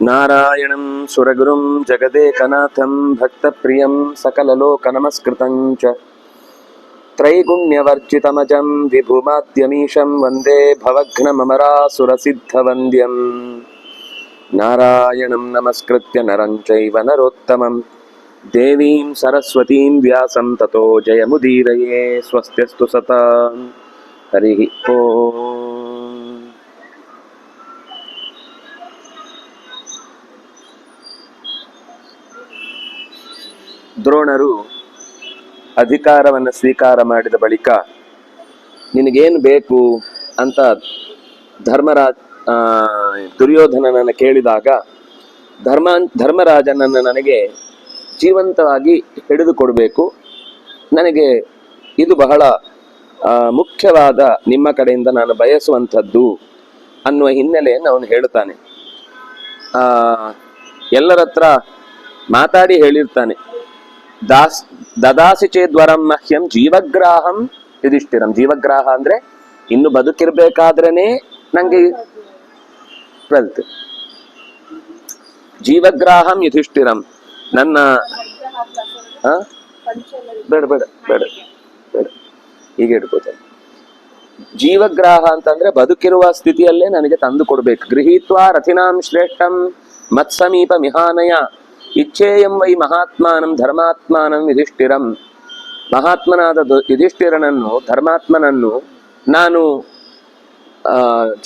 ನಾರಾಯಣಂ ಸುರಗುರುಂ ಜಗದೇಕನಾಥಂ ಭಕ್ತಪ್ರಿಯಂ ಸಕಲಲೋಕನಮಸ್ಕೃತಂ ಚ ತ್ರೈಗುಣ್ಯವರ್ಜಿತಮಜಂ ವಿಭುಮಾದ್ಯಮೀಶಂ ವಂದೇ ಭವಘ್ನಮರಾಸುರಸಿದ್ಧವಂದ್ಯಂ ನಾರಾಯಣಂ ನಮಸ್ಕೃತ್ಯ ನರಂ ಚೈವ ನರೋತ್ತಮಂ ದೇವೀಂ ಸರಸ್ವತೀಂ ವ್ಯಾಸಂ ತತೋ ಜಯಮುದೀರಯೇ. ಸ್ವಸ್ತ್ಯಸ್ತು ಸತಾಂ. ಹರಿ ಓಂ. ದ್ರೋಣರು ಅಧಿಕಾರವನ್ನು ಸ್ವೀಕಾರ ಮಾಡಿದ ಬಳಿಕ ನಿನಗೇನು ಬೇಕು ಅಂತ ದುರ್ಯೋಧನನನ್ನು ಕೇಳಿದಾಗ ಧರ್ಮರಾಜನನ್ನು ನನಗೆ ಜೀವಂತವಾಗಿ ಹಿಡಿದುಕೊಡ್ಬೇಕು, ನನಗೆ ಇದು ಬಹಳ ಮುಖ್ಯವಾದ ನಿಮ್ಮ ಕಡೆಯಿಂದ ನಾನು ಬಯಸುವಂಥದ್ದು ಅನ್ನುವ ಹಿನ್ನೆಲೆಯನ್ನು ಅವನು ಹೇಳ್ತಾನೆ. ಎಲ್ಲರ ಹತ್ರ ಮಾತಾಡಿ ಹೇಳಿರ್ತಾನೆ, ದದಾಸಿ ಚೇದ್ವರಂ ಮಹ್ಯಂ ಜೀವಗ್ರಾಹಂ ಯುಧಿಷ್ಠಿರಂ. ಜೀವಗ್ರಾಹ ಅಂದ್ರೆ ಇನ್ನು ಬದುಕಿರ್ಬೇಕಾದ್ರೇನೆ ನಂಗೆ 12th ಜೀವಗ್ರಾಹಂ ಯುಧಿಷ್ಠಿರಂ. ನನ್ನ ಬೇಡ ಬೇಡ ಬೇಡ ಬೇಡ ಹೀಗೆ ಇಡ್ಕೋತೇನೆ. ಜೀವಗ್ರಾಹ ಅಂತಂದ್ರೆ ಬದುಕಿರುವ ಸ್ಥಿತಿಯಲ್ಲೇ ನನಗೆ ತಂದು ಕೊಡ್ಬೇಕು. ಗೃಹೀತ್ವಾ ರಥಿನಾಂ ಶ್ರೇಷ್ಠಂ ಮತ್ಸಮೀಪ ಮಿಹಾನಯ ಇಚ್ಛೇಯಂ ವೈ ಮಹಾತ್ಮಾನಂ ಧರ್ಮಾತ್ಮಾನಂ ಯುಧಿಷ್ಠಿರಂ. ಮಹಾತ್ಮನಾದ ಯುಧಿಷ್ಠಿರನನ್ನು, ಧರ್ಮಾತ್ಮನನ್ನು ನಾನು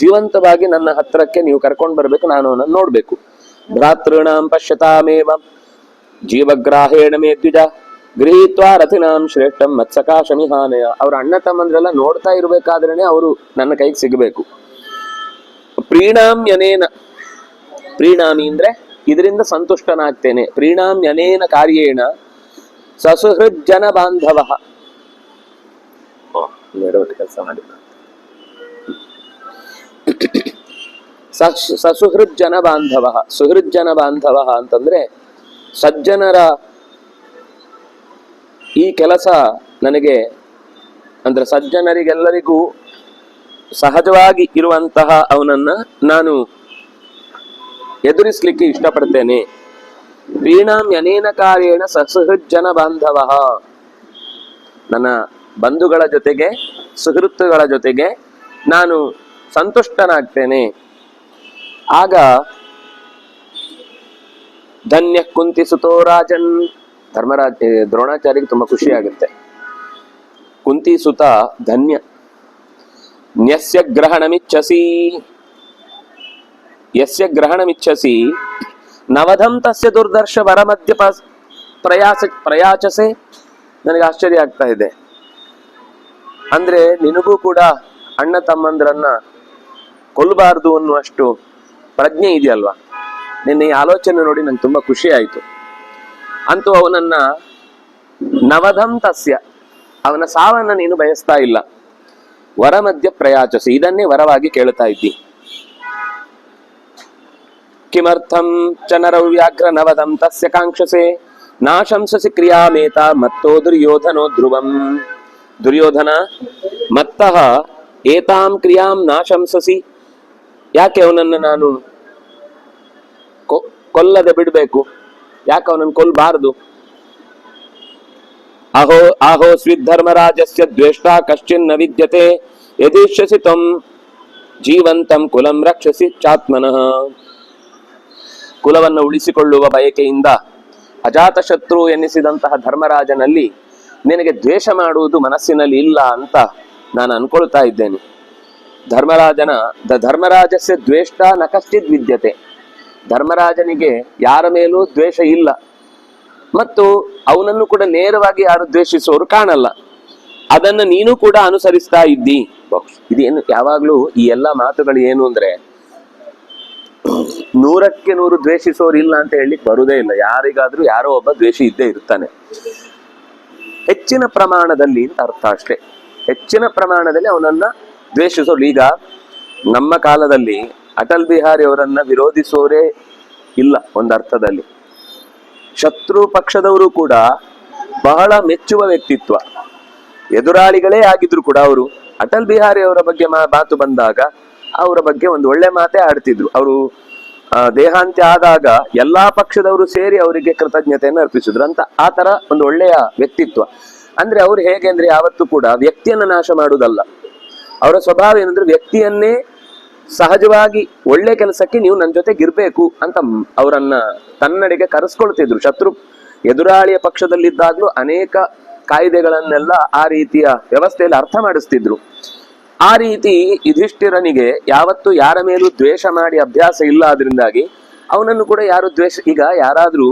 ಜೀವಂತವಾಗಿ ನನ್ನ ಹತ್ರಕ್ಕೆ ನೀವು ಕರ್ಕೊಂಡು ಬರ್ಬೇಕು, ನಾನು ಅವನನ್ನು ನೋಡ್ಬೇಕು. ಭ್ರಾತೃಣಾಂ ಪಶ್ಯತಾಮೇವ ಜೀವಗ್ರಾಹೇಣ ಮೇ ದ್ವಿಜ ಗೃಹೀತ್ವಾ ರಥಿನಾಂ ಶ್ರೇಷ್ಠಂ ಮತ್ಸಕಾಶಮಿಹಾನಯ. ಅವ್ರ ಅಣ್ಣ ತಮ್ಮಂದ್ರೆಲ್ಲ ನೋಡ್ತಾ ಇರ್ಬೇಕಾದ್ರೇನೆ ಅವರು ನನ್ನ ಕೈಗೆ ಸಿಗಬೇಕು. ಪ್ರೀಣಾಮ್ಯನೇನ, ಪ್ರೀಣಾಮಿ ಅಂದ್ರೆ ಇದರಿಂದ ಸಂತುಷ್ಟನಾಗ್ತೇನೆ. ಪ್ರೀಣಾಮ್ಯನೇನ ಕಾರ್ಯೇಣ ಸಸುಹೃಜ್ಜನ ಬಾಂಧವ. ಕೆಲಸ ಮಾಡಿ. ಸಸುಹೃಜ್ಜನ ಬಾಂಧವ. ಸುಹೃಜ್ಜನ ಬಾಂಧವ ಅಂತಂದ್ರೆ ಸಜ್ಜನರ ಈ ಕೆಲಸ ನನಗೆ, ಅಂದ್ರೆ ಸಜ್ಜನರಿಗೆಲ್ಲರಿಗೂ ಸಹಜವಾಗಿ ಇರುವಂತಹ ಅವನನ್ನ ನಾನು ಎದುರಿಸ್ಲಿಕ್ಕೆ ಇಷ್ಟಪಡ್ತೇನೆ. ಪ್ರೀಣಾಮ್ಯನೇನ ಕಾರ್ಯೇಣ ಸಸುಹೃಜ್ಜನ ಬಾಂಧವ. ನನ್ನ ಬಂಧುಗಳ ಜೊತೆಗೆ, ಸುಹೃತ್ತುಗಳ ಜೊತೆಗೆ ನಾನು ಸಂತುಷ್ಟನಾಗ್ತೇನೆ. ಆಗ ಧನ್ಯ ಕುಂತಿಸುತೋ ರಾಜನ್. ದ್ರೋಣಾಚಾರ್ಯಗೆ ತುಂಬಾ ಖುಷಿ ಆಗುತ್ತೆ. ಕುಂತಿಸುತ ಧನ್ಯ. ನ್ಯಸ್ಯ ಗ್ರಹಣಮಿಚ್ಛಸಿ, ಯಸ್ಯ ಗ್ರಹಣಮಿಚ್ಛಸಿ ನವಧಂ ತಸ್ಯ ದುರ್ದರ್ಶ ವರಮಧ್ಯ ಪ್ರಯಾಚಸೆ. ನನಗೆ ಆಶ್ಚರ್ಯ ಆಗ್ತಾ ಇದೆ. ಅಂದ್ರೆ ನಿನಗೂ ಕೂಡ ಅಣ್ಣ ತಮ್ಮಂದ್ರನ್ನ ಕೊಲ್ಲಬಾರ್ದು ಅನ್ನುವಷ್ಟು ಪ್ರಜ್ಞೆ ಇದೆಯಲ್ವಾ. ನಿನ್ನ ಈ ಆಲೋಚನೆ ನೋಡಿ ನಂಗೆ ತುಂಬಾ ಖುಷಿ ಆಯ್ತು. ಅಂತೂ ಅವನನ್ನ ನವಧಂ ತಸ್ಯ, ಅವನ ಸಾವನ್ನ ನೀನು ಬಯಸ್ತಾ ಇಲ್ಲ. ವರಮಧ್ಯ ಪ್ರಯಾಚಸಿ, ಇದನ್ನೇ ವರವಾಗಿ ಕೇಳ್ತಾ ಇದ್ದಿ. ಕಿಮರ್ಥಂ ಚ ನರೌ ವ್ಯಾಘ್ರ ನವಧಂ ತಸ್ಯ ಕಾಂಕ್ಷಸೆ ನಾಶಂಸಸಿ ಕ್ರಿಯಾಮೇತ ಮತ್ತೋ ದುರ್ಯೋಧನೋ ಧ್ರುವಂ. ದುರ್ಯೋಧನ ಮತ್ತಃ ಏತಾಂ ಕ್ರಿಯಾಂ ನಾಶಂಸಸಿ. ಯಾಕೆ ಅವನನ್ನು ನಾನು ಕೊಲ್ಲದೆ ಬಿಡ್ಬೇಕು? ಯಾಕೆ ಅವನನ್ನು ಕೊಲ್ಲಬಾರದು? ಅಹೋ ಅಹೋ ಸ್ವಿಧರ್ಮರಾಜಸ್ಯ ದ್ವೇಷ್ಟಾ ಕಶ್ಚಿನ್ನ ವಿದ್ಯತೆ ಯದಿಷ್ಯಸಿ ತ್ವಂ ಜೀವಂತಂ ಕುಲಂ ರಕ್ಷಸಿ ಚಾತ್ಮನಃ. ಕುಲವನ್ನು ಉಳಿಸಿಕೊಳ್ಳುವ ಬಯಕೆಯಿಂದ ಅಜಾತಶತ್ರು ಎನ್ನಿಸಿದಂತಹ ಧರ್ಮರಾಜನಲ್ಲಿ ನಿನಗೆ ದ್ವೇಷ ಮಾಡುವುದು ಮನಸ್ಸಿನಲ್ಲಿ ಇಲ್ಲ ಅಂತ ನಾನು ಅನ್ಕೊಳ್ತಾ ಇದ್ದೇನೆ. ಧರ್ಮರಾಜಸ್ಯ ದ್ವೇಷ್ಟ ನ ಕಶ್ಚಿದ್ ವಿದ್ಯತೆ. ಧರ್ಮರಾಜನಿಗೆ ಯಾರ ಮೇಲೂ ದ್ವೇಷ ಇಲ್ಲ, ಮತ್ತು ಅವನನ್ನು ಕೂಡ ನೇರವಾಗಿ ಯಾರು ದ್ವೇಷಿಸುವವರು ಕಾಣಲ್ಲ. ಅದನ್ನು ನೀನು ಕೂಡ ಅನುಸರಿಸ್ತಾ ಇದ್ದಿ. ಇದೇನು ಯಾವಾಗ್ಲೂ ಈ ಎಲ್ಲಾ ಮಾತುಗಳು ಏನು ಅಂದ್ರೆ 100ಕ್ಕೆ 100 ದ್ವೇಷಿಸೋರು ಇಲ್ಲ ಅಂತ ಹೇಳಲಿಕ್ಕೆ ಬರುವುದೇ ಇಲ್ಲ. ಯಾರಿಗಾದ್ರೂ ಯಾರೋ ಒಬ್ಬ ದ್ವೇಷಿ ಇದ್ದೇ ಇರ್ತಾನೆ. ಹೆಚ್ಚಿನ ಪ್ರಮಾಣದಲ್ಲಿ ಅಂತ ಅರ್ಥ ಅಷ್ಟೇ. ಹೆಚ್ಚಿನ ಪ್ರಮಾಣದಲ್ಲಿ ಅವನನ್ನ ದ್ವೇಷಿಸೋರು. ಈಗ ನಮ್ಮ ಕಾಲದಲ್ಲಿ ಅಟಲ್ ಬಿಹಾರಿ ಅವರನ್ನ ವಿರೋಧಿಸೋರೇ ಇಲ್ಲ. ಒಂದರ್ಥದಲ್ಲಿ ಶತ್ರು ಪಕ್ಷದವರು ಕೂಡ ಬಹಳ ಮೆಚ್ಚುವ ವ್ಯಕ್ತಿತ್ವ. ಎದುರಾಳಿಗಳೇ ಆಗಿದ್ರು ಕೂಡ ಅವರು ಅಟಲ್ ಬಿಹಾರಿ ಅವರ ಬಗ್ಗೆ ಮಾತು ಬಂದಾಗ ಅವರ ಬಗ್ಗೆ ಒಂದು ಒಳ್ಳೆ ಮಾತೇ ಆಡ್ತಿದ್ರು. ಅವರು ದೇಹಾಂತ್ಯ ಆದಾಗ ಎಲ್ಲಾ ಪಕ್ಷದವರು ಸೇರಿ ಅವರಿಗೆ ಕೃತಜ್ಞತೆಯನ್ನು ಅರ್ಪಿಸಿದ್ರು ಅಂತ. ಆ ತರ ಒಂದು ಒಳ್ಳೆಯ ವ್ಯಕ್ತಿತ್ವ. ಅಂದ್ರೆ ಅವ್ರು ಹೇಗೆ ಅಂದ್ರೆ ಯಾವತ್ತೂ ಕೂಡ ವ್ಯಕ್ತಿಯನ್ನ ನಾಶ ಮಾಡುವುದಲ್ಲ. ಅವರ ಸ್ವಭಾವ ಏನಂದ್ರೆ ವ್ಯಕ್ತಿಯನ್ನೇ ಸಹಜವಾಗಿ ಒಳ್ಳೆ ಕೆಲಸಕ್ಕೆ ನೀವು ನನ್ನ ಜೊತೆಗೆ ಇರ್ಬೇಕು ಅಂತ ಅವರನ್ನ ತನ್ನಡೆಗೆ ಕರೆಸ್ಕೊಳ್ತಿದ್ರು. ಶತ್ರು ಎದುರಾಳಿಯ ಪಕ್ಷದಲ್ಲಿದ್ದಾಗ್ಲೂ ಅನೇಕ ಕಾಯ್ದೆಗಳನ್ನೆಲ್ಲ ಆ ರೀತಿಯ ವ್ಯವಸ್ಥೆಯಲ್ಲಿ ಅರ್ಥ ಮಾಡಿಸ್ತಿದ್ರು. ಆ ರೀತಿ ಯುಧಿಷ್ಠಿರನಿಗೆ ಯಾವತ್ತು ಯಾರ ಮೇಲೂ ದ್ವೇಷ ಮಾಡಿ ಅಭ್ಯಾಸ ಇಲ್ಲ. ಆದ್ರಿಂದಾಗಿ ಅವನನ್ನು ಕೂಡ ಯಾರು ದ್ವೇಷ, ಈಗ ಯಾರಾದ್ರೂ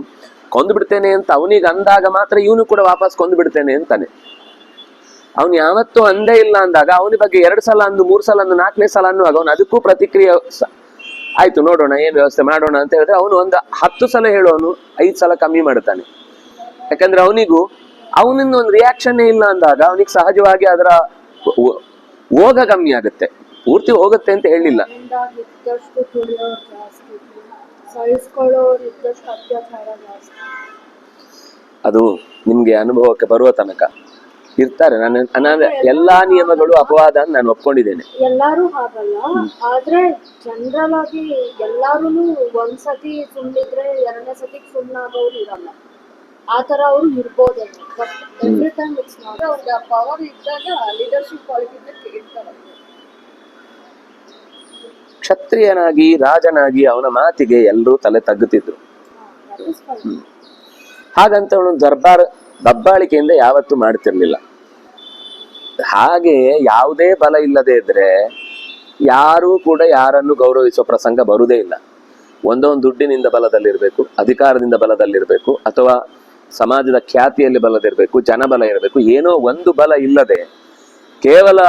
ಕೊಂದು ಬಿಡ್ತೇನೆ ಅಂತ ಅವನಿಗೆ ಅಂದಾಗ ಮಾತ್ರ ಇವನು ಕೂಡ ವಾಪಸ್ ಕೊಂದು ಬಿಡ್ತೇನೆ ಅಂತಾನೆ. ಅವನು ಯಾವತ್ತೂ ಅಂದೇ ಇಲ್ಲ ಅಂದಾಗ ಅವನ ಬಗ್ಗೆ 2 ಸಲ ಅಂದು 3 ಸಲ ಅಂದು 4ನೇ ಸಲ ಅನ್ನುವಾಗ ಅವನು ಅದಕ್ಕೂ ಪ್ರತಿಕ್ರಿಯೆ ಆಯ್ತು ನೋಡೋಣ ಏನ್ ವ್ಯವಸ್ಥೆ ಮಾಡೋಣ ಅಂತ ಹೇಳಿದ್ರೆ ಅವನು ಒಂದು 10 ಸಲ ಹೇಳೋನು 5 ಸಲ ಕಮ್ಮಿ ಮಾಡ್ತಾನೆ. ಯಾಕಂದ್ರೆ ಅವನಿಂದ ಒಂದು ರಿಯಾಕ್ಷನ್ ಇಲ್ಲ ಅಂದಾಗ ಅವನಿಗೆ ಸಹಜವಾಗಿ ಅದರ ಹೋಗ ಕಮ್ಮಿ ಆಗುತ್ತೆ, ಪೂರ್ತಿ ಹೋಗುತ್ತೆ ಅಂತ ಹೇಳಿಲ್ಲ. ಅದು ನಿಮ್ಗೆ ಅನುಭವಕ್ಕೆ ಬರುವ ತನಕ ಇರ್ತಾರೆ. ನಾನು ಎಲ್ಲಾ ನಿಯಮಗಳು ಅಪವಾದ ಅಂತ ನಾನು ಒಪ್ಕೊಂಡಿದ್ದೇನೆ. ಎಲ್ಲಾರು ಹಾಗಲ್ಲ, ಆದ್ರೆ ಜನರಲ್ ಆಗಿ ಎಲ್ಲಾರು ಒಂದ್ಸತಿ ಸುಮ್ಮನಿದ್ರೆ 2ನೇ ಸತಿ ಸುಮ್ಮನಾಗೋರು ಇರಲ್ಲ. ಆತರ ಅವ್ರು ಇರ್ಬೋದೇನೋ, but every time it's not. ಅವ್ರಿಗೆ ಪವರ್ ಇದ್ದಾಗ ಲೀಡರ್ಶಿಪ್ ಕ್ವಾಲಿಟಿ ಇರ್ತಾರೆ. ಕ್ಷತ್ರಿಯನಾಗಿ ರಾಜನಾಗಿ ಅವನ ಮಾತಿಗೆ ಎಲ್ಲರೂ ತಲೆ ತಗ್ಗುತ್ತಿದ್ರು. ಹಾಗಂತ ಅವನು ದಬ್ಬಾಳಿಕೆಯಿಂದ ಯಾವತ್ತೂ ಮಾಡ್ತಿರ್ಲಿಲ್ಲ. ಹಾಗೆ ಯಾವುದೇ ಬಲ ಇಲ್ಲದೆ ಇದ್ರೆ ಯಾರೂ ಕೂಡ ಯಾರನ್ನು ಗೌರವಿಸುವ ಪ್ರಸಂಗ ಬರುವುದೇ ಇಲ್ಲ. ಒಂದೊಂದು ದುಡ್ಡಿನಿಂದ ಬಲದಲ್ಲಿರ್ಬೇಕು, ಅಧಿಕಾರದಿಂದ ಬಲದಲ್ಲಿರ್ಬೇಕು, ಅಥವಾ ಸಮಾಜದ ಖ್ಯಾತಿಯಲ್ಲಿ ಬಲದಿರ್ಬೇಕು, ಜನಬಲ ಇರಬೇಕು. ಏನೋ ಒಂದು ಬಲ ಇಲ್ಲದೆ ಕೇವಲ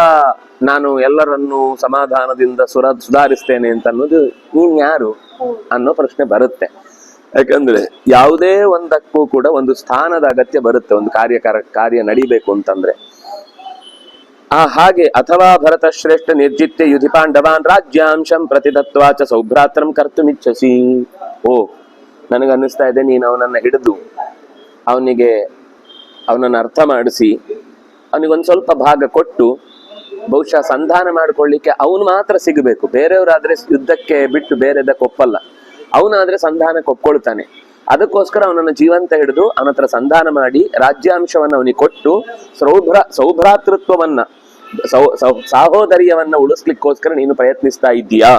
ನಾನು ಎಲ್ಲರನ್ನು ಸಮಾಧಾನದಿಂದ ಸುಧಾರಿಸ್ತೇನೆ ಅಂತ ಅನ್ನೋದು ನೀನ್ ಯಾರು ಅನ್ನೋ ಪ್ರಶ್ನೆ ಬರುತ್ತೆ. ಯಾಕಂದ್ರೆ ಯಾವುದೇ ಒಂದಕ್ಕೂ ಕೂಡ ಒಂದು ಸ್ಥಾನದ ಅಗತ್ಯ ಬರುತ್ತೆ, ಒಂದು ಕಾರ್ಯ ನಡಿಬೇಕು ಅಂತಂದ್ರೆ. ಹಾಗೆ ಅಥವಾ ಭರತ ಶ್ರೇಷ್ಠ ನಿರ್ಜಿತ್ಯ ಯುಧಿ ಪಾಂಡವಾನ್ ರಾಜ್ಯಾಂಶಂ ಪ್ರತಿದತ್ವಾಚ ಸೌಭ್ರಾತ್ರಂ ಕರ್ತುಮಿಚ್ಛಸಿ. ನನಗನ್ನಿಸ್ತಾ ಇದೆ ನೀನು ಅವನನ್ನ ಹಿಡಿದು ಅವನನ್ನು ಅರ್ಥ ಮಾಡಿಸಿ ಅವನಿಗೊಂದು ಸ್ವಲ್ಪ ಭಾಗ ಕೊಟ್ಟು ಬಹುಶಃ ಸಂಧಾನ ಮಾಡ್ಕೊಳ್ಳಿಕ್ಕೆ ಅವನು ಮಾತ್ರ ಸಿಗಬೇಕು. ಬೇರೆಯವರಾದ್ರೆ ಯುದ್ಧಕ್ಕೆ ಬಿಟ್ಟು ಬೇರೆದಕ್ಕೆ ಒಪ್ಪಲ್ಲ. ಅವನಾದ್ರೆ ಸಂಧಾನಕ್ಕೆ ಒಪ್ಕೊಳ್ತಾನೆ. ಅದಕ್ಕೋಸ್ಕರ ಅವನನ್ನು ಜೀವಂತ ಹಿಡಿದು ಅವನ ಹತ್ರ ಸಂಧಾನ ಮಾಡಿ ರಾಜ್ಯಾಂಶವನ್ನ ಅವನಿಗೆ ಕೊಟ್ಟು ಸೌಭ್ರಾತೃತ್ವವನ್ನ ಸಾಹೋದರ್ಯವನ್ನ ಉಳಿಸ್ಲಿಕ್ಕೋಸ್ಕರ ನೀನು ಪ್ರಯತ್ನಿಸ್ತಾ ಇದ್ದೀಯಾ.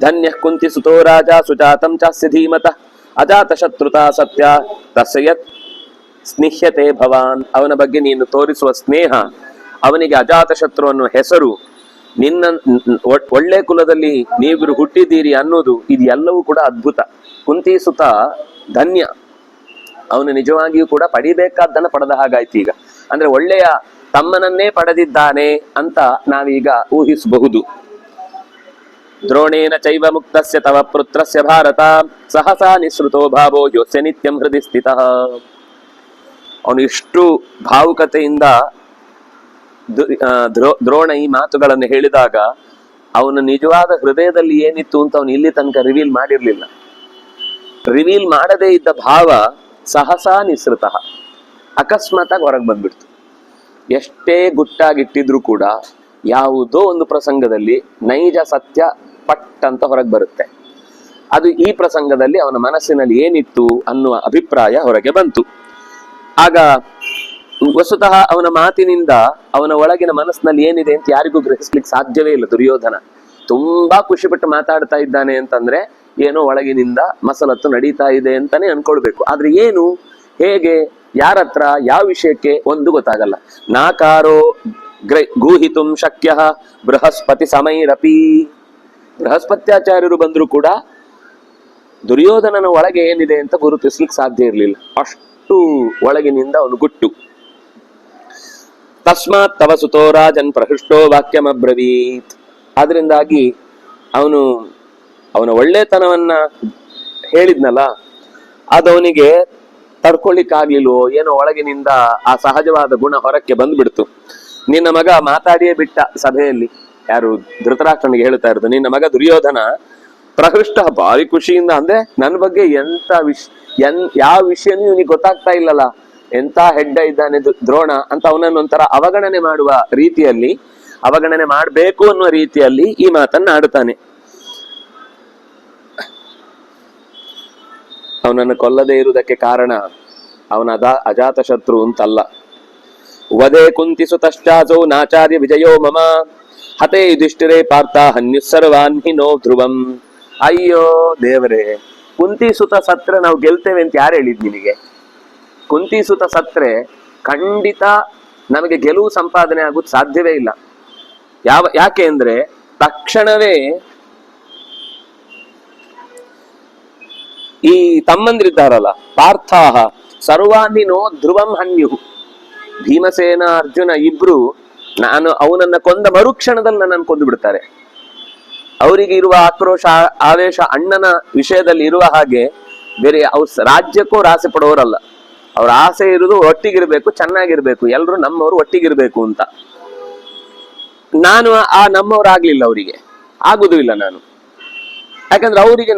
ಧನ್ಯ ಕುಂತಿ ಸುತೋ ರಾಜ ಸುಜಾತಂ ಚಾಸ್ಯ ಧೀಮತಃ ಅಜಾತ ಶತ್ರುತಾ ಸತ್ಯ ತಸ್ಯತ್ ಸ್ನಿಹ್ಯತೆ ಭವಾನ್. ಅವನ ಬಗ್ಗೆ ನೀನು ತೋರಿಸುವ ಸ್ನೇಹ, ಅವನಿಗೆ ಅಜಾತ ಶತ್ರು ಅನ್ನುವ ಹೆಸರು, ನಿನ್ನ ಒಳ್ಳೆ ಕುಲದಲ್ಲಿ ನೀವಿರು ಹುಟ್ಟಿದ್ದೀರಿ ಅನ್ನೋದು, ಇದು ಎಲ್ಲವೂ ಕೂಡ ಅದ್ಭುತ. ಕುಂತಿ ಸುತ ಧನ್ಯ, ಅವನು ನಿಜವಾಗಿಯೂ ಕೂಡ ಪಡಿಬೇಕಾದ್ದನ್ನ ಪಡೆದ ಹಾಗಾಯ್ತು. ಈಗ ಅಂದ್ರೆ ಒಳ್ಳೆಯ ತಮ್ಮನನ್ನೇ ಪಡೆದಿದ್ದಾನೆ ಅಂತ ನಾವೀಗ ಊಹಿಸಬಹುದು. ದ್ರೋಣೇನ ಚೈವ ಮುಕ್ತಸ್ಯ ತವ ಪುತ್ರಸ್ಯ ಭಾರತ ಸಹಸಾ ನಿಸೃತೋ ಭಾವೋ ಯೋಸ್ಯ ನಿತ್ಯಂ ಹೃದಯ ಸ್ಥಿತಃ. ಅವನು ಇಷ್ಟು ಭಾವುಕತೆಯಿಂದ ದ್ರೋಣ ಈ ಮಾತುಗಳನ್ನು ಹೇಳಿದಾಗ ಅವನು ನಿಜವಾದ ಹೃದಯದಲ್ಲಿ ಏನಿತ್ತು ಅಂತ ಅವನು ಇಲ್ಲಿ ತನಕ ರಿವೀಲ್ ಮಾಡಿರ್ಲಿಲ್ಲ. ರಿವೀಲ್ ಮಾಡದೇ ಇದ್ದ ಭಾವ ಸಹಸಾ ನಿಸೃತ ಅಕಸ್ಮಾತಾಗಿ ಹೊರಗೆ ಬಂದ್ಬಿಡ್ತು. ಎಷ್ಟೇ ಗುಟ್ಟಾಗಿಟ್ಟಿದ್ರು ಕೂಡ ಯಾವುದೋ ಒಂದು ಪ್ರಸಂಗದಲ್ಲಿ ನೈಜ ಸತ್ಯ ಪಟ್ ಅಂತ ಹೊರಗೆ ಬರುತ್ತೆ. ಅದು ಈ ಪ್ರಸಂಗದಲ್ಲಿ ಅವನ ಮನಸ್ಸಿನಲ್ಲಿ ಏನಿತ್ತು ಅನ್ನುವ ಅಭಿಪ್ರಾಯ ಹೊರಗೆ ಬಂತು. ಆಗ ವಸ್ತುತಃ ಅವನ ಮಾತಿನಿಂದ ಅವನ ಒಳಗಿನ ಮನಸ್ಸಿನಲ್ಲಿ ಏನಿದೆ ಅಂತ ಯಾರಿಗೂ ಗ್ರಹಿಸ್ಲಿಕ್ಕೆ ಸಾಧ್ಯವೇ ಇಲ್ಲ. ದುರ್ಯೋಧನ ತುಂಬಾ ಖುಷಿಪಟ್ಟು ಮಾತಾಡ್ತಾ ಇದ್ದಾನೆ ಅಂತಂದ್ರೆ ಏನೋ ಒಳಗಿನಿಂದ ಮಸಲತ್ತು ನಡೀತಾ ಇದೆ ಅಂತಾನೆ ಅನ್ಕೊಳ್ಬೇಕು. ಆದ್ರೆ ಏನು, ಹೇಗೆ, ಯಾರತ್ರ, ಯಾವ ವಿಷಯಕ್ಕೆ ಒಂದು ಗೊತ್ತಾಗಲ್ಲ. ನಾಕಾರೋ ಗೂಹಿತುಂ ಶಕ್ಯ ಬೃಹಸ್ಪತಿ ಸಮೈರಪಿ. ಬೃಹಸ್ಪತ್ಯಾಚಾರ್ಯರು ಬಂದ್ರು ಕೂಡ ದುರ್ಯೋಧನನ ಒಳಗೆ ಏನಿದೆ ಅಂತ ಗುರುತಿಸ್ಲಿಕ್ಕೆ ಸಾಧ್ಯ ಇರಲಿಲ್ಲ. ಅಷ್ಟು ಒಳಗಿನಿಂದ ಅವನು ಗುಟ್ಟು. ತಸ್ಮಾತ್ ತವ ಸುತೋ ರಾಜನ್ ಪ್ರಹೃಷ್ಟೋ ವಾಕ್ಯಮಬ್ರವೀತ್. ಆದ್ರಿಂದಾಗಿ ಅವನ ಒಳ್ಳೆತನವನ್ನ ಹೇಳಿದ್ನಲ್ಲ, ಅದವನಿಗೆ ತಡ್ಕೊಳ್ಳಿಕ್ಕಾಗ್ಲಿಲ್ವೋ ಏನೋ, ಒಳಗಿನಿಂದ ಆ ಸಹಜವಾದ ಗುಣ ಹೊರಕ್ಕೆ ಬಂದ್ಬಿಡ್ತು. ನಿನ್ನ ಮಗ ಮಾತಾಡಿಯೇ ಬಿಟ್ಟ ಸಭೆಯಲ್ಲಿ. ಯಾರು? ಧೃತರಾಷ್ಟ್ರನಿಗೆ ಹೇಳ್ತಾ ಇರೋದು, ನಿನ್ನ ಮಗ ದುರ್ಯೋಧನ ಪ್ರಹೃಷ್ಟ ಭಾರಿ ಖುಷಿಯಿಂದ, ಅಂದ್ರೆ ನನ್ನ ಬಗ್ಗೆ ಯಾವ ವಿಷಯನೂ ಇವನಿಗೆ ಗೊತ್ತಾಗ್ತಾ ಇಲ್ಲಲ್ಲ, ಎಂತ ಹೆಡ್ಡ ಇದ್ದಾನೆ ದ್ರೋಣ ಅಂತ ಅವನನ್ನು ಒಂಥರ ಅವಗಣನೆ ಮಾಡುವ ರೀತಿಯಲ್ಲಿ, ಅವಗಣನೆ ಮಾಡಬೇಕು ಅನ್ನುವ ರೀತಿಯಲ್ಲಿ ಈ ಮಾತನ್ನ ಆಡುತ್ತಾನೆ. ಅವನನ್ನು ಕೊಲ್ಲದೇ ಇರುವುದಕ್ಕೆ ಕಾರಣ ಅವನ ಅಜಾತ ಶತ್ರು ಅಂತಲ್ಲ. ವದೇ ಕುಂತಿ ಸುತಶ್ಚಾಸೋ ನಾಚಾರ್ಯ ವಿಜಯೋ ಮಮ ಹತೇ ಯುಧಿಷ್ಠಿರೇ ಪಾರ್ಥ ಹನ್ಯುಸ್ಸರ್ವಾನ್ ಹಿನೋ ಧ್ರುವಂ. ಅಯ್ಯೋ ದೇವರೇ, ಕುಂತಿ ಸುತ ಸತ್ರೆ ನಾವು ಗೆಲ್ತೇವೆ ಅಂತ ಯಾರು ಹೇಳಿದ್ ನಿನಗೆ? ಕುಂತಿ ಸುತ ಸತ್ರೆ ಖಂಡಿತ ನಮಗೆ ಗೆಲುವು ಸಂಪಾದನೆ ಆಗೋದು ಸಾಧ್ಯವೇ ಇಲ್ಲ. ಯಾಕೆ ಅಂದ್ರೆ ತಕ್ಷಣವೇ ಈ ತಮ್ಮಂದ್ರಿದ್ದಾರಲ್ಲ ಪಾರ್ಥಾಹ ಸರ್ವಾನ್ನಿನೋ ಧ್ರುವಂ ಹನ್ಯು. ಭೀಮಸೇನ ಅರ್ಜುನ ಇಬ್ರು ಅವನನ್ನ ಕೊಂದ ಮರುಕ್ಷಣದಲ್ಲಿ ನನ್ನನ್ನು ಕೊಂದು ಬಿಡ್ತಾರೆ. ಅವರಿಗೆ ಇರುವ ಆಕ್ರೋಶ ಆವೇಶ ಅಣ್ಣನ ವಿಷಯದಲ್ಲಿ ಇರುವ ಹಾಗೆ ಬೇರೆ ಅವ್ರ ರಾಜ್ಯಕ್ಕೂ ಆಸೆ ಪಡೋರಲ್ಲ. ಅವ್ರ ಆಸೆ ಇರುವುದು ಒಟ್ಟಿಗಿರ್ಬೇಕು, ಚೆನ್ನಾಗಿರ್ಬೇಕು, ಎಲ್ರು ನಮ್ಮವರು ಒಟ್ಟಿಗಿರ್ಬೇಕು ಅಂತ. ನಾನು ಆ ನಮ್ಮವ್ರಾಗ್ಲಿಲ್ಲ, ಅವರಿಗೆ ಆಗುದು ಇಲ್ಲ ನಾನು. ಯಾಕಂದ್ರೆ ಅವರಿಗೆ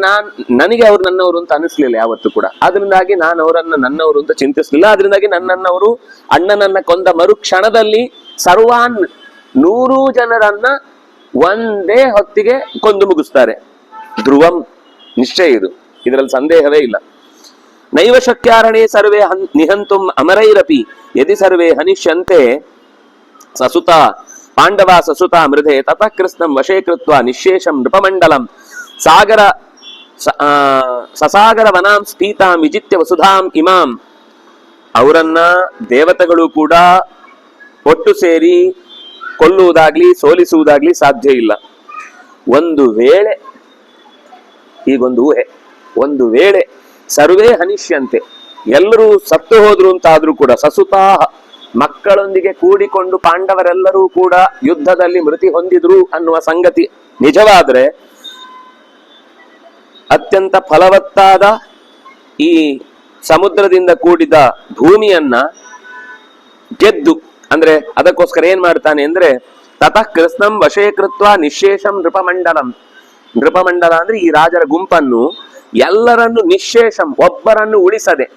ನನಗೆ ಅವ್ರು ನನ್ನವರು ಅಂತ ಅನಿಸ್ಲಿಲ್ಲ ಯಾವತ್ತೂ ಕೂಡ. ಆದ್ರಿಂದಾಗಿ ನಾನು ಅವರನ್ನ ನನ್ನವರು ಅಂತ ಚಿಂತಿಸ್ಲಿಲ್ಲ. ಆದ್ರಿಂದಾಗಿ ನನ್ನವರು ಅಣ್ಣನನ್ನ ಕೊಂದ ಮರುಕ್ಷಣದಲ್ಲಿ ಸರ್ವಾನ್ 100 ಜನರನ್ನ ಒಂದೇ ಹೊತ್ತಿಗೆ ಕೊಂದು ಮುಗಿಸ್ತಾರೆ. ಧ್ರುವಂ ನಿಶ್ಚಯ ಇದು, ಇದರಲ್ಲಿ ಸಂದೇಹವೇ ಇಲ್ಲ. ನೈವ ಶಕ್ಯಾರಣೆ ಸರ್ವೇ ನಿಹಂತುಂ ಅಮರೈರಪಿ ಯದಿ ಸರ್ವೇ ಹನಿಷ್ಯಂತೆ ಸಸುತ ಪಾಂಡವ ಸಸುತ ಮೃಧೆ ತತಃ ಕೃಷ್ಣಂ ವಶೇ ಕೃತ್ವ ನಿಶೇಷಂ ನೃಪಮಂಡಲಂ ಸಸಾಗರ ವನಾಂ ಸ್ಥಿತಾಂ ವಿಜಿತ್ಯ ವಸುಧಾಂ ಇಮಾಂ. ಅವರನ್ನ ದೇವತೆಗಳು ಕೂಡ ಒಟ್ಟು ಸೇರಿ ಕೊಲ್ಲುವುದಾಗ್ಲಿ ಸೋಲಿಸುವುದಾಗ್ಲಿ ಸಾಧ್ಯ ಇಲ್ಲ. ಒಂದು ವೇಳೆ, ಈಗೊಂದು ಊಹೆ, ಒಂದು ವೇಳೆ ಸರ್ವೇ ಹನಿಷ್ಯಂತೆ ಎಲ್ಲರೂ ಸತ್ತು ಹೋದ್ರು ಅಂತಾದ್ರೂ ಕೂಡ ಸಸುತಾಹ ಮಕ್ಕಳೊಂದಿಗೆ ಕೂಡಿಕೊಂಡು ಪಾಂಡವರೆಲ್ಲರೂ ಕೂಡ ಯುದ್ಧದಲ್ಲಿ ಮೃತಿ ಹೊಂದಿದ್ರು ಅನ್ನುವ ಸಂಗತಿ ನಿಜವಾದ್ರೆ ಅತ್ಯಂತ ಫಲವತ್ತಾದ ಈ ಸಮುದ್ರದಿಂದ ಕೂಡಿದ ಭೂಮಿಯನ್ನ ಗೆದ್ದು, ಅಂದ್ರೆ ಅದಕ್ಕೋಸ್ಕರ ಏನ್ ಮಾಡ್ತಾನೆ ಅಂದ್ರೆ ತತಃ ಕೃಷ್ಣಂ ವಶೇ ಕೃತ್ವ ನಿಶೇಷಂ ನೃಪಮಂಡಲಂ. ನೃಪಮಂಡಲ ಅಂದ್ರೆ ಈ ರಾಜರ ಗುಂಪನ್ನು ಎಲ್ಲರನ್ನು ನಿಶೇಷಂ ಒಬ್ಬರನ್ನು ಉಳಿಸದೆ,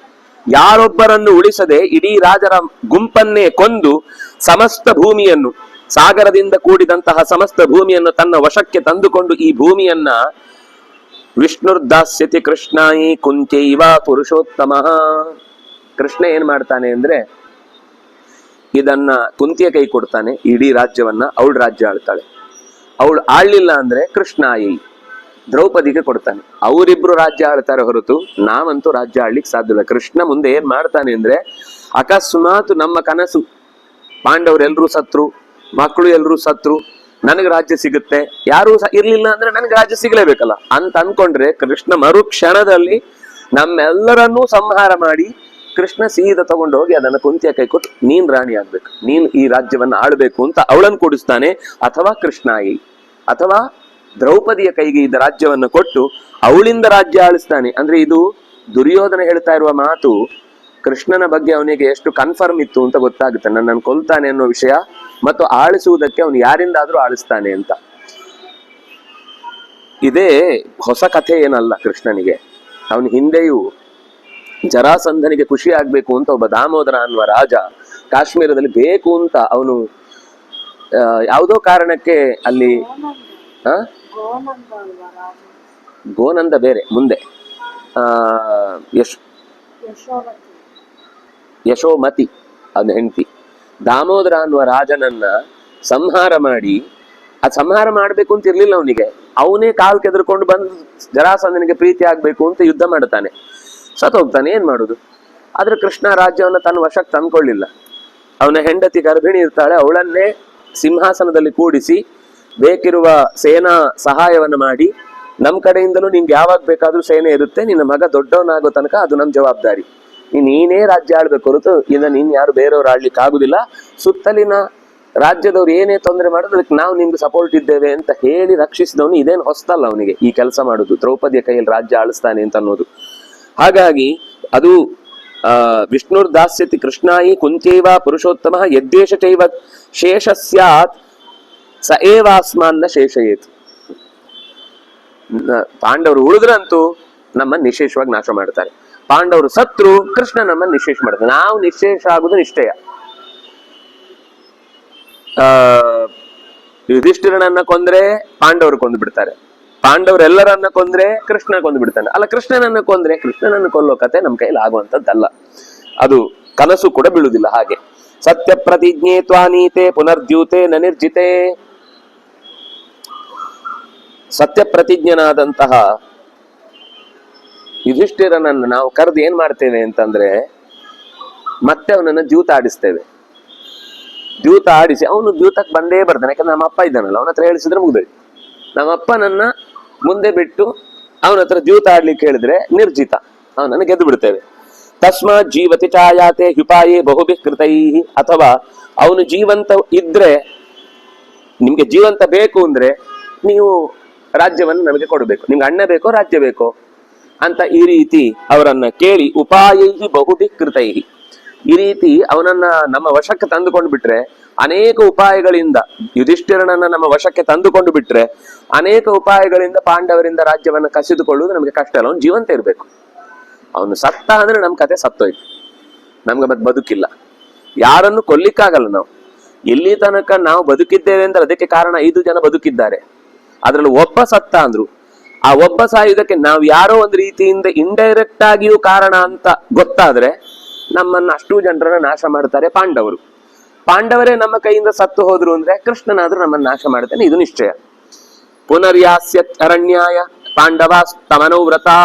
ಯಾರೊಬ್ಬರನ್ನು ಉಳಿಸದೆ ಇಡೀ ರಾಜರ ಗುಂಪನ್ನೇ ಕೊಂದು ಸಮಸ್ತ ಭೂಮಿಯನ್ನು, ಸಾಗರದಿಂದ ಕೂಡಿದಂತಹ ಸಮಸ್ತ ಭೂಮಿಯನ್ನು ತನ್ನ ವಶಕ್ಕೆ ತಂದುಕೊಂಡು ಈ ಭೂಮಿಯನ್ನ ವಿಷ್ಣುರ್ದಾಸ್ಯತಿ ಕೃಷ್ಣಾಯಿ ಕುಂಚೈವ ಪುರುಷೋತ್ತಮ. ಕೃಷ್ಣ ಏನ್ ಮಾಡ್ತಾನೆ ಅಂದ್ರೆ ಇದನ್ನ ಕುಂತಿಯ ಕೈ ಕೊಡ್ತಾನೆ, ಇಡೀ ರಾಜ್ಯವನ್ನ. ಅವಳು ರಾಜ್ಯ ಆಳ್ತಾಳೆ. ಅವಳು ಆಳ್ಲಿಲ್ಲ ಅಂದ್ರೆ ಕೃಷ್ಣಾಯಿ ದ್ರೌಪದಿಗೆ ಕೊಡ್ತಾನೆ. ಅವರಿಬ್ರು ರಾಜ್ಯ ಆಳ್ತಾರೆ ಹೊರತು ನಾವಂತೂ ರಾಜ್ಯ ಆಳ್ಲಿಕ್ಕೆ ಸಾಧ್ಯ ಇಲ್ಲ. ಕೃಷ್ಣ ಮುಂದೆ ಏನ್ ಮಾಡ್ತಾನೆ ಅಂದ್ರೆ ಅಕಸ್ಮಾತ್ ನಮ್ಮ ಕನಸು ಪಾಂಡವರೆಲ್ಲರೂ ಸತ್ರು, ಮಕ್ಕಳು ಎಲ್ಲರೂ ಸತ್ರು, ನನಗೆ ರಾಜ್ಯ ಸಿಗುತ್ತೆ, ಯಾರು ಇರ್ಲಿಲ್ಲ ಅಂದ್ರೆ ನನಗೆ ರಾಜ್ಯ ಸಿಗ್ಲೇಬೇಕಲ್ಲ ಅಂತ ಅನ್ಕೊಂಡ್ರೆ ಕೃಷ್ಣ ಮರುಕ್ಷಣದಲ್ಲಿ ನಮ್ಮೆಲ್ಲರನ್ನೂ ಸಂಹಾರ ಮಾಡಿ ಕೃಷ್ಣ ಸೀದಾ ತಗೊಂಡು ಹೋಗಿ ಅದನ್ನ ಕುಂತಿಯ ಕೈ ಕೊಟ್ಟು ನೀನ್ ರಾಣಿ ಆಗ್ಬೇಕು, ನೀನ್ ಈ ರಾಜ್ಯವನ್ನ ಆಳ್ಬೇಕು ಅಂತ ಅವಳನ್ನು ಕೊಡಿಸ್ತಾನೆ. ಅಥವಾ ಕೃಷ್ಣಾಯಿ ಅಥವಾ ದ್ರೌಪದಿಯ ಕೈಗೆ ಇದ್ದ ರಾಜ್ಯವನ್ನು ಕೊಟ್ಟು ಅವಳಿಂದ ರಾಜ್ಯ ಆಳಿಸ್ತಾನೆ. ಅಂದ್ರೆ ಇದು ದುರ್ಯೋಧನ ಹೇಳ್ತಾ ಇರುವ ಮಾತು ಕೃಷ್ಣನ ಬಗ್ಗೆ ಅವನಿಗೆ ಎಷ್ಟು ಕನ್ಫರ್ಮ್ ಇತ್ತು ಅಂತ ಗೊತ್ತಾಗುತ್ತೆ. ನನ್ನನ್ನು ಕೊಲ್ತಾನೆ ಅನ್ನೋ ವಿಷಯ ಮತ್ತು ಆಳಿಸುವುದಕ್ಕೆ ಅವನು ಯಾರಿಂದಾದ್ರೂ ಆಳಿಸ್ತಾನೆ ಅಂತ. ಇದೇ ಹೊಸ ಕಥೆ ಏನಲ್ಲ ಕೃಷ್ಣನಿಗೆ. ಅವನ ಹಿಂದೆಯೂ ಜರಾಸಂಧನಿಗೆ ಖುಷಿ ಆಗ್ಬೇಕು ಅಂತ ಒಬ್ಬ ದಾಮೋದರ ಅನ್ನುವ ರಾಜ ಕಾಶ್ಮೀರದಲ್ಲಿ ಬೇಕು ಅಂತ ಅವನು ಯಾವುದೋ ಕಾರಣಕ್ಕೆ ಅಲ್ಲಿ ಗೋನಂದ ಬೇರೆ, ಮುಂದೆ ಯಶೋಮತಿ ಅದ ಹೆಂಡತಿ. ದಾಮೋದರ ಅನ್ನುವ ರಾಜನನ್ನ ಸಂಹಾರ ಮಾಡಿ, ಆ ಸಂಹಾರ ಮಾಡ್ಬೇಕು ಅಂತ ಇರ್ಲಿಲ್ಲ ಅವನಿಗೆ, ಅವನೇ ಕಾಲ್ ಕೆದರ್ಕೊಂಡು ಬಂದು ಜರಾಸಂಧನಿಗೆ ಪ್ರೀತಿ ಆಗ್ಬೇಕು ಅಂತ ಯುದ್ಧ ಮಾಡ್ತಾನೆ, ಸತ್ ಹೋಗ್ತಾನೆ. ಏನ್ ಮಾಡುದು? ಆದ್ರೆ ಕೃಷ್ಣ ರಾಜ್ಯವನ್ನ ತನ್ನ ವಶಕ್ಕೆ ತಂದ್ಕೊಳ್ಳಿಲ್ಲ. ಅವನ ಹೆಂಡತಿ ಗರ್ಭಿಣಿ ಇರ್ತಾಳೆ, ಅವಳನ್ನೇ ಸಿಂಹಾಸನದಲ್ಲಿ ಕೂಡಿಸಿ ಬೇಕಿರುವ ಸೇನಾ ಸಹಾಯವನ್ನು ಮಾಡಿ, ನಮ್ ಕಡೆಯಿಂದಲೂ ನಿಂಗೆ ಯಾವಾಗ ಬೇಕಾದ್ರೂ ಸೇನೆ ಇರುತ್ತೆ, ನಿನ್ನ ಮಗ ದೊಡ್ಡವನಾಗೋ ತನಕ ಅದು ನಮ್ ಜವಾಬ್ದಾರಿ, ನೀನೇ ರಾಜ್ಯ ಆಳ್ಬೇಕು ಹೊರತು ಇದನ್ನ ನೀನ್ ಯಾರು ಬೇರೆಯವ್ರು ಆಡ್ಲಿಕ್ಕೆ ಆಗುದಿಲ್ಲ, ಸುತ್ತಲಿನ ರಾಜ್ಯದವ್ರು ಏನೇ ತೊಂದರೆ ಮಾಡೋದು ಅದಕ್ಕೆ ನಾವು ನಿಮ್ಗೆ ಸಪೋರ್ಟ್ ಇದ್ದೇವೆ ಅಂತ ಹೇಳಿ ರಕ್ಷಿಸಿದವನು. ಇದೇನು ಹೊಸ್ತಲ್ಲ ಅವನಿಗೆ ಈ ಕೆಲಸ ಮಾಡುದು, ದ್ರೌಪದಿಯ ಕೈಯಲ್ಲಿ ರಾಜ್ಯ ಆಳಿಸ್ತಾನೆ ಅಂತ ಅನ್ನೋದು. ಹಾಗಾಗಿ ಅದು ವಿಷ್ಣುರ್ ದಾಸ್ಯತಿ ಕೃಷ್ಣಾಯಿ ಕುಂಚೈವ ಪುರುಷೋತ್ತಮ ಯದ್ದೇಶ ಚೈವ ಶೇಷ ಸ್ಯಾತ್ ಸ ಏವಾಸ್ಮಾನ್ನ ಶೇಷಯೇತ್. ಪಾಂಡವರು ಉಳಿದ್ರಂತೂ ನಮ್ಮನ್ನು ನಿಶೇಷವಾಗಿ ನಾಶ ಮಾಡ್ತಾರೆ, ಪಾಂಡವರು ಸತ್ರು ಕೃಷ್ಣ ನಮ್ಮನ್ನು ನಿಶೇಷ ಮಾಡ್ತಾರೆ. ನಾವು ನಿಶೇಷ ಆಗುದು ನಿಶ್ಚಯ. ಯುಧಿಷ್ಠಿರನನ್ನ ಕೊಂದ್ರೆ ಪಾಂಡವರು ಕೊಂದು ಬಿಡ್ತಾರೆ, ಪಾಂಡವರೆಲ್ಲರನ್ನ ಕೊಂದ್ರೆ ಕೃಷ್ಣ ಕೊಂದು ಬಿಡ್ತಾನೆ. ಅಲ್ಲ, ಕೃಷ್ಣನನ್ನ ಕೊಂದ್ರೆ ಕೃಷ್ಣನನ್ನು ಕೊಲ್ಲೋ ಕತೆ ನಮ್ ಕೈಲಿ ಆಗುವಂತದ್ದಲ್ಲ, ಅದು ಕನಸು ಕೂಡ ಬೀಳುವುದಿಲ್ಲ. ಹಾಗೆ ಸತ್ಯ ಪ್ರತಿಜ್ಞೆ ತ್ವಾನೀತೆ ಪುನರ್ದ್ಯೂತೆ ನ ನಿರ್ಜಿತೆ. ಸತ್ಯ ಪ್ರತಿಜ್ಞನಾದಂತಹ ಯುಧಿಷ್ಠಿರನನ್ನು ನಾವು ಕರೆದು ಏನ್ ಮಾಡ್ತೇವೆ ಅಂತಂದ್ರೆ, ಮತ್ತೆ ಅವನನ್ನ ದ್ಯೂತ ಆಡಿಸ್ತೇವೆ. ದ್ಯೂತ ಆಡಿಸಿ ಅವನು ದ್ಯೂತಕ್ಕೆ ಬಂದೇ ಬರ್ತಾನೆ. ಯಾಕಂದ್ರೆ ನಮ್ಮ ಅಪ್ಪ ಇದ್ದಾನಲ್ಲ, ಅವನ ಹತ್ರ ಹೇಳಿಸಿದ್ರೆ ಮುಗ್ದೋಯ್ತು. ನಮ್ಮ ಅಪ್ಪನನ್ನ ಮುಂದೆ ಬಿಟ್ಟು ಅವನ ಹತ್ರ ದ್ಯೂತ ಆಡ್ಲಿಕ್ಕೆ ಹೇಳಿದ್ರೆ ನಿರ್ಜಿತ, ಅವನನ್ನು ಗೆದ್ದು ಬಿಡ್ತೇವೆ. ತಸ್ಮಾತ್ ಜೀವತಿ ಚಾಯಾತೆ ಹ್ಯುಪಾಯೇ ಬಹುಭಿ ಕೃತೈ. ಅಥವಾ ಅವನು ಜೀವಂತ ಇದ್ರೆ, ನಿಮ್ಗೆ ಜೀವಂತ ಬೇಕು ಅಂದ್ರೆ ನೀವು ರಾಜ್ಯವನ್ನು ನಮಗೆ ಕೊಡಬೇಕು, ನಿಮ್ಗೆ ಅಣ್ಣ ಬೇಕೋ ರಾಜ್ಯ ಬೇಕೋ ಅಂತ ಈ ರೀತಿ ಅವರನ್ನ ಕೇಳಿ ಉಪಾಯೈ ಬಹುಭಿ ಕೃತೈ. ಈ ರೀತಿ ಅವನನ್ನ ನಮ್ಮ ವಶಕ್ಕೆ ತಂದುಕೊಂಡು ಬಿಟ್ರೆ, ಅನೇಕ ಉಪಾಯಗಳಿಂದ ಯುಧಿಷ್ಠಿರನನ್ನ ನಮ್ಮ ವಶಕ್ಕೆ ತಂದುಕೊಂಡು ಬಿಟ್ರೆ ಅನೇಕ ಉಪಾಯಗಳಿಂದ ಪಾಂಡವರಿಂದ ರಾಜ್ಯವನ್ನು ಕಸಿದುಕೊಳ್ಳುವುದು ನಮಗೆ ಕಷ್ಟ ಅಲ್ಲ. ಅವನು ಜೀವಂತ ಇರಬೇಕು. ಅವನು ಸತ್ತ ಅಂದ್ರೆ ನಮ್ ಕತೆ ಸತ್ತೋಯ್ತು, ನಮ್ಗೆ ಮತ್ತೆ ಬದುಕಿಲ್ಲ. ಯಾರನ್ನು ಕೊಲ್ಲಿಕ್ಕಾಗಲ್ಲ. ನಾವು ಎಲ್ಲಿ ತನಕ ನಾವು ಬದುಕಿದ್ದೇವೆ ಅಂದ್ರೆ ಅದಕ್ಕೆ ಕಾರಣ 5 ಜನ ಬದುಕಿದ್ದಾರೆ, ಅದ್ರಲ್ಲಿ ಒಬ್ಬ ಸತ್ತ ಅಂದ್ರು ಆ ಒಬ್ಬ ಸಾಯುವುದಕ್ಕೆ ನಾವು ಯಾರೋ ಒಂದು ರೀತಿಯಿಂದ ಇಂಡೈರೆಕ್ಟ್ ಆಗಿಯೂ ಕಾರಣ ಅಂತ ಗೊತ್ತಾದ್ರೆ ನಮ್ಮನ್ನ ಅಷ್ಟು ಜನರನ್ನ ನಾಶ ಮಾಡ್ತಾರೆ ಪಾಂಡವರು. ಪಾಂಡವರೇ ನಮ್ಮ ಕೈಯಿಂದ ಸತ್ತು ಹೋದ್ರು ಅಂದ್ರೆ ಕೃಷ್ಣನಾದ್ರೂ ನಮ್ಮನ್ನ ನಾಶ ಮಾಡ್ತಾನೆ, ಇದು ನಿಶ್ಚಯ. ಪುನರ್ಯಾಸ್ಯ ಅರಣ್ಯಾಯ ಪಾಂಡವ ತಮನೋವ್ರತಾ.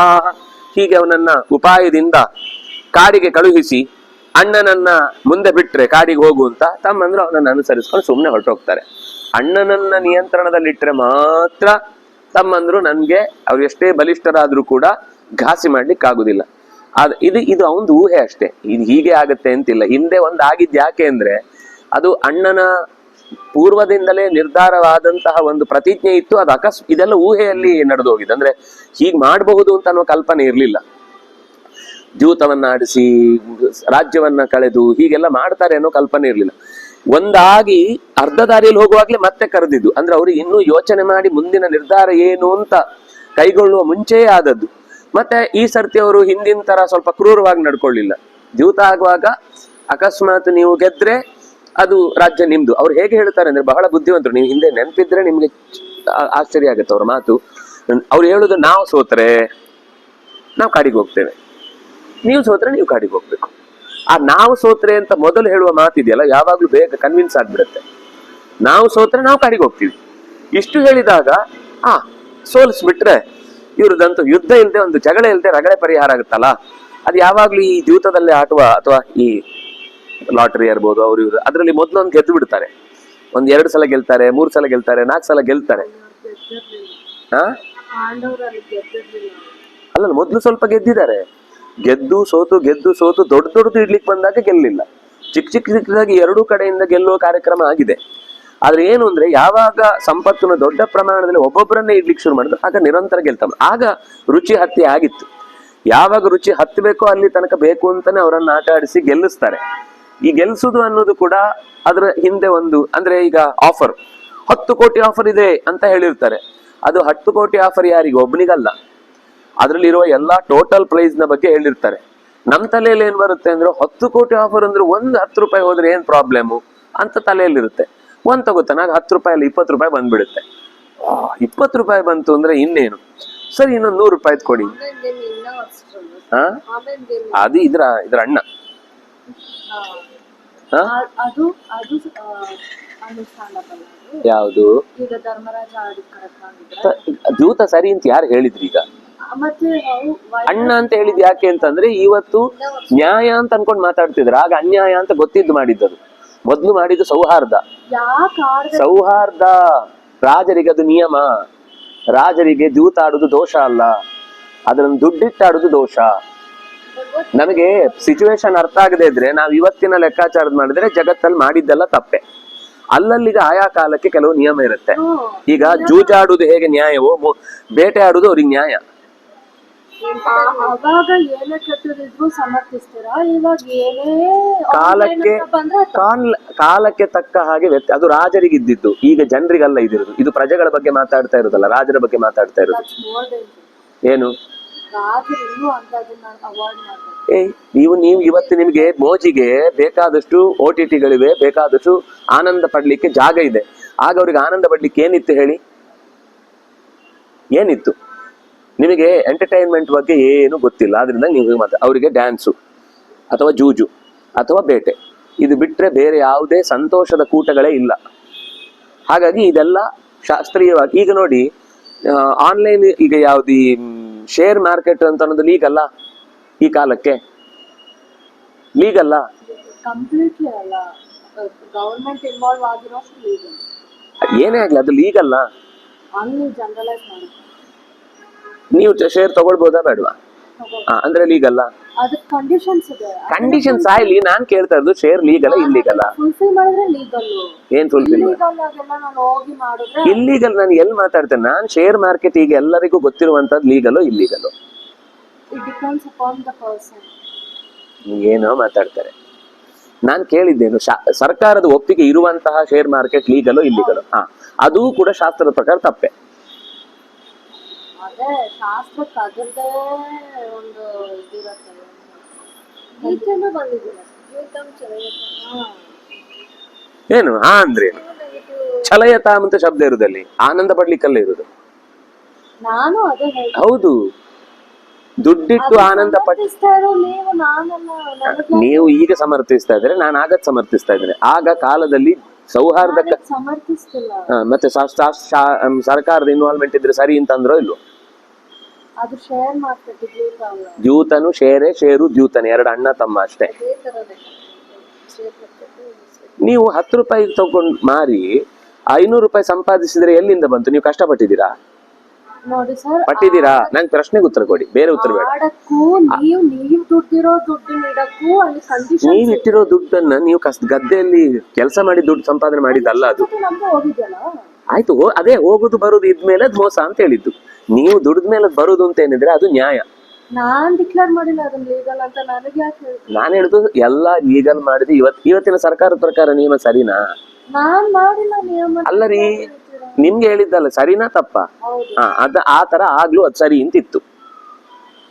ಹೀಗೆ ಅವನನ್ನ ಉಪಾಯದಿಂದ ಕಾಡಿಗೆ ಕಳುಹಿಸಿ ಅಣ್ಣನನ್ನ ಮುಂದೆ ಬಿಟ್ರೆ ಕಾಡಿಗೆ ಹೋಗು ಅಂತ ತಮ್ಮಂದ್ರು ಅವನನ್ನ ಅನುಸರಿಸ್ಕೊಂಡು ಸುಮ್ಮನೆ ಹೊರಟೋಗ್ತಾರೆ. ಅಣ್ಣನನ್ನ ನಿಯಂತ್ರಣದಲ್ಲಿಟ್ರೆ ಮಾತ್ರ ತಮ್ಮಂದ್ರು ನನ್ಗೆ ಅವ್ರು ಎಷ್ಟೇ ಬಲಿಷ್ಠರಾದ್ರೂ ಕೂಡ ಘಾಸಿ ಮಾಡ್ಲಿಕ್ಕೆ ಆಗುದಿಲ್ಲ. ಇದು ಅವನದು ಊಹೆ ಅಷ್ಟೇ, ಇದು ಹೀಗೆ ಆಗತ್ತೆ ಅಂತಿಲ್ಲ. ಹಿಂದೆ ಒಂದು ಆಗಿದ್ ಯಾಕೆ ಅಂದ್ರೆ ಅದು ಅಣ್ಣನ ಪೂರ್ವದಿಂದಲೇ ನಿರ್ಧಾರವಾದಂತಹ ಒಂದು ಪ್ರತಿಜ್ಞೆ ಇತ್ತು. ಅದು ಇದೆಲ್ಲ ಊಹೆಯಲ್ಲಿ ನಡೆದು ಹೋಗಿದೆ. ಅಂದ್ರೆ ಹೀಗ್ ಮಾಡಬಹುದು ಅಂತ ಅನ್ನೋ ಕಲ್ಪನೆ ಇರ್ಲಿಲ್ಲ. ದ್ಯೂತವನ್ನ ಆಡಿಸಿ ರಾಜ್ಯವನ್ನ ಕಳೆದು ಹೀಗೆಲ್ಲ ಮಾಡ್ತಾರೆ ಅನ್ನೋ ಕಲ್ಪನೆ ಇರ್ಲಿಲ್ಲ. ಒಂದಾಗಿ ಅರ್ಧ ದಾರಿಯಲ್ಲಿ ಹೋಗುವಾಗ್ಲೇ ಮತ್ತೆ ಕರೆದಿದ್ದು. ಅಂದ್ರೆ ಅವ್ರಿಗೆ ಇನ್ನೂ ಯೋಚನೆ ಮಾಡಿ ಮುಂದಿನ ನಿರ್ಧಾರ ಏನು ಅಂತ ಕೈಗೊಳ್ಳುವ ಮುಂಚೆಯೇ ಆದದ್ದು. ಮತ್ತೆ ಈ ಸರ್ತಿ ಅವರು ಹಿಂದಿನ ತರ ಸ್ವಲ್ಪ ಕ್ರೂರವಾಗಿ ನಡ್ಕೊಳ್ಳಿಲ್ಲ. ದ್ಯೂತ ಆಗುವಾಗ ಅಕಸ್ಮಾತ್ ನೀವು ಗೆದ್ರೆ ಅದು ರಾಜ್ಯ ನಿಮ್ದು. ಅವ್ರು ಹೇಗೆ ಹೇಳ್ತಾರೆ ಅಂದ್ರೆ ಬಹಳ ಬುದ್ಧಿವಂತರು. ನೀವು ಹಿಂದೆ ನೆನಪಿದ್ರೆ ನಿಮ್ಗೆ ಆಶ್ಚರ್ಯ ಆಗುತ್ತೆ ಅವ್ರ ಮಾತು. ಅವ್ರು ಹೇಳುದು, ನಾವು ಸೋತ್ರೆ ನಾವು ಕಾಡಿಗೆ ಹೋಗ್ತೇವೆ, ನೀವು ಸೋತ್ರೆ ನೀವು ಕಾಡಿಗೆ ಹೋಗ್ಬೇಕು. ಆ ನಾವು ಸೋತ್ರೆ ಅಂತ ಮೊದಲು ಹೇಳುವ ಮಾತಿದೆಯಲ್ಲ, ಯಾವಾಗ್ಲೂ ಬೇಗ ಕನ್ವಿನ್ಸ್ ಆಗ್ಬಿಡುತ್ತೆ. ನಾವು ಸೋತ್ರೆ ನಾವು ಕಾಡಿಗೆ ಹೋಗ್ತೀವಿ ಇಷ್ಟು ಹೇಳಿದಾಗ ಸೋಲಿಸ್ಬಿಟ್ರೆ ಇವ್ರದಂತೂ ಯುದ್ಧ ಇಲ್ಲದೆ ಒಂದು ಜಗಳ ಇಲ್ಲದೆ ರಗಳೆ ಪರಿಹಾರ ಆಗುತ್ತಲ್ಲ. ಅದು ಯಾವಾಗ್ಲೂ ಈ ದ್ಯೂತದಲ್ಲಿ ಆಟುವ ಅಥವಾ ಈ ಲಾಟರಿ ಇರ್ಬೋದು, ಅವ್ರು ಇವ್ರು ಅದ್ರಲ್ಲಿ ಮೊದ್ಲೊಂದು ಗೆದ್ದು ಬಿಡ್ತಾರೆ. 1-2 ಸಲ ಗೆಲ್ತಾರೆ, 3 ಸಲ ಗೆಲ್ತಾರೆ, 4 ಸಲ ಗೆಲ್ತಾರೆ. ಅಲ್ಲ, ಮೊದ್ಲು ಸ್ವಲ್ಪ ಗೆದ್ದಿದ್ದಾರೆ. ಗೆದ್ದು ಸೋತು ದೊಡ್ಡದು ಇಡ್ಲಿಕ್ಕೆ ಬಂದಾಗ ಗೆಲ್ಲಿಲ್ಲ. ಚಿಕ್ಕದಾಗಿ 2 ಕಡೆಯಿಂದ ಗೆಲ್ಲುವ ಕಾರ್ಯಕ್ರಮ ಆಗಿದೆ. ಆದ್ರೆ ಏನು ಅಂದ್ರೆ ಯಾವಾಗ ಸಂಪತ್ತನ್ನು ದೊಡ್ಡ ಪ್ರಮಾಣದಲ್ಲಿ ಒಬ್ಬೊಬ್ಬರನ್ನೇ ಇಡ್ಲಿಕ್ಕೆ ಶುರು ಮಾಡಿದ್ರು ಆಗ ನಿರಂತರ ಗೆಲ್ತಾರೆ. ಆಗ ರುಚಿ ಹತ್ಯೆ ಆಗಿತ್ತು. ಯಾವಾಗ ರುಚಿ ಹತ್ತಬೇಕೋ ಅಲ್ಲಿ ತನಕ ಬೇಕು ಅಂತಾನೆ ಅವರನ್ನ ಆಟ ಆಡಿಸಿ ಗೆಲ್ಲಿಸ್ತಾರೆ. ಈ ಗೆಲ್ಸುದು ಅನ್ನೋದು ಕೂಡ ಅದ್ರ ಹಿಂದೆ ಒಂದು ಅಂದ್ರೆ ಈಗ ಆಫರ್ 10 ಕೋಟಿ ಆಫರ್ ಇದೆ ಅಂತ ಹೇಳಿರ್ತಾರೆ. ಅದು 10 ಕೋಟಿ ಆಫರ್ ಯಾರಿಗೆ? ಒಬ್ಬನಿಗಲ್ಲ. ಅದ್ರಲ್ಲಿರುವ ಎಲ್ಲಾ ಟೋಟಲ್ ಪ್ರೈಸ್ ನ ಬಗ್ಗೆ ಹೇಳಿರ್ತಾರೆ. ನಮ್ ತಲೆಯಲ್ಲಿ ಏನ್ ಬರುತ್ತೆ ಅಂದ್ರೆ 10 ಕೋಟಿ ಆಫರ್ ಅಂದ್ರೆ ಒಂದು 10 ರೂಪಾಯಿ ಹೋದ್ರೆ ಏನ್ ಪ್ರಾಬ್ಲಮ್ ಅಂತ ತಲೆಯಲ್ಲಿರುತ್ತೆ. ಒಂದ್ ತಗೋತಾನ, ಆಗ 10 ರೂಪಾಯಲ್ಲಿ 20 ರೂಪಾಯಿ ಬಂದ್ಬಿಡುತ್ತೆ. 20 ರೂಪಾಯಿ ಬಂತು ಅಂದ್ರೆ ಇನ್ನೇನು, ಸರಿ ಇನ್ನೊಂದು 100 ರೂಪಾಯಿ ಕೊಡಿ. ಅದು ಇದ್ರ ಅಣ್ಣ. ಯಾವುದು ದ್ಯೂತ ಸರಿ ಅಂತ ಯಾರು ಹೇಳಿದ್ರಿ? ಈಗ ಅಣ್ಣ ಅಂತ ಹೇಳಿದ್ ಯಾಕೆ ಅಂತಂದ್ರೆ ಇವತ್ತು ನ್ಯಾಯ ಅಂತ ಅನ್ಕೊಂಡ್ ಮಾತಾಡ್ತಿದ್ರು, ಆಗ ಅನ್ಯಾಯ ಅಂತ ಗೊತ್ತಿದ್ದು ಮಾಡಿದ್ದದು. ಮೊದ್ಲು ಮಾಡಿದ್ದು ಸೌಹಾರ್ದ. ರಾಜರಿಗೆ ಅದು ನಿಯಮ. ರಾಜರಿಗೆ ದ್ಯೂತ ಆಡುದು ದೋಷ ಅಲ್ಲ, ಅದನ್ನ ದುಡ್ಡಿಟ್ಟಾಡುದು ದೋಷ. ನಮಗೆ ಸಿಚುವೇಶನ್ ಅರ್ಥ ಆಗದೆ ಇದ್ರೆ ನಾವು ಇವತ್ತಿನ ಲೆಕ್ಕಾಚಾರದ ಮಾಡಿದ್ರೆ ಜಗತ್ತಲ್ಲಿ ಮಾಡಿದ್ದೆಲ್ಲ ತಪ್ಪೆ. ಅಲ್ಲಲ್ಲಿಗ ಆಯಾ ಕಾಲಕ್ಕೆ ಕೆಲವು ನಿಯಮ ಇರುತ್ತೆ. ಈಗ ಜೂಜಾಡುದು ಹೇಗೆ ನ್ಯಾಯವೋ ಬೇಟೆ ಆಡುದು ಅವ್ರಿಗೆ ನ್ಯಾಯ. ಕಾಲಕ್ಕೆ ತಕ್ಕ ಹಾಗೆ ಅದು ರಾಜರಿಗೆ ಇದ್ದಿದ್ದು, ಈಗ ಜನರಿಗಲ್ಲ ಇದಿರೋದು. ಇದು ಪ್ರಜೆಗಳ ಬಗ್ಗೆ ಮಾತಾಡ್ತಾ ಇರೋದಲ್ಲ, ರಾಜರ ಬಗ್ಗೆ ಮಾತಾಡ್ತಾ ಇರೋದು. ಏನು ನೀವು ಇವತ್ತು ನಿಮ್ಗೆ ಮೋಜಿಗೆ ಬೇಕಾದಷ್ಟು OTTಗಳಿವೆ, ಬೇಕಾದಷ್ಟು ಆನಂದ ಪಡ್ಲಿಕ್ಕೆ ಜಾಗ ಇದೆ. ಆಗ ಅವ್ರಿಗೆ ಆನಂದ ಪಡ್ಲಿಕ್ಕೆ ಏನಿತ್ತು ಹೇಳಿ? ಏನಿತ್ತು? ನಿಮಗೆ ಎಂಟರ್ಟೈನ್ಮೆಂಟ್ ಬಗ್ಗೆ ಏನು ಗೊತ್ತಿಲ್ಲ, ಆದ್ರಿಂದ ನೀವು ಅವರಿಗೆ ಡ್ಯಾನ್ಸು ಅಥವಾ ಜೂಜು ಅಥವಾ ಬೇಟೆ, ಇದು ಬಿಟ್ಟರೆ ಬೇರೆ ಯಾವುದೇ ಸಂತೋಷದ ಕೂಟಗಳೇ ಇಲ್ಲ. ಹಾಗಾಗಿ ಇದೆಲ್ಲ ಶಾಸ್ತ್ರೀಯವಾಗಿ. ಈಗ ನೋಡಿ, ಆನ್ಲೈನ್ ಈಗ ಯಾವ್ದು ಶೇರ್ ಮಾರ್ಕೆಟ್ ಅಂತ ಅನ್ನೋದು ಲೀಗಲ್ಲ ಈ ಕಾಲಕ್ಕೆ? ಲೀಗಲ್ಲ, ಕಂಪ್ಲೀಟ್ಲಿ ಅಲ್ಲ. ಗವರ್ಮೆಂಟ್ ಇನ್ವಾಲ್ವ್ ಆಗಿರೋಷ್ಟು ಲೀಗಲ್. ಏನೇ ಆಗ್ಲಿ ಅದು ಲೀಗಲ್ಲ. ಹಂಗೆ ಜನರಲೈಸ್ ಮಾಡಿ ನೀವು ಶೇರ್ ತಗೊಳ್ಬೋದಾ ಬೇಡವಾ? ಅಂದ್ರೆ ಲೀಗಲ್ಲ. ಅದಕ್ಕೆ ಕಂಡೀಷನ್ಸ್ ಇದೆ. ಕಂಡೀಷನ್ಸ್ ಆಯ್ಲಿ, ನಾನ್ ಕೇಳ್ತಾ ಇರೋದು ಶೇರ್ ಲೀಗಲ್ಲ ಇಲ್ಲೀಗಲ್ಲ? ಫುಲ್ಫಿಲ್ ಮಾಡಿದ್ರೆ ಲೀಗಲ್. ಏನ್ ಫುಲ್ಫಿಲ್? ಇಲ್ಲೀಗಲ್ ಆಗೆಲ್ಲ ನಾನು ಹೋಗಿ ಮಾಡಿದ್ರೆ ಇಲ್ಲೀಗಲ್. ನಾನು ಎಲ್ಲಿ ಮಾತಾಡ್ತೇನೆ? ನಾನ್ ಶೇರ್ ಮಾರ್ಕೆಟ್ ಈಗ ಎಲ್ಲರಿಗೂ ಗೊತ್ತಿರುವಂತದ್ದು ಲೀಗಲ್ಲೋ ಇಲ್ಲೀಗಲ್ಲೋ? It depends upon the person. ಏನೋ ಮಾತಾಡ್ತಾರೆ. ನಾನ್ ಕೇಳಿದ್ದೇನು, ಸರ್ಕಾರದ ಒಪ್ಪಿಗೆ ಇರುವಂತಹ ಶೇರ್ ಮಾರ್ಕೆಟ್ ಲೀಗಲ್ಲೋ ಇಲ್ಲೀಗಲ್ಲೋ? ಅದು ಕೂಡ ಶಾಸ್ತ್ರದ ಪ್ರಕಾರ ತಪ್ಪೆ. ಅದೇ ಶಾಸ್ತ್ರಕ್ಕೆ ಅದರದೇ ಒಂದು ಇದಿರುತ್ತೆ. ಗೀತೆನೂ ಬಂದಿದ್ದಿಲ್ಲ. ಏನು ಅಂದ್ರೆ ಏನು? ಛಲಯತಾಮ್ ಅಂತ ಶಬ್ದ ಇರುದಲ್ಲಿ ಆನಂದ ಪಡ್ಲಿಕ್ಕಲ್ಲೇ ಇರುದು. ನಾನು ಅದೇ ಹೇಳ್ತೀನಿ. ಹೌದು, ದುಡ್ಡಿಟ್ಟು ಆನಂದ ನೀವು ಈಗ ಸಮರ್ಥಿಸ್ತಾ ಇದ್ರೆ, ನಾನು ಆಗದ್ ಸಮರ್ಥಿಸ್ತಾ ಇದ್ದೇನೆ. ಆಗ ಕಾಲದಲ್ಲಿ ಸೌಹಾರ್ದಕ್ಕೆ ಸಮರ್ಥಿಸ್ತಿಲ್ಲ. ಮತ್ತೆ ಸರ್ಕಾರದ ಇನ್ವಾಲ್ವ್ಮೆಂಟ್ ಇದ್ರೆ ಸರಿ ಅಂತ ಅಂದ್ರೋ ಇಲ್ವೋ? ಅದು ಶೇರ್ ಮಾರ್ಕೆಟ್ ದ್ಯೂತನು ಶೇರು ದ್ಯೂತನು ಎರಡು ಅಣ್ಣ ತಮ್ಮ ಅಷ್ಟೇ. ನೀವು 10 ರೂಪಾಯಿ ತಗೊಂಡು ಮಾರಿ 500 ರೂಪಾಯಿ ಸಂಪಾದಿಸಿದ್ರೆ ಎಲ್ಲಿಂದ ಬಂತು? ನೀವು ಕಷ್ಟಪಟ್ಟಿದ್ದೀರಾ? ನೋಡಿ ಸರ್, ಪಟ್ಟಿದ್ದೀರಾ? ನಂಗೆ ಪ್ರಶ್ನೆಗೆ ಉತ್ತರ ಕೊಡಿ, ಬೇರೆ ಉತ್ತರ ಬೇಡ. ನೀವು ದುಡ್ಡಿರೋ ದುಡ್ಡಿನ ಇಡಕ್ಕೂ ಅಲ್ಲಿ ಕಂಡೀಷನ್. ನೀವು ಇಟ್ಟಿರೋ ದುಡ್ಡನ್ನ ನೀವು ಗದ್ದೆಯಲ್ಲಿ ಕೆಲಸ ಮಾಡಿ ದುಡ್ಡು ಸಂಪಾದನೆ ಮಾಡಿದ್ದಲ್ಲ ಅದು. ನಮ್ಗೆ ಹೋಗಿದ್ಯಲ್ಲ. ಆಯ್ತು, ಅದೇ ಹೋಗುದು ಬರುದು ಇದ್ಮೇಲೆ ಅದ್ ಮೋಸ ಅಂತ ಹೇಳಿದ್ದು. ನೀವು ದುಡ್ದ ಮೇಲೆ ಬರುದು ಅಂತ ಏನಿದ್ರೆ ಅದು ನ್ಯಾಯ. ನಾನ್ ಡಿಕ್ಲೇರ್ ಮಾಡಿಲ್ಲ ಅದನ್ನ ಲೀಗಲ್ ಅಂತ. ನನಗೆ ಯಾಕೆ ಹೇಳ್ತೀನಿ? ನಾನು ಹೇಳುದು ಎಲ್ಲಾ ಲೀಗಲ್ ಮಾಡಿದ್ರೆ ಇವತ್ತಿನ ಸರ್ಕಾರದ ಪ್ರಕಾರ ನಿಯಮ ಸರಿನಾ? ನಾನ್ ಮಾಡಿಲ್ಲ ನಿಯಮ. ಅಲ್ಲ ರೀ, ನಿಮ್ಗೆ ಹೇಳಿದ್ದಲ್ಲ, ಸರಿನಾ ತಪ್ಪ? ಆ ತರ ಆಗ್ಲೂ ಅದ್ ಸರಿ ಅಂತಿತ್ತು.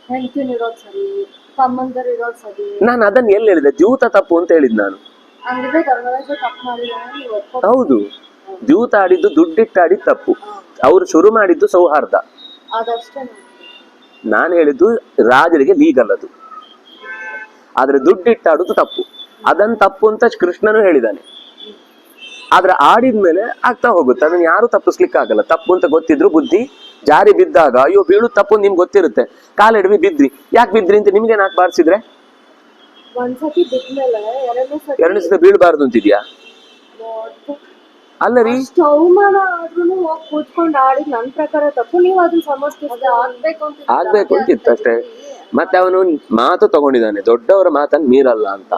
ಹೆಂಡತಿನಿರೋದ್ ಸರಿ, ತಮ್ಮಂದರಿರೋದ್ ಸರಿ. ನಾನು ಅದನ್ನ ಎಲ್ಲಿ ಹೇಳಿದೆ? ದ್ಯೂತ ತಪ್ಪು ಅಂತ ಹೇಳಿದ್ ನಾನು. ಅಂದ್ರೆ ತಪ್ಪು ಮಾಡಿಲ್ಲ. ಹೌದು, ದ್ಯೂತ ಆಡಿದ್ದು ದುಡ್ಡಿಟ್ಟಾಡಿದ್ ತಪ್ಪು. ಅವ್ರು ಶುರು ಮಾಡಿದ್ದು ಸೌಹಾರ್ದ. ಅದಷ್ಟೇ ನಾನು ಹೇಳಿದ್ದು ರಾಜರಿಗೆ ಲೀಗಲ್ ಅದು, ಆದ್ರೆ ದುಡ್ಡಿಟ್ಟಾಡುದು ತಪ್ಪು. ಅದನ್ನ ತಪ್ಪು ಅಂತ ಕೃಷ್ಣನು ಹೇಳಿದಾನೆ. ಆದ್ರೆ ಆಡಿದ್ಮೇಲೆ ಆಗ್ತಾ ಹೋಗುತ್ತೆ, ಅದನ್ನ ಯಾರು ತಪ್ಪಿಸ್ಲಿಕ್ಕೆ ಆಗಲ್ಲ. ತಪ್ಪು ಅಂತ ಗೊತ್ತಿದ್ರು ಬುದ್ಧಿ ಜಾರಿ ಬಿದ್ದಾಗ ಅಯ್ಯೋ ಬೀಳುದು ತಪ್ಪು ನಿಮ್ಗೆ ಗೊತ್ತಿರುತ್ತೆ, ಕಾಲೆಡವಿ ಬಿದ್ರಿ, ಯಾಕೆ ಬಿದ್ರಿ ಅಂತ ನಿಮ್ಗೆ ನಾಕ್ ಬಾರಿಸಿದ್ರೆ ಒಂದ್ಸತಿ ಬಿದ್ಮೇಲೆ ಎರಡನೇ ಸತಿ ಬೀಳ್ಬಾರ್ದು ಅಂತಿದ್ಯಾ? ಅಲ್ಲ ರೀ, ಅವಮಾನ ಆದ್ರೂ ಹೋಗಿ ಕೂತ್ಕೊಂಡು ಆಡಿ ನನ್ ಪ್ರಕಾರ ತಪ್ಪು. ನೀವು ಅದನ್ನ ಸಮರ್ಥಿಸಿದ್ರೆ ಆಗ್ಬೇಕು ಅಂತಿತ್ತು ಅಷ್ಟೇ. ಮತ್ತೆ ಅವನು ಮಾತು ತಗೊಂಡಿದ್ದಾನೆ, ದೊಡ್ಡವರ ಮಾತನ್ನ ಮೀರಲ್ಲ ಅಂತ.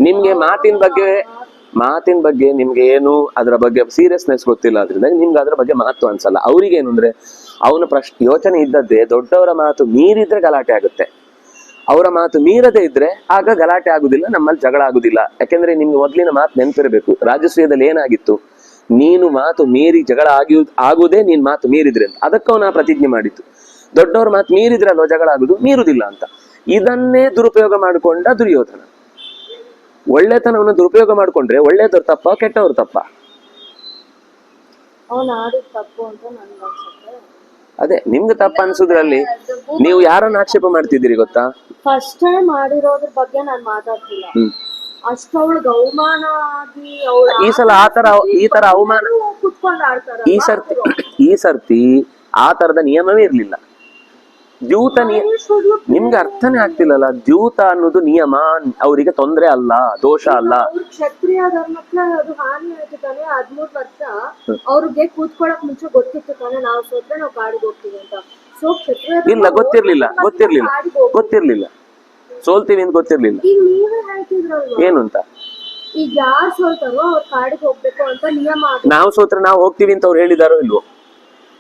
ನಿಮ್ಗೆ ಮಾತಿನ ಬಗ್ಗೆ ನಿಮ್ಗೆ ಏನು ಅದರ ಬಗ್ಗೆ ಸೀರಿಯಸ್ನೆಸ್ ಗೊತ್ತಿಲ್ಲ, ಆದ್ರಿಂದ ನಿಮ್ಗೆ ಅದ್ರ ಬಗ್ಗೆ ಮಾತು ಅನ್ಸಲ್ಲ. ಅವ್ರಿಗೇನು ಅಂದ್ರೆ ಅವನ ಯೋಚನೆ ಇದ್ದದ್ದೇ ದೊಡ್ಡವರ ಮಾತು ಮೀರಿದ್ರೆ ಗಲಾಟೆ ಆಗುತ್ತೆ, ಅವರ ಮಾತು ಮೀರದೇ ಇದ್ರೆ ಆಗ ಗಲಾಟೆ ಆಗುದಿಲ್ಲ, ನಮ್ಮಲ್ಲಿ ಜಗಳ ಆಗುದಿಲ್ಲ. ಯಾಕೆಂದ್ರೆ ನಿಮ್ಗೆ ಮೊದ್ಲಿನ ಮಾತು ನೆನಪಿರಬೇಕು. ರಾಜಸೂಯದಲ್ಲಿ ಏನಾಗಿತ್ತು? ನೀನು ಮಾತು ಮೀರಿ ಜಗಳ ಆಗುವುದೇ ನೀನ್ ಮಾತು ಮೀರಿದ್ರೆ ಅಂತ. ಅದಕ್ಕವನ ಪ್ರತಿಜ್ಞೆ ಮಾಡಿತ್ತು, ದೊಡ್ಡವ್ರ ಮಾತು ಮೀರಿದ್ರೆ ಅಲ್ವಾ ಜಗಳ ಆಗುದು, ಮೀರುದಿಲ್ಲ ಅಂತ. ಇದನ್ನೇ ದುರುಪಯೋಗ ಮಾಡಿಕೊಂಡ ದುರ್ಯೋಧನ. ಒಳ್ಳೆತನವನ್ನು ದುರುಪಯೋಗ ಮಾಡ್ಕೊಂಡ್ರೆ ಒಳ್ಳೆದವ್ರು ತಪ್ಪ ಕೆಟ್ಟವ್ರು ತಪ್ಪ? ಅದೇ ನಿಮ್ಗೆ ತಪ್ಪ ಅನ್ಸುದ್ರಲ್ಲಿ ನೀವು ಯಾರನ್ನ ಆಕ್ಷೇಪ ಮಾಡ್ತಿದ್ದೀರಿ ಗೊತ್ತಾ? ಫಸ್ಟ್ ಟೈಮ್ ಮಾಡಿರೋದ್ರ ಬಗ್ಗೆ ನಾನು ಮಾತಾಡ್ತಿಲ್ಲ. ಅಷ್ಟು ಅವಳಿಗೆ ಅವಮಾನ ಆಗಿ ಈ ಸಲ ಈ ತರ ಅವಮಾನ ಕುತ್ಕೊಂಡು ಆಡ್ತಾರ. ಈ ಸರ್ತಿ ಆ ತರದ ನಿಯಮವೇ ಇರ್ಲಿಲ್ಲ. ದ್ಯೂತ ನಿಮ್ಗೆ ಅರ್ಥನೇ ಆಗ್ತಿಲ್ಲಲ್ಲ. ದ್ಯೂತ ಅನ್ನೋದು ನಿಯಮ, ಅವರಿಗೆ ತೊಂದ್ರೆ ಅಲ್ಲ, ದೋಷ ಅಲ್ಲ. ಕ್ಷತ್ರಿಯ ಧರ್ಮಕ್ಕೆ ಅದು ಹಾನಿ ಆಯ್ತು ತಾನೆ. 13 ವರ್ಷ ಅವ್ರಿಗೆ ಕೂತ್ಕೊಳಕ್ ಮುಂಚೆ ಗೊತ್ತಿತ್ತು ತಾನೆ, ನಾವು ಸೋತ್ರೆ ನಾವು ಕಾಡಿಗೆ ಹೋಗ್ತೀವಿ ಅಂತ. ಸೊ ಕ್ಷತ್ರಿಯ ಇಲ್ಲ, ಗೊತ್ತಿರ್ಲಿಲ್ಲ ಸೋಲ್ತೀವಿ ಅಂತ ಗೊತ್ತಿರ್ಲಿಲ್ಲ. ಈಗ ನೀವೇ ಹೇಳ್ತಿದ್ರಲ್ವಾ ಏನು ಅಂತ? ಈಗ ಯಾರು ಸೋಲ್ತಾರೋ ಅವ್ರ ಕಾಡಿಗೆ ಹೋಗ್ಬೇಕು ಅಂತ ನಿಯಮ. ನಾವು ಸೋತ್ರೆ ನಾವು ಹೋಗ್ತೀವಿ ಅಂತ ಅವ್ರು ಹೇಳಿದಾರೋ ಇಲ್ವೋ?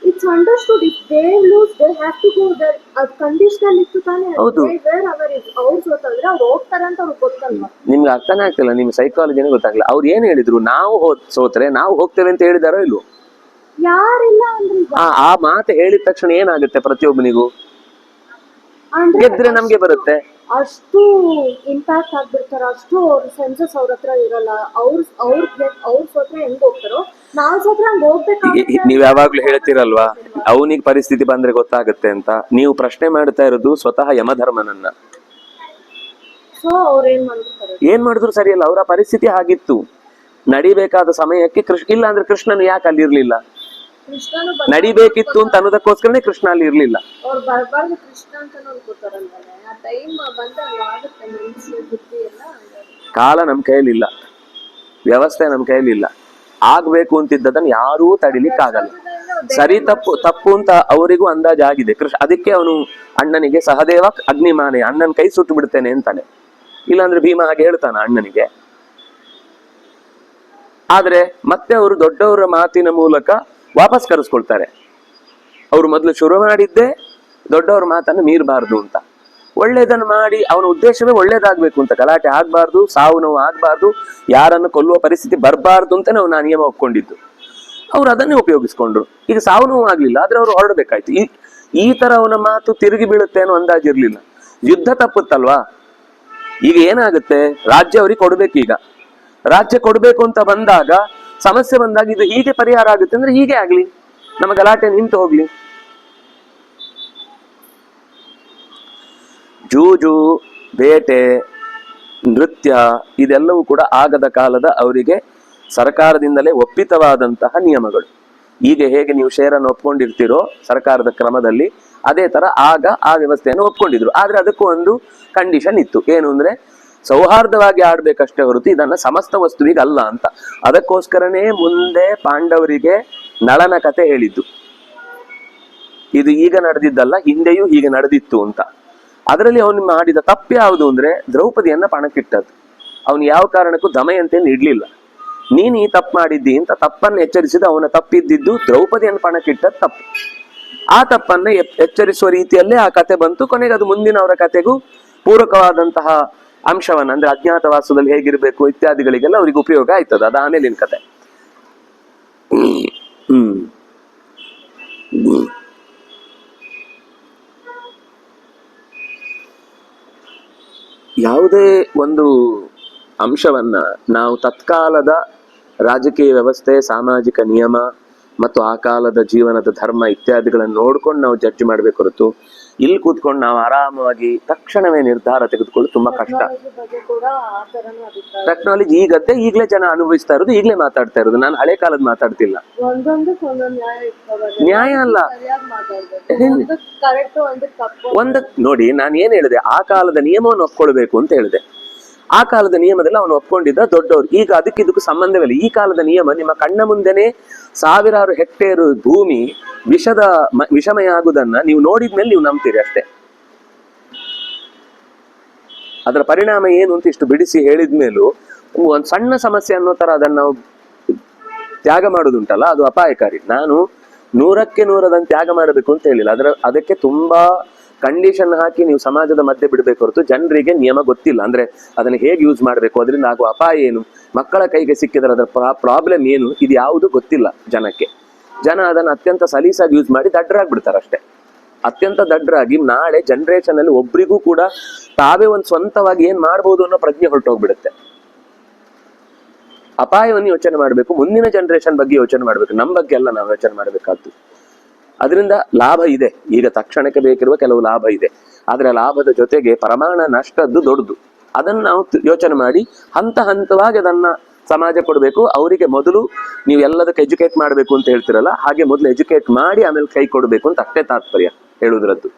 It's understood. If they lose, they have to go there. ಅದು ಕಂಡೀಷನಲ್ ಇತ್ತು ತಾನೆ. ಅವ್ರು ಸೋತಂದ್ರೆ ಅವ್ರು ಹೋಗ್ತಾರೆ ಅಂತ ಅವ್ರಿಗೆ ಗೊತ್ತಲ್ವಾ? ನಿಮ್ಗೆ ಅರ್ಥನೇ ಆಗ್ತಿಲ್ಲ, ನಿಮ್ ಸೈಕಾಲಜಿನೇ ಗೊತ್ತಾಗ್ಲಿಲ್ಲ. ಅವ್ರು ಏನ್ ಹೇಳಿದ್ರು? ನಾವು ಸೋತ್ರೆ ನಾವು ಹೋಗ್ತೇವೆ ಅಂತ ಹೇಳಿದಾರೋ ಇಲ್ವೋ? ಯಾರಿಲ್ಲ ಅಂದ್ರೆ ಆ ಮಾತು ಹೇಳಿದ ತಕ್ಷಣ ಏನಾಗುತ್ತೆ ಪ್ರತಿಯೊಬ್ಬನಿಗೂ? ಗೆದ್ರೆ ನಮ್ಗೆ ಬರುತ್ತೆ. ಅಷ್ಟು ಇಂಪ್ಯಾಕ್ಟ್ ಆಗ್ಬಿಡ್ತಾರ, ಅಷ್ಟು ಅವ್ರ ಸೆನ್ಸಸ್ ಅವ್ರ ಹತ್ರ ಇರಲ್ಲ. ಅವ್ರು ಸೋತ್ರೆ ಹೆಂಗ್ ಹೋಗ್ತಾರೋ ನಾವ್ ಸತ್ರ ಹಂಗ್ ಹೋಗ್ಬೇಕಾಗುತ್ತೆ. ನೀವ್ ಯಾವಾಗ್ಲೂ ಹೇಳ್ತಿರಲ್ವಾ ಅವನಿಗೆ ಪರಿಸ್ಥಿತಿ ಬಂದ್ರೆ ಗೊತ್ತಾಗುತ್ತೆ ಅಂತ. ನೀವು ಪ್ರಶ್ನೆ ಮಾಡ್ತಾ ಇರೋದು ಸ್ವತಃ ಯಮಧರ್ಮನನ್ನ. ಸೊ ಅವ್ರ ಏನ್ ಮಾಡ್ತಾರೆ, ಏನ್ ಮಾಡಿದ್ರು ಸರಿಯಲ್ಲ, ಅವರ ಪರಿಸ್ಥಿತಿ ಹಾಗಿತ್ತು. ನಡಿಬೇಕಾದ ಸಮಯಕ್ಕೆ ಇಲ್ಲ ಅಂದ್ರೆ ಕೃಷ್ಣನು ಯಾಕೆ ಅಲ್ಲಿರ್ಲಿಲ್ಲ? ಕೃಷ್ಣನು ನಡಿಬೇಕಿತ್ತು ಅಂತ ಅನ್ನೋದಕ್ಕೋಸ್ಕರನೇ ಕೃಷ್ಣ ಅಲ್ಲಿ ಇರ್ಲಿಲ್ಲ. ಅವ್ರು ಬರ್ಬಾರ್ದು ಕೃಷ್ಣ ಅಂತ ಅನ್ಕೋತಾರಲ್ವೇ, ಆ ಟೈಮ್ ಬಂದಾಗ ಆಗುತ್ತೆ ಮನಸ್ಸು ಬುದ್ಧಿ ಎಲ್ಲ. ಕಾಲ ನಮ್ ಕೈಯಲ್ಲಿಲ್ಲ, ವ್ಯವಸ್ಥೆ ನಮ್ ಕೈಯಲ್ಲಿಲ್ಲ. ಆಗ್ಬೇಕು ಅಂತಿದ್ದದನ್ನ ಯಾರೂ ತಡಿಲಿಕ್ಕಾಗಲ್ಲ. ಸರಿ ತಪ್ಪು ಅಂತ ಅವರಿಗೂ ಅಂದಾಜಾಗಿದೆ. ಅದಕ್ಕೆ ಅವನು ಅಣ್ಣನಿಗೆ ಸಹದೇವ ಅಗ್ನಿಮಾನೆ, ಅಣ್ಣನ ಕೈ ಸುಟ್ಟು ಬಿಡ್ತೇನೆ ಅಂತಾನೆ. ಇಲ್ಲಾಂದ್ರೆ ಭೀಮ ಹಾಗೆ ಹೇಳ್ತಾನ ಅಣ್ಣನಿಗೆ. ಆದ್ರೆ ಮತ್ತೆ ಅವರು ದೊಡ್ಡವರ ಮಾತಿನ ಮೂಲಕ ವಾಪಸ್ ಕರೆಸ್ಕೊಳ್ತಾರೆ. ಅವ್ರು ಮೊದಲು ಶುರು ಮಾಡಿದ್ದೆ ದೊಡ್ಡವ್ರ ಮಾತನ್ನು ಮೀರಬಾರ್ದು ಅಂತ. ಒಳ್ಳೇದನ್ನು ಮಾಡಿ, ಅವನ ಉದ್ದೇಶವೇ ಒಳ್ಳೇದಾಗ್ಬೇಕು ಅಂತ, ಗಲಾಟೆ ಆಗ್ಬಾರ್ದು, ಸಾವು ನೋವು ಆಗ್ಬಾರ್ದು, ಯಾರನ್ನು ಕೊಲ್ಲುವ ಪರಿಸ್ಥಿತಿ ಬರಬಾರ್ದು ಅಂತ ನಾವು ನಿಯಮ ಒಪ್ಕೊಂಡಿದ್ದು. ಅವ್ರು ಅದನ್ನೇ ಉಪಯೋಗಿಸ್ಕೊಂಡ್ರು. ಈಗ ಸಾವು ನೋವು ಆಗ್ಲಿಲ್ಲ, ಆದ್ರೆ ಅವ್ರು ಹೊರಡಬೇಕಾಯ್ತು. ಈ ತರ ಅವನ ಮಾತು ತಿರುಗಿ ಬೀಳುತ್ತೆ ಅನ್ನೋ ಅಂದಾಜಿರ್ಲಿಲ್ಲ. ಯುದ್ಧ ತಪ್ಪುತ್ತಲ್ವಾ? ಈಗ ಏನಾಗುತ್ತೆ, ರಾಜ್ಯ ಅವ್ರಿಗೆ ಕೊಡ್ಬೇಕು. ಈಗ ರಾಜ್ಯ ಕೊಡ್ಬೇಕು ಅಂತ ಬಂದಾಗ, ಸಮಸ್ಯೆ ಬಂದಾಗ ಇದು ಹೀಗೆ ಪರಿಹಾರ ಆಗುತ್ತೆ ಅಂದ್ರೆ ಹೀಗೆ ಆಗ್ಲಿ, ನಮ್ಮ ಗಲಾಟೆ ನಿಂತು ಹೋಗ್ಲಿ. ಜೂಜು, ಬೇಟೆ, ನೃತ್ಯ ಇದೆಲ್ಲವೂ ಕೂಡ ಆಗದ ಕಾಲದ ಅವರಿಗೆ ಸರ್ಕಾರದಿಂದಲೇ ಒಪ್ಪಿತವಾದಂತಹ ನಿಯಮಗಳು. ಈಗ ಹೇಗೆ ನೀವು ಶೇರನ್ನು ಒಪ್ಕೊಂಡಿರ್ತೀರೋ ಸರ್ಕಾರದ ಕ್ರಮದಲ್ಲಿ, ಅದೇ ತರ ಆಗ ಆ ವ್ಯವಸ್ಥೆಯನ್ನು ಒಪ್ಕೊಂಡಿದ್ರು. ಆದ್ರೆ ಅದಕ್ಕೂ ಒಂದು ಕಂಡೀಷನ್ ಇತ್ತು. ಏನು ಅಂದ್ರೆ ಸೌಹಾರ್ದವಾಗಿ ಆಡ್ಬೇಕಷ್ಟೇ ಹೊರತು ಇದನ್ನ ಸಮಸ್ತ ವಸ್ತುವಿಗೆ ಅಲ್ಲ ಅಂತ. ಅದಕ್ಕೋಸ್ಕರನೇ ಮುಂದೆ ಪಾಂಡವರಿಗೆ ನಳನ ಕತೆ ಹೇಳಿದ್ದು. ಇದು ಈಗ ನಡೆದಿದ್ದಲ್ಲ, ಹಿಂದೆಯೂ ಹೀಗೆ ನಡೆದಿತ್ತು ಅಂತ. ಅದರಲ್ಲಿ ಅವನು ಮಾಡಿದ ತಪ್ಪು ಯಾವುದು ಅಂದ್ರೆ ದ್ರೌಪದಿಯನ್ನ ಪಣಕ್ಕಿಟ್ಟದ್ದು. ಅವನು ಯಾವ ಕಾರಣಕ್ಕೂ ದಮಯಂತಿಯನ್ನು ಇಡ್ಲಿಲ್ಲ. ನೀನು ಈ ತಪ್ಪು ಮಾಡಿದ್ದಿ ಅಂತ ತಪ್ಪನ್ನು ಎಚ್ಚರಿಸಿದ. ಅವನ ತಪ್ಪಿದ್ದಿದ್ದು ದ್ರೌಪದಿಯನ್ನು ಪಣಕ್ಕಿಟ್ಟದ್ದು ತಪ್ಪು. ಆ ತಪ್ಪನ್ನ ಎಚ್ಚರಿಸುವ ರೀತಿಯಲ್ಲೇ ಆ ಕತೆ ಬಂತು. ಕೊನೆಗೆ ಅದು ಮುಂದಿನವರ ಕತೆಗೂ ಪೂರಕವಾದಂತಹ ಅಂಶವನ್ನ, ಅಂದ್ರೆ ಅಜ್ಞಾತವಾಸದಲ್ಲಿ ಹೇಗಿರ್ಬೇಕು ಇತ್ಯಾದಿಗಳಿಗೆಲ್ಲ ಅವ್ರಿಗೆ ಉಪಯೋಗ ಆಯ್ತದ. ಅದು ಆಮೇಲಿನ ಕತೆ. ಯಾವುದೇ ಒಂದು ಅಂಶವನ್ನ ನಾವು ತತ್ಕಾಲದ ರಾಜಕೀಯ ವ್ಯವಸ್ಥೆ, ಸಾಮಾಜಿಕ ನಿಯಮ ಮತ್ತು ಆ ಕಾಲದ ಜೀವನದ ಧರ್ಮ ಇತ್ಯಾದಿಗಳನ್ನು ನೋಡ್ಕೊಂಡು ನಾವು ಜಡ್ಜ್ ಮಾಡ್ಬೇಕು ಹೊರತು ಇಲ್ಲಿ ಕೂತ್ಕೊಂಡು ನಾವು ಆರಾಮವಾಗಿ ತಕ್ಷಣವೇ ನಿರ್ಧಾರ ತೆಗೆದುಕೊಳ್ಳೋದು ತುಂಬಾ ಕಷ್ಟ. ಟೆಕ್ನಾಲಜಿ ಈಗಲೇ ಜನ ಅನುಭವಿಸ್ತಾ ಇರೋದು, ಈಗಲೇ ಮಾತಾಡ್ತಾ ಇರೋದು. ನಾನು ಹಳೆ ಕಾಲದ ಮಾತಾಡ್ತಿಲ್ಲ. ನ್ಯಾಯ ಅಲ್ಲ. ನೋಡಿ, ನಾನು ಏನ್ ಹೇಳಿದೆ, ಆ ಕಾಲದ ನಿಯಮವನ್ನು ಒಪ್ಕೊಳ್ಬೇಕು ಅಂತ ಹೇಳಿದೆ. ಆ ಕಾಲದ ನಿಯಮದಲ್ಲಿ ಅವನು ಒಪ್ಕೊಂಡಿದ್ದ ದೊಡ್ಡವರು. ಈಗ ಅದಕ್ಕಿದಕ್ಕೂ ಸಂಬಂಧವಿಲ್ಲ. ಈ ಕಾಲದ ನಿಯಮ ನಿಮ್ಮ ಕಣ್ಣ ಮುಂದೆನೆ ಸಾವಿರಾರು ಹೆಕ್ಟೇರ್ ಭೂಮಿ ವಿಷಮಯ ಆಗುದನ್ನ ನೀವು ನೋಡಿದ್ಮೇಲೆ ನೀವು ನಂಬ್ತೀರಿ ಅಷ್ಟೇ. ಅದರ ಪರಿಣಾಮ ಏನು ಅಂತ ಇಷ್ಟು ಬಿಡಿಸಿ ಹೇಳಿದ್ಮೇಲೂ ಒಂದು ಸಣ್ಣ ಸಮಸ್ಯೆ ಅನ್ನೋ ತರ ಅದನ್ನ ನಾವು ತ್ಯಾಗ ಮಾಡೋದುಂಟಲ್ಲ, ಅದು ಅಪಾಯಕಾರಿ. ನಾನು 100ಕ್ಕೆ 100 ತ್ಯಾಗ ಮಾಡಬೇಕು ಅಂತ ಹೇಳಿಲ್ಲ. ಅದಕ್ಕೆ ತುಂಬಾ ಕಂಡೀಷನ್ ಹಾಕಿ ನೀವು ಸಮಾಜದ ಮಧ್ಯೆ ಬಿಡಬೇಕು ಹೊರತು ಜನರಿಗೆ ನಿಯಮ ಗೊತ್ತಿಲ್ಲ. ಅಂದ್ರೆ ಅದನ್ನ ಹೇಗೆ ಯೂಸ್ ಮಾಡಬೇಕು, ಅದರಿಂದ ಆಗುವ ಅಪಾಯ ಏನು, ಮಕ್ಕಳ ಕೈಗೆ ಸಿಕ್ಕಿದ್ರೆ ಅದರ ಪ್ರಾಬ್ಲಮ್ ಏನು, ಇದು ಯಾವುದು ಗೊತ್ತಿಲ್ಲ ಜನಕ್ಕೆ. ಜನ ಅದನ್ನು ಅತ್ಯಂತ ಸಲೀಸಾಗಿ ಯೂಸ್ ಮಾಡಿ ದಡ್ಡರಾಗ್ಬಿಡ್ತಾರೆ ಅಷ್ಟೇ. ಅತ್ಯಂತ ದಡ್ಡರಾಗಿ ನಾಳೆ ಜನರೇಷನ್ ಅಲ್ಲಿ ಒಬ್ರಿಗೂ ಕೂಡ ತಾವೇ ಒಂದು ಸ್ವಂತವಾಗಿ ಏನ್ ಮಾಡ್ಬೋದು ಅನ್ನೋ ಪ್ರಜ್ಞೆ ಹೊರಟೋಗ್ಬಿಡುತ್ತೆ. ಅಪಾಯವನ್ನು ಯೋಚನೆ ಮಾಡಬೇಕು, ಮುಂದಿನ ಜನರೇಷನ್ ಬಗ್ಗೆ ಯೋಚನೆ ಮಾಡ್ಬೇಕು, ನಮ್ಮ ಬಗ್ಗೆ ಎಲ್ಲ ನಾವು ಯೋಚನೆ ಮಾಡ್ಬೇಕಾದ್ದು. ಅದರಿಂದ ಲಾಭ ಇದೆ, ಈಗ ತಕ್ಷಣಕ್ಕೆ ಬೇಕಿರುವ ಕೆಲವು ಲಾಭ ಇದೆ. ಆದ್ರೆ ಲಾಭದ ಜೊತೆಗೆ ಪ್ರಮಾಣ ನಷ್ಟದ್ದು ದೊಡ್ಡದು. ಅದನ್ನು ನಾವು ಯೋಚನೆ ಮಾಡಿ ಹಂತ ಹಂತವಾಗಿ ಅದನ್ನ ಸಮಾಜ ಕೊಡಬೇಕು. ಅವರಿಗೆ ಮೊದಲು ನೀವು ಎಲ್ಲದಕ್ಕೆ ಎಜುಕೇಟ್ ಮಾಡಬೇಕು ಅಂತ ಹೇಳ್ತಿರಲ್ಲ, ಹಾಗೆ ಮೊದಲು ಎಜುಕೇಟ್ ಮಾಡಿ ಆಮೇಲೆ ಕೈ ಕೊಡಬೇಕು ಅಂತ ಅಷ್ಟೇ ತಾತ್ಪರ್ಯ ಹೇಳುವುದ್ರದ್ದು.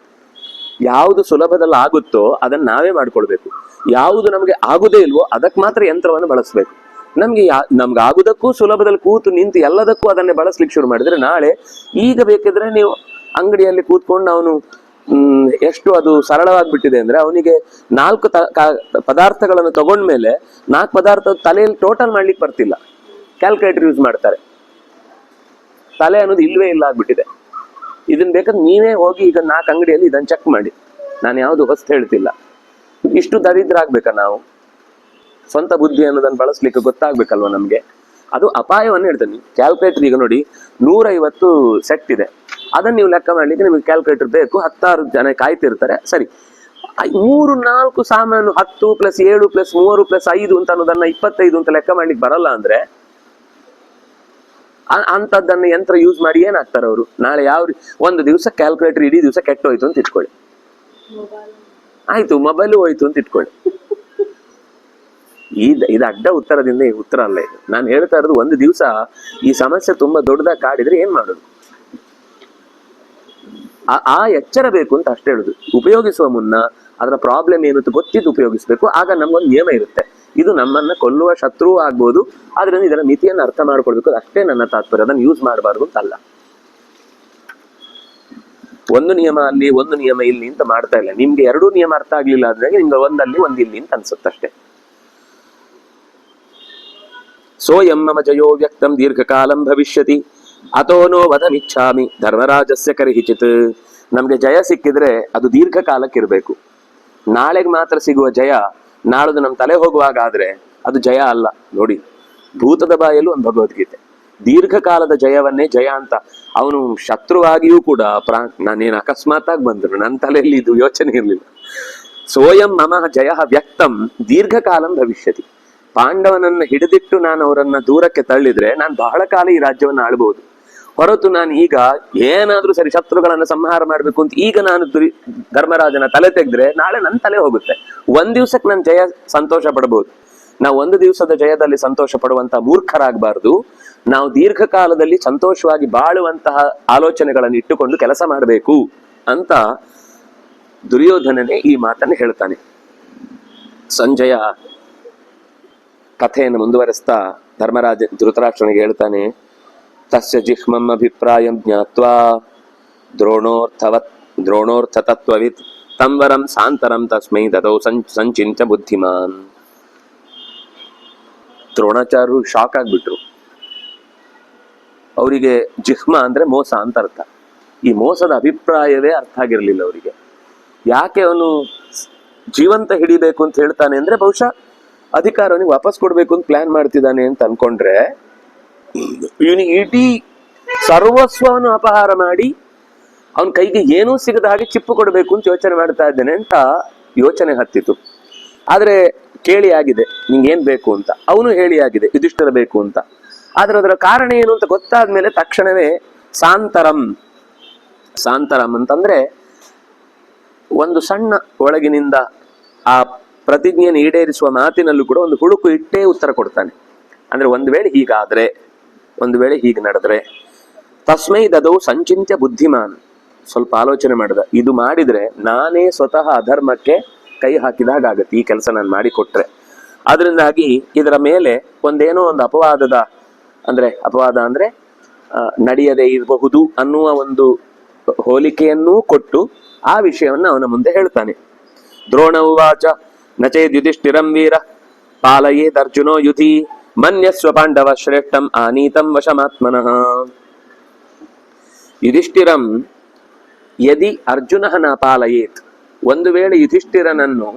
ಯಾವುದು ಸುಲಭದಲ್ಲಿ ಆಗುತ್ತೋ ಅದನ್ನ ನಾವೇ ಮಾಡ್ಕೊಳ್ಬೇಕು. ಯಾವುದು ನಮಗೆ ಆಗುದೇ ಇಲ್ವೋ ಅದಕ್ಕೆ ಮಾತ್ರ ಯಂತ್ರವನ್ನು ಬಳಸಬೇಕು. ನಮ್ಗೆ ಆಗುದಕ್ಕೂ ಸುಲಭದಲ್ಲಿ ಕೂತು ನಿಂತು ಎಲ್ಲದಕ್ಕೂ ಅದನ್ನೇ ಬಳಸ್ಲಿಕ್ಕೆ ಶುರು ಮಾಡಿದ್ರೆ ನಾಳೆ, ಈಗ ಬೇಕಿದ್ರೆ ನೀವು ಅಂಗಡಿಯಲ್ಲಿ ಕೂತ್ಕೊಂಡು ಅವನು ಎಷ್ಟು ಅದು ಸರಳವಾಗ್ಬಿಟ್ಟಿದೆ ಅಂದ್ರೆ ಅವನಿಗೆ 4 ಪದಾರ್ಥಗಳನ್ನು ತಗೊಂಡ್ಮೇಲೆ 4 ಪದಾರ್ಥ ತಲೆಯಲ್ಲಿ ಟೋಟಲ್ ಮಾಡ್ಲಿಕ್ಕೆ ಬರ್ತಿಲ್ಲ. ಕ್ಯಾಲ್ಕುಲೇಟರ್ ಯೂಸ್ ಮಾಡ್ತಾರೆ. ತಲೆ ಅನ್ನೋದು ಇಲ್ವೇ ಇಲ್ಲ ಆಗ್ಬಿಟ್ಟಿದೆ. ಇದನ್ನ ಬೇಕಾದ್ರೆ ನೀವೇ ಹೋಗಿ ಈಗ 4 ಅಂಗಡಿಯಲ್ಲಿ ಇದನ್ನ ಚೆಕ್ ಮಾಡಿ. ನಾನು ಯಾವ್ದು ಹೊಸ್ತು ಹೇಳ್ತಿಲ್ಲ. ಇಷ್ಟು ದರಿದ್ರ ಆಗ್ಬೇಕಾ ನಾವು? ಸ್ವಂತ ಬುದ್ಧಿ ಅನ್ನೋದನ್ನ ಬಳಸ್ಲಿಕ್ಕೆ ಗೊತ್ತಾಗ್ಬೇಕಲ್ವ ನಮ್ಗೆ. ಅದು ಅಪಾಯವನ್ನು ಹೇಳ್ತೇನೆ. ಕ್ಯಾಲ್ಕುಲೇಟರ್ ಈಗ ನೋಡಿ 150 ಸೆಟ್ ಇದೆ. ಅದನ್ನ ನೀವು ಲೆಕ್ಕ ಮಾಡ್ಲಿಕ್ಕೆ ನಿಮಗೆ ಕ್ಯಾಲ್ಕುಲೇಟರ್ ಬೇಕು. 16 ಜನ ಕಾಯ್ತಿರ್ತಾರೆ. ಸರಿ, 3-4 ಸಾಮಾನು 10 + 7 + 3 + 5 ಅಂತ ಅನ್ನೋದನ್ನ 25 ಅಂತ ಲೆಕ್ಕ ಮಾಡ್ಲಿಕ್ಕೆ ಬರಲ್ಲ ಅಂದ್ರೆ ಅಂತದ್ದನ್ನ ಯಂತ್ರ ಯೂಸ್ ಮಾಡಿ ಏನಾಗ್ತಾರೆ ಅವರು ನಾಳೆ ಒಂದು ದಿವಸ ಕ್ಯಾಲ್ಕುಲೇಟರ್ ಇಡೀ ದಿವಸ ಕೆಟ್ಟೋಯ್ತು ಅಂತ ಇಟ್ಕೊಳ್ಳಿ, ಆಯ್ತು ಮೊಬೈಲು ಹೋಯ್ತು ಅಂತ ಇಟ್ಕೊಳ್ಳಿ. ಇದು ಅಡ್ಡ ಉತ್ತರದಿಂದ ಈ ಉತ್ತರ ಅಲ್ಲ ಇದು. ನಾನು ಹೇಳ್ತಾ ಇರೋದು ಒಂದು ದಿವಸ ಈ ಸಮಸ್ಯೆ ತುಂಬಾ ದೊಡ್ಡದಾಗಿ ಕಾಡಿದ್ರೆ ಏನ್ ಮಾಡೋದು, ಆ ಎಚ್ಚರ ಬೇಕು ಅಂತ ಅಷ್ಟೇ ಹೇಳುದು. ಉಪಯೋಗಿಸುವ ಮುನ್ನ ಅದರ ಪ್ರಾಬ್ಲಮ್ ಏನು ಅಂತ ಗೊತ್ತಿದ್ದು ಉಪಯೋಗಿಸ್ಬೇಕು. ಆಗ ನಮ್ಗೊಂದು ನಿಯಮ ಇರುತ್ತೆ, ಇದು ನಮ್ಮನ್ನ ಕೊಲ್ಲುವ ಶತ್ರು ಆಗ್ಬೋದು, ಆದ್ರಿಂದ ಇದರ ಮಿತಿಯನ್ನು ಅರ್ಥ ಮಾಡ್ಕೊಳ್ಬೇಕು, ಅಷ್ಟೇ ನನ್ನ ತಾತ್ಪರ್ಯ. ಅದನ್ನು ಯೂಸ್ ಮಾಡಬಾರ್ದು ಅಂತಲ್ಲ. ಒಂದು ನಿಯಮ ಅಲ್ಲಿ ಒಂದು ನಿಯಮ ಇಲ್ಲಿ ಅಂತ ಮಾಡ್ತಾ ಇಲ್ಲ. ನಿಮ್ಗೆ ಎರಡೂ ನಿಯಮ ಅರ್ಥ ಆಗ್ಲಿಲ್ಲ ಆದ್ರೆ ನಿಮ್ಗೆ ಒಂದಲ್ಲಿ ಒಂದಿಲ್ಲಿ ಅಂತ ಅನ್ಸುತ್ತಷ್ಟೇ. ಸೋಯಂ ಮಮ ಜಯೋ ವ್ಯಕ್ತಂ ದೀರ್ಘಕಾಲಂ ಭವಿಷ್ಯತಿ ಅಥೋನೋ ವಧಮಿಚ್ಛಾಮಿ ಧರ್ಮರಾಜಸ್ಯ ಕರ್ಹಿಚಿತ್. ನಮ್ಗೆ ಜಯ ಸಿಕ್ಕಿದ್ರೆ ಅದು ದೀರ್ಘಕಾಲಕ್ಕಿರ್ಬೇಕು. ನಾಳೆಗೆ ಮಾತ್ರ ಸಿಗುವ ಜಯ ನಾಳದು ನಮ್ಮ ತಲೆ ಹೋಗುವಾಗ ಆದ್ರೆ ಅದು ಜಯ ಅಲ್ಲ. ನೋಡಿ, ಭೂತದ ಬಾಯಲ್ಲೂ ಒಂದು ಭಗವದ್ಗೀತೆ ದೀರ್ಘಕಾಲದ ಜಯವನ್ನೇ ಜಯ ಅಂತ. ಅವನು ಶತ್ರುವಾಗಿಯೂ ಕೂಡ ನಾನೇನು ಅಕಸ್ಮಾತ್ ಆಗಿ ಬಂದ್ರು, ನನ್ನ ತಲೆಯಲ್ಲಿ ಇದು ಯೋಚನೆ ಇರಲಿಲ್ಲ. ಸೋಯಂ ಮಮ ಜಯ ವ್ಯಕ್ತಂ ದೀರ್ಘಕಾಲಂ ಭವಿಷ್ಯತಿ. ಪಾಂಡವನನ್ನ ಹಿಡಿದಿಟ್ಟು ನಾನು ಅವರನ್ನ ದೂರಕ್ಕೆ ತಳ್ಳಿದ್ರೆ ನಾನು ಬಹಳ ಕಾಲ ಈ ರಾಜ್ಯವನ್ನು ಆಳ್ಬಹುದು. ಹೊರತು ನಾನು ಈಗ ಏನಾದ್ರೂ ಸರಿ ಶತ್ರುಗಳನ್ನ ಸಂಹಾರ ಮಾಡ್ಬೇಕು ಅಂತ ಈಗ ನಾನು ಧರ್ಮರಾಜನ ತಲೆ ತೆಗೆದ್ರೆ ನಾಳೆ ನನ್ನ ತಲೆ ಹೋಗುತ್ತೆ. ಒಂದ್ ದಿವ್ಸಕ್ಕೆ ನಾನು ಜಯ ಸಂತೋಷ ಪಡಬಹುದು. ನಾವು ಒಂದು ದಿವಸದ ಜಯದಲ್ಲಿ ಸಂತೋಷ ಪಡುವಂತ ಮೂರ್ಖರಾಗಬಾರ್ದು. ನಾವು ದೀರ್ಘಕಾಲದಲ್ಲಿ ಸಂತೋಷವಾಗಿ ಬಾಳುವಂತಹ ಆಲೋಚನೆಗಳನ್ನು ಇಟ್ಟುಕೊಂಡು ಕೆಲಸ ಮಾಡಬೇಕು ಅಂತ ದುರ್ಯೋಧನನೇ ಈ ಮಾತನ್ನು ಹೇಳ್ತಾನೆ. ಸಂಜಯ ಕಥೆಯನ್ನು ಮುಂದುವರೆಸ್ತಾ ಧರ್ಮರಾಜ ಧೃತರಾಷ್ಟ್ರನಿಗೆ ಹೇಳ್ತಾನೆ, ತಸ್ಯ ಜಿಹ್ಮಂ ಅಭಿಪ್ರಾಯಂ ಜ್ಞಾತ್ವಾ ದ್ರೋಣೋರ್ಥ ತತ್ವವಿತ್ ತಂವರಂ ಸಾಂತರಂ ತಸ್ಮೈ ದದೌ ಸಂಚಿಂತ ಬುದ್ಧಿಮಾನ್. ದ್ರೋಣಾಚಾರ್ಯರು ಶಾಕ್ ಆಗ್ಬಿಟ್ರು. ಅವರಿಗೆ ಜಿಹ್ಮ ಅಂದ್ರೆ ಮೋಸ ಅಂತ ಅರ್ಥ. ಈ ಮೋಸದ ಅಭಿಪ್ರಾಯವೇ ಅರ್ಥ ಆಗಿರ್ಲಿಲ್ಲ ಅವರಿಗೆ. ಯಾಕೆ ಅವನು ಜೀವಂತ ಹಿಡಿಬೇಕು ಅಂತ ಹೇಳ್ತಾನೆ ಅಂದ್ರೆ ಬಹುಶಃ ಅಧಿಕಾರವನಿಗೆ ವಾಪಸ್ ಕೊಡ್ಬೇಕು ಅಂತ ಪ್ಲಾನ್ ಮಾಡ್ತಿದ್ದಾನೆ ಅಂತ ಅನ್ಕೊಂಡ್ರೆ, ಇವನಿಗೆ ಇಡೀ ಸರ್ವಸ್ವವನ್ನು ಅಪಹಾರ ಮಾಡಿ ಅವನ ಕೈಗೆ ಏನೂ ಸಿಗದ ಹಾಗೆ ಚಿಪ್ಪು ಕೊಡಬೇಕು ಅಂತ ಯೋಚನೆ ಮಾಡ್ತಾ ಇದ್ದೇನೆ ಅಂತ ಯೋಚನೆ ಹತ್ತಿತು. ಆದ್ರೆ ಕೇಳಿ ಆಗಿದೆ ನಿಂಗೇನ್ ಬೇಕು ಅಂತ, ಅವನು ಹೇಳಿ ಆಗಿದೆ ಯುಧಿಷ್ಠಿರ ಬೇಕು ಅಂತ. ಆದ್ರೆ ಅದರ ಕಾರಣ ಏನು ಅಂತ ಗೊತ್ತಾದ್ಮೇಲೆ ತಕ್ಷಣವೇ ಸಾಂತರಂ ಅಂತಂದ್ರೆ ಒಂದು ಸಣ್ಣ ಒಳಗಿನಿಂದ ಆ ಪ್ರತಿಜ್ಞೆಯನ್ನು ಈಡೇರಿಸುವ ಮಾತಿನಲ್ಲೂ ಕೂಡ ಒಂದು ಹುಡುಕು ಇಟ್ಟೇ ಉತ್ತರ ಕೊಡ್ತಾನೆ. ಅಂದ್ರೆ ಒಂದು ವೇಳೆ ಹೀಗಾದ್ರೆ, ಒಂದು ವೇಳೆ ಹೀಗೆ ನಡೆದ್ರೆ, ತಸ್ಮೈ ದದೌ ಸಂಚಿಂತ್ಯ ಬುದ್ಧಿಮಾನ್. ಸ್ವಲ್ಪ ಆಲೋಚನೆ ಮಾಡಿದ, ಇದು ಮಾಡಿದ್ರೆ ನಾನೇ ಸ್ವತಃ ಅಧರ್ಮಕ್ಕೆ ಕೈ ಹಾಕಿದಾಗತ್ತೆ ಈ ಕೆಲಸ ನಾನು ಮಾಡಿಕೊಟ್ರೆ. ಅದರಿಂದಾಗಿ ಇದರ ಮೇಲೆ ಒಂದೇನೋ ಒಂದು ಅಪವಾದ ಅಂದ್ರೆ ನಡೆಯದೇ ಇರಬಹುದು ಅನ್ನುವ ಒಂದು ಹೋಲಿಕೆಯನ್ನೂ ಕೊಟ್ಟು ಆ ವಿಷಯವನ್ನು ಅವನ ಮುಂದೆ ಹೇಳ್ತಾನೆ. ದ್ರೋಣ ಉವಾಚ ನಚೇದ್ ಯುಧಿಷ್ಠಿರಂ ವೀರ ಪಾಲಯೇದರ್ಜುನೋ ಯುಧಿ ಮನ್ಯಸ್ವ ಪಾಂಡವ ಶ್ರೇಷ್ಠಂ ಆನೀತಂ ವಶಮಾತ್ಮನಃ. ಯುಧಿಷ್ಠಿರಂ ಯದಿ ಅರ್ಜುನ ನ ಪಾಲಯೇತ್, ಒಂದು ವೇಳೆ ಯುಧಿಷ್ಠಿರನನ್ನು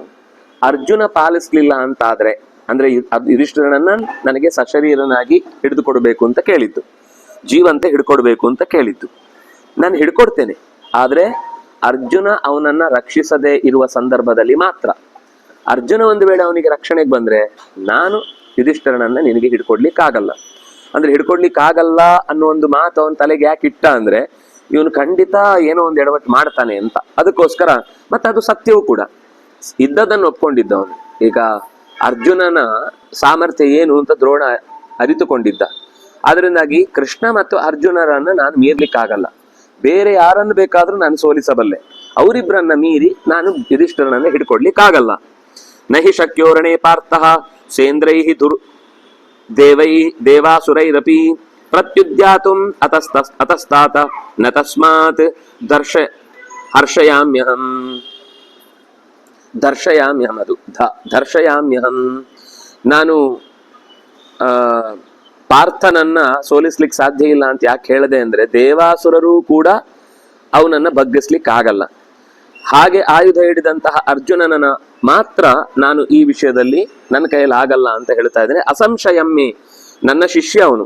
ಅರ್ಜುನ ಪಾಲಿಸ್ಲಿಲ್ಲ ಅಂತಾದ್ರೆ, ಅಂದ್ರೆ ಯುಧಿಷ್ಠಿರನನ್ನ ನನಗೆ ಸಶರೀರನಾಗಿ ಹಿಡಿದುಕೊಡ್ಬೇಕು ಅಂತ ಕೇಳಿದ್ದು, ಜೀವಂತ ಹಿಡ್ಕೊಡ್ಬೇಕು ಅಂತ ಕೇಳಿದ್ದು. ನಾನು ಹಿಡ್ಕೊಡ್ತೇನೆ, ಆದ್ರೆ ಅರ್ಜುನ ಅವನನ್ನ ರಕ್ಷಿಸದೇ ಇರುವ ಸಂದರ್ಭದಲ್ಲಿ ಮಾತ್ರ. ಅರ್ಜುನ ಒಂದು ವೇಳೆ ಅವನಿಗೆ ರಕ್ಷಣೆಗೆ ಬಂದ್ರೆ ನಾನು ಯುಧಿಷ್ಠಿರನನ್ನ ನಿನಗೆ ಹಿಡ್ಕೊಡ್ಲಿಕ್ಕಾಗಲ್ಲ. ಅಂದ್ರೆ ಹಿಡ್ಕೊಡ್ಲಿಕ್ಕಾಗಲ್ಲ ಅನ್ನೋ ಒಂದು ಮಾತು ಅವನ ತಲೆಗೆ ಯಾಕೆ ಇಟ್ಟ ಅಂದ್ರೆ ಇವನು ಖಂಡಿತ ಏನೋ ಒಂದು ಎಡವಟ್ಟು ಮಾಡ್ತಾನೆ ಅಂತ. ಅದಕ್ಕೋಸ್ಕರ ಮತ್ತೆ ಅದು ಸತ್ಯವೂ ಕೂಡ, ಇದ್ದದನ್ನು ಒಪ್ಕೊಂಡಿದ್ದ ಅವನು. ಈಗ ಅರ್ಜುನನ ಸಾಮರ್ಥ್ಯ ಏನು ಅಂತ ದ್ರೋಣ ಅರಿತುಕೊಂಡಿದ್ದ. ಅದರಿಂದಾಗಿ ಕೃಷ್ಣ ಮತ್ತು ಅರ್ಜುನರನ್ನ ನಾನು ಮೀರ್ಲಿಕ್ಕಾಗಲ್ಲ, ಬೇರೆ ಯಾರನ್ನು ಬೇಕಾದ್ರೂ ನಾನು ಸೋಲಿಸಬಲ್ಲೆ, ಅವರಿಬ್ಬರನ್ನ ಮೀರಿ ನಾನು ಯುಧಿಷ್ಠಿರನನ್ನ ಹಿಡ್ಕೊಡ್ಲಿಕ್ಕಾಗಲ್ಲ. ನಹಿ ಶಕ್ಯೋರಣೆ ಪಾರ್ಥಃ ಸೇಂದ್ರೈಹಿ ದೇವಾಸುರೈರಪಿ ಪ್ರತ್ಯುದ್ಯಾತುಂ ಅತಸ್ತಾತ ನ ತಸ್ಮಾತ್ ದರ್ಶಯಾಮ್ಯಹಂ. ನಾನು ಪಾರ್ಥನನ್ನ ಸೋಲಿಸ್ಲಿಕ್ಕೆ ಸಾಧ್ಯ ಇಲ್ಲ ಅಂತ ಯಾಕೆ ಹೇಳಿದೆ ಅಂದ್ರೆ, ದೇವಾಸುರರು ಕೂಡ ಅವನನ್ನ ಬಗ್ಗಿಸ್ಲಿಕ್ಕೆ ಆಗಲ್ಲ. ಹಾಗೆ ಆಯುಧ ಹಿಡಿದಂತಹ ಅರ್ಜುನನ ಮಾತ್ರ ನಾನು ಈ ವಿಷಯದಲ್ಲಿ ನನ್ನ ಕೈಯಲ್ಲಿ ಆಗಲ್ಲ ಅಂತ ಹೇಳ್ತಾ ಇದ್ದೇನೆ. ಅಸಂಶಯಮ್ಮೆ, ನನ್ನ ಶಿಷ್ಯ ಅವನು,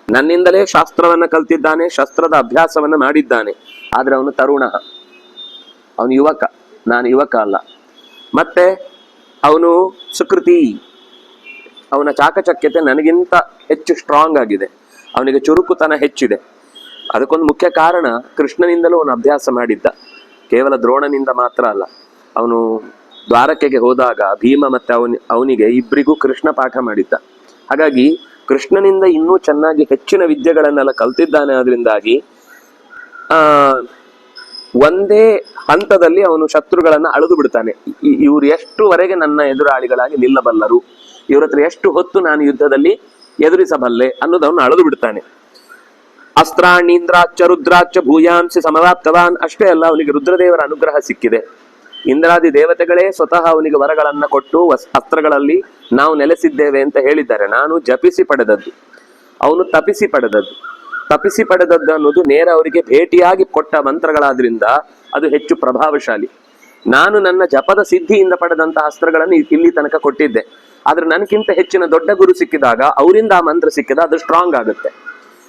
ನನ್ನಿಂದಲೇ ಶಾಸ್ತ್ರವನ್ನ ಕಲ್ತಿದ್ದಾನೆ, ಶಸ್ತ್ರದ ಅಭ್ಯಾಸವನ್ನ ಮಾಡಿದ್ದಾನೆ. ಆದ್ರೆ ಅವನು ತರುಣ, ಅವನು ಯುವಕ, ನಾನು ಯುವಕ ಅಲ್ಲ. ಮತ್ತೆ ಅವನು ಸುಕೃತಿ, ಅವನ ಚಾಕಚಕ್ಯತೆ ನನಗಿಂತ ಹೆಚ್ಚು ಸ್ಟ್ರಾಂಗ್ ಆಗಿದೆ. ಅವನಿಗೆ ಚುರುಕುತನ ಹೆಚ್ಚಿದೆ. ಅದಕ್ಕೊಂದು ಮುಖ್ಯ ಕಾರಣ ಕೃಷ್ಣನಿಂದಲೂ ಅವನು ಅಭ್ಯಾಸ ಮಾಡಿದ್ದ, ಕೇವಲ ದ್ರೋಣನಿಂದ ಮಾತ್ರ ಅಲ್ಲ. ಅವನು ದ್ವಾರಕೆಗೆ ಹೋದಾಗ ಭೀಮ ಮತ್ತೆ ಅವನಿಗೆ ಇಬ್ಬರಿಗೂ ಕೃಷ್ಣ ಪಾಠ ಮಾಡಿದ್ದ. ಹಾಗಾಗಿ ಕೃಷ್ಣನಿಂದ ಇನ್ನೂ ಚೆನ್ನಾಗಿ ಹೆಚ್ಚಿನ ವಿದ್ಯೆಗಳನ್ನೆಲ್ಲ ಕಲ್ತಿದ್ದಾನೆ. ಅದರಿಂದಾಗಿ ಒಂದೇ ಹಂತದಲ್ಲಿ ಅವನು ಶತ್ರುಗಳನ್ನ ಅಳೆದು ಬಿಡ್ತಾನೆ. ಇವ್ರು ಎಷ್ಟುವರೆಗೆ ನನ್ನ ಎದುರಾಳಿಗಳಾಗಿ ನಿಲ್ಲಬಲ್ಲರು, ಇವ್ರ ಹತ್ರ ಎಷ್ಟು ಹೊತ್ತು ನಾನು ಯುದ್ಧದಲ್ಲಿ ಎದುರಿಸಬಲ್ಲೆ ಅನ್ನೋದವನು ಅಳೆದು ಬಿಡ್ತಾನೆ. ಅಸ್ತ್ರಾಣೀಂದ್ರಾಚ್ಚ ರುದ್ರಾಚ್ಚ ಭೂಯಾಂಸಿ ಸಮವಾಪ್ತವಾನ್. ಅಷ್ಟೇ ಅಲ್ಲ, ಅವನಿಗೆ ರುದ್ರದೇವರ ಅನುಗ್ರಹ ಸಿಕ್ಕಿದೆ. ಇಂದ್ರಾದಿ ದೇವತೆಗಳೇ ಸ್ವತಃ ಅವನಿಗೆ ವರಗಳನ್ನ ಕೊಟ್ಟು ಅಸ್ತ್ರಗಳಲ್ಲಿ ನಾವು ನೆಲೆಸಿದ್ದೇವೆ ಅಂತ ಹೇಳಿದ್ದಾರೆ. ನಾನು ಜಪಿಸಿ ಪಡೆದದ್ದು, ಅವನು ತಪಿಸಿ ಪಡೆದದ್ದು. ತಪಿಸಿ ಪಡೆದದ್ದು ಅನ್ನೋದು ನೇರ ಅವರಿಗೆ ಭೇಟಿಯಾಗಿ ಕೊಟ್ಟ ಮಂತ್ರಗಳಾದ್ರಿಂದ ಅದು ಹೆಚ್ಚು ಪ್ರಭಾವಶಾಲಿ. ನಾನು ನನ್ನ ಜಪದ ಸಿದ್ಧಿಯಿಂದ ಪಡೆದಂತಹ ಅಸ್ತ್ರಗಳನ್ನು ಇಲ್ಲಿ ತನಕ ಕೊಟ್ಟಿದ್ದೆ. ಆದ್ರೆ ನನಗಿಂತ ಹೆಚ್ಚಿನ ದೊಡ್ಡ ಗುರು ಸಿಕ್ಕಿದಾಗ, ಅವರಿಂದ ಆ ಮಂತ್ರ ಸಿಕ್ಕಿದ ಅದು ಸ್ಟ್ರಾಂಗ್ ಆಗುತ್ತೆ.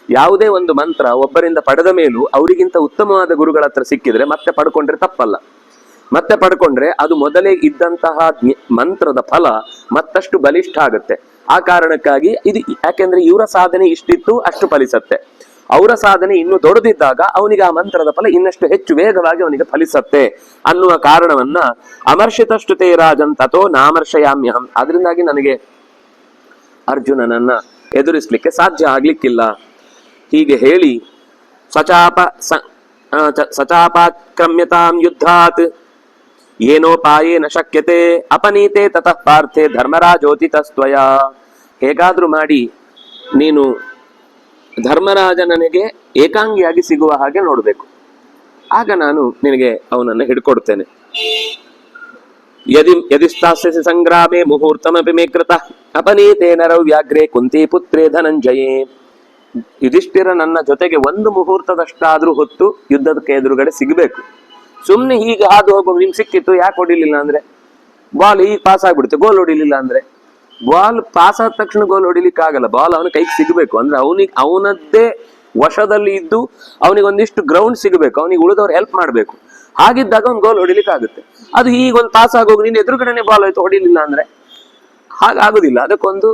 ಯಾವುದೇ ಒಂದು ಮಂತ್ರ ಒಬ್ಬರಿಂದ ಪಡೆದ ಮೇಲೂ ಅವರಿಗಿಂತ ಉತ್ತಮವಾದ ಗುರುಗಳ ಹತ್ರ ಸಿಕ್ಕಿದ್ರೆ ಮತ್ತೆ ಪಡ್ಕೊಂಡ್ರೆ ತಪ್ಪಲ್ಲ. ಮತ್ತೆ ಪಡ್ಕೊಂಡ್ರೆ ಅದು ಮೊದಲೇ ಇದ್ದಂತಹ ಮಂತ್ರದ ಫಲ ಮತ್ತಷ್ಟು ಬಲಿಷ್ಠ ಆಗುತ್ತೆ. ಆ ಕಾರಣಕ್ಕಾಗಿ ಇದು, ಯಾಕೆಂದ್ರೆ ಇವರ ಸಾಧನೆ ಇಷ್ಟಿತ್ತು ಅಷ್ಟು ಫಲಿಸತ್ತೆ, ಅವರ ಸಾಧನೆ ಇನ್ನು ದೊಡ್ಡದಿದ್ದಾಗ ಅವನಿಗೆ ಆ ಮಂತ್ರದ ಫಲ ಇನ್ನಷ್ಟು ಹೆಚ್ಚು ವೇಗವಾಗಿ ಅವನಿಗೆ ಫಲಿಸತ್ತೆ ಅನ್ನುವ ಕಾರಣವನ್ನ ಅಮರ್ಷಿತಷ್ಟು ತೇ ರಾಜನ್ ತಥೋ ನಾಮರ್ಷಯಾಮ್ಯಹಂ. ಅದರಿಂದಾಗಿ ನನಗೆ ಅರ್ಜುನನನ್ನ ಎದುರಿಸ್ಲಿಕ್ಕೆ ಸಾಧ್ಯ ಆಗ್ಲಿಕ್ಕಿಲ್ಲ. ಹೀಗೆ ಹೇಳಿ ಸಚಾಪಾಕ್ರಮ್ಯತಾಂ ಯುದ್ಧಾತ್ ಏನೋಪಾಯೇನ ಶಕ್ಯತೆ ಅಪನೀತೆ ತತಃ ಪಾರ್ಥೆ ಧರ್ಮರಾಜೋತಿತಸ್ತ್ವಯ. ಹೇಗಾದ್ರೂ ಮಾಡಿ ನೀನು ಧರ್ಮರಾಜನಿಗೆ ಏಕಾಂಗಿಯಾಗಿ ಸಿಗುವ ಹಾಗೆ ನೋಡ್ಬೇಕು, ಆಗ ನಾನು ನಿನಗೆ ಅವನನ್ನು ಹಿಡ್ಕೊಡ್ತೇನೆ. ಯದಿಸ್ತಾಸ್ಯಸಿ ಸಂಗ್ರಾಮೇ ಮುಹೂರ್ತಮಪಿ ಮೇ ಕೃತಃ ಅಪನೀತೇನ ರವ್ಯಾಗ್ರೇ ಕುಂತಿ ಪುತ್ರೇ ಧನಂಜಯೇ. ಯುಧಿಷ್ಠಿರ ನನ್ನ ಜೊತೆಗೆ ಒಂದು ಮುಹೂರ್ತದಷ್ಟಾದ್ರೂ ಹೊತ್ತು ಯುದ್ಧಕ್ಕೆ ಎದುರುಗಡೆ ಸಿಗಬೇಕು. ಸುಮ್ನೆ ಹೀಗೆ ಹಾದು ಹೋಗೋ ನಿಮ್ಗೆ ಸಿಕ್ಕಿತ್ತು ಯಾಕೆ ಹೊಡಿಲಿಲ್ಲ ಅಂದ್ರೆ, ಬಾಲ್ ಹೀಗೆ ಪಾಸ್ ಆಗ್ಬಿಡುತ್ತೆ, ಗೋಲ್ ಹೊಡಿಲಿಲ್ಲ ಅಂದ್ರೆ. ಬಾಲ್ ಪಾಸ್ ಆದ ತಕ್ಷಣ ಗೋಲ್ ಹೊಡಿಲಿಕ್ಕೆ ಆಗಲ್ಲ, ಬಾಲ್ ಅವನ ಕೈಗೆ ಸಿಗಬೇಕು. ಅಂದ್ರೆ ಅವನದ್ದೇ ವಶದಲ್ಲಿ ಇದ್ದು ಅವನಿಗೆ ಒಂದಿಷ್ಟು ಗ್ರೌಂಡ್ ಸಿಗಬೇಕು, ಅವನಿಗೆ ಉಳಿದವ್ರು ಹೆಲ್ಪ್ ಮಾಡ್ಬೇಕು. ಹಾಗಿದ್ದಾಗ ಅವ್ನು ಗೋಲ್ ಹೊಡಿಲಿಕ್ಕೆ ಆಗುತ್ತೆ. ಅದು ಈಗ ಒಂದು ಪಾಸ್ ಆಗೋಗಿ ನೀನು ಎದುರುಗಡೆನೆ ಬಾಲ್ ಆಯ್ತು ಹೊಡಿಲಿಲ್ಲ ಅಂದ್ರೆ ಹಾಗಾಗುದಿಲ್ಲ. ಅದಕ್ಕೊಂದು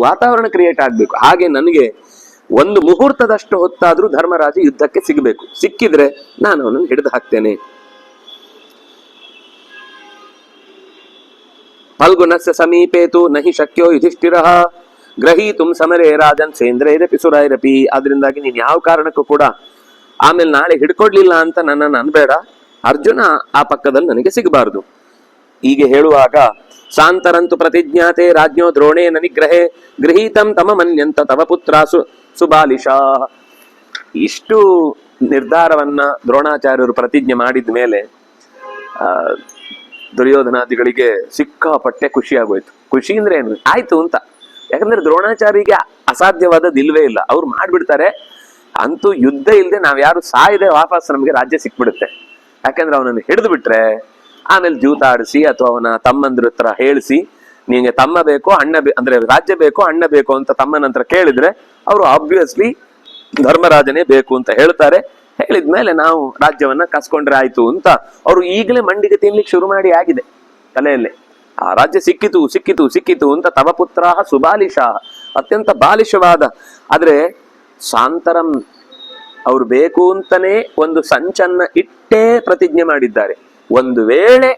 ವಾತಾವರಣ ಕ್ರಿಯೇಟ್ ಆಗ್ಬೇಕು. ಹಾಗೆ ನನಗೆ ಒಂದು ಮುಹೂರ್ತದಷ್ಟು ಹೊತ್ತಾದ್ರೂ ಧರ್ಮರಾಜ ಯುದ್ಧಕ್ಕೆ ಸಿಗಬೇಕು. ಸಿಕ್ಕಿದ್ರೆ ನಾನು ಅವನನ್ನು ಹಿಡಿದು ಹಾಕ್ತೇನೆ. ಫಲ್ಗುಣಸ್ಯ ಸಮೀಪೇತು ನಹಿ ಶಕ್ಯೋ ಯುಧಿಷ್ಠಿರಃ ಗ್ರಹೀತುಂ ಸಮರೇ ರಾಜನ್ ಸೇಂದ್ರೈರಪಿ ಸುರೈರಪಿ. ಆದ್ರಿಂದಾಗಿ ನೀನ್ ಯಾವ ಕಾರಣಕ್ಕೂ ಕೂಡ ಆಮೇಲೆ ನಾಳೆ ಹಿಡ್ಕೊಡ್ಲಿಲ್ಲ ಅಂತ ನನ್ನನ್ನು ಅನ್ಬೇಡ. ಅರ್ಜುನ ಆ ಪಕ್ಕದಲ್ಲಿ ನನಗೆ ಸಿಗಬಾರದು. ಹೀಗೆ ಹೇಳುವಾಗ ಸಾಂತರಂತು ಪ್ರತಿಜ್ಞಾತೆ ರಾಜ್ಞೋ ದ್ರೋಣೇನ ನಿಗ್ರಹೇ ಗೃಹೀತಂ ತಮ ಮನ್ಯಂತ ತವ ಪುತ್ರ ಸುಬಾಲಿಶಾ. ಇಷ್ಟು ನಿರ್ಧಾರವನ್ನ ದ್ರೋಣಾಚಾರ್ಯರು ಪ್ರತಿಜ್ಞೆ ಮಾಡಿದ ಮೇಲೆ ದುರ್ಯೋಧನಾದಿಗಳಿಗೆ ಸಿಕ್ಕಾಪಟ್ಟೆ ಖುಷಿ ಆಗೋಯ್ತು. ಖುಷಿ ಅಂದ್ರೆ ಏನು, ಆಯ್ತು ಅಂತ. ಯಾಕಂದ್ರೆ ದ್ರೋಣಾಚಾರ್ಯರಿಗೆ ಅಸಾಧ್ಯವಾದದಿಲ್ವೇ ಇಲ್ಲ, ಅವ್ರು ಮಾಡ್ಬಿಡ್ತಾರೆ. ಅಂತೂ ಯುದ್ಧ ಇಲ್ಲದೆ ನಾವ್ ಯಾರು ಸಾಯದೆ ವಾಪಸ್ ನಮ್ಗೆ ರಾಜ್ಯ ಸಿಕ್ಬಿಡುತ್ತೆ. ಯಾಕಂದ್ರೆ ಅವನನ್ನು ಹಿಡಿದು ಬಿಟ್ರೆ ಆಮೇಲೆ ಜೂತಾಡಿಸಿ ಅಥವಾ ಅವನ ತಮ್ಮಂದ್ರ ಹತ್ರ ಹೇಳಿಸಿ, ನಿಂಗೆ ತಮ್ಮ ಬೇಕೋ ಅಣ್ಣ ಅಂದ್ರೆ ರಾಜ್ಯ ಬೇಕೋ ಅಣ್ಣ ಬೇಕೋ ಅಂತ ತಮ್ಮನ ಹತ್ರ ಕೇಳಿದ್ರೆ ಅವರು ಆಬ್ವಿಯಸ್ಲಿ ಧರ್ಮರಾಜನೇ ಬೇಕು ಅಂತ ಹೇಳ್ತಾರೆ. ಹೇಳಿದ್ಮೇಲೆ ನಾವು ರಾಜ್ಯವನ್ನ ಕಸ್ಕೊಂಡ್ರೆ ಆಯ್ತು ಅಂತ ಅವರು ಈಗಲೇ ಮಂಡಿಗೆ ತಿನ್ಲಿಕ್ಕೆ ಶುರು ಮಾಡಿ ಆಗಿದೆ ತಲೆಯಲ್ಲೇ. ಆ ರಾಜ್ಯ ಸಿಕ್ಕಿತು ಸಿಕ್ಕಿತು ಸಿಕ್ಕಿತು ಅಂತ ತವ ಪುತ್ರ ಸುಬಾಲಿಶ, ಅತ್ಯಂತ ಬಾಲಿಶವಾದ. ಆದ್ರೆ ಸಾಂತರಂ ಅವ್ರು ಬೇಕು ಅಂತಾನೆ ಒಂದು ಸಂಚನ್ನ ಇಟ್ಟೇ ಪ್ರತಿಜ್ಞೆ ಮಾಡಿದ್ದಾರೆ. ಒಂದು ವೇಳೆ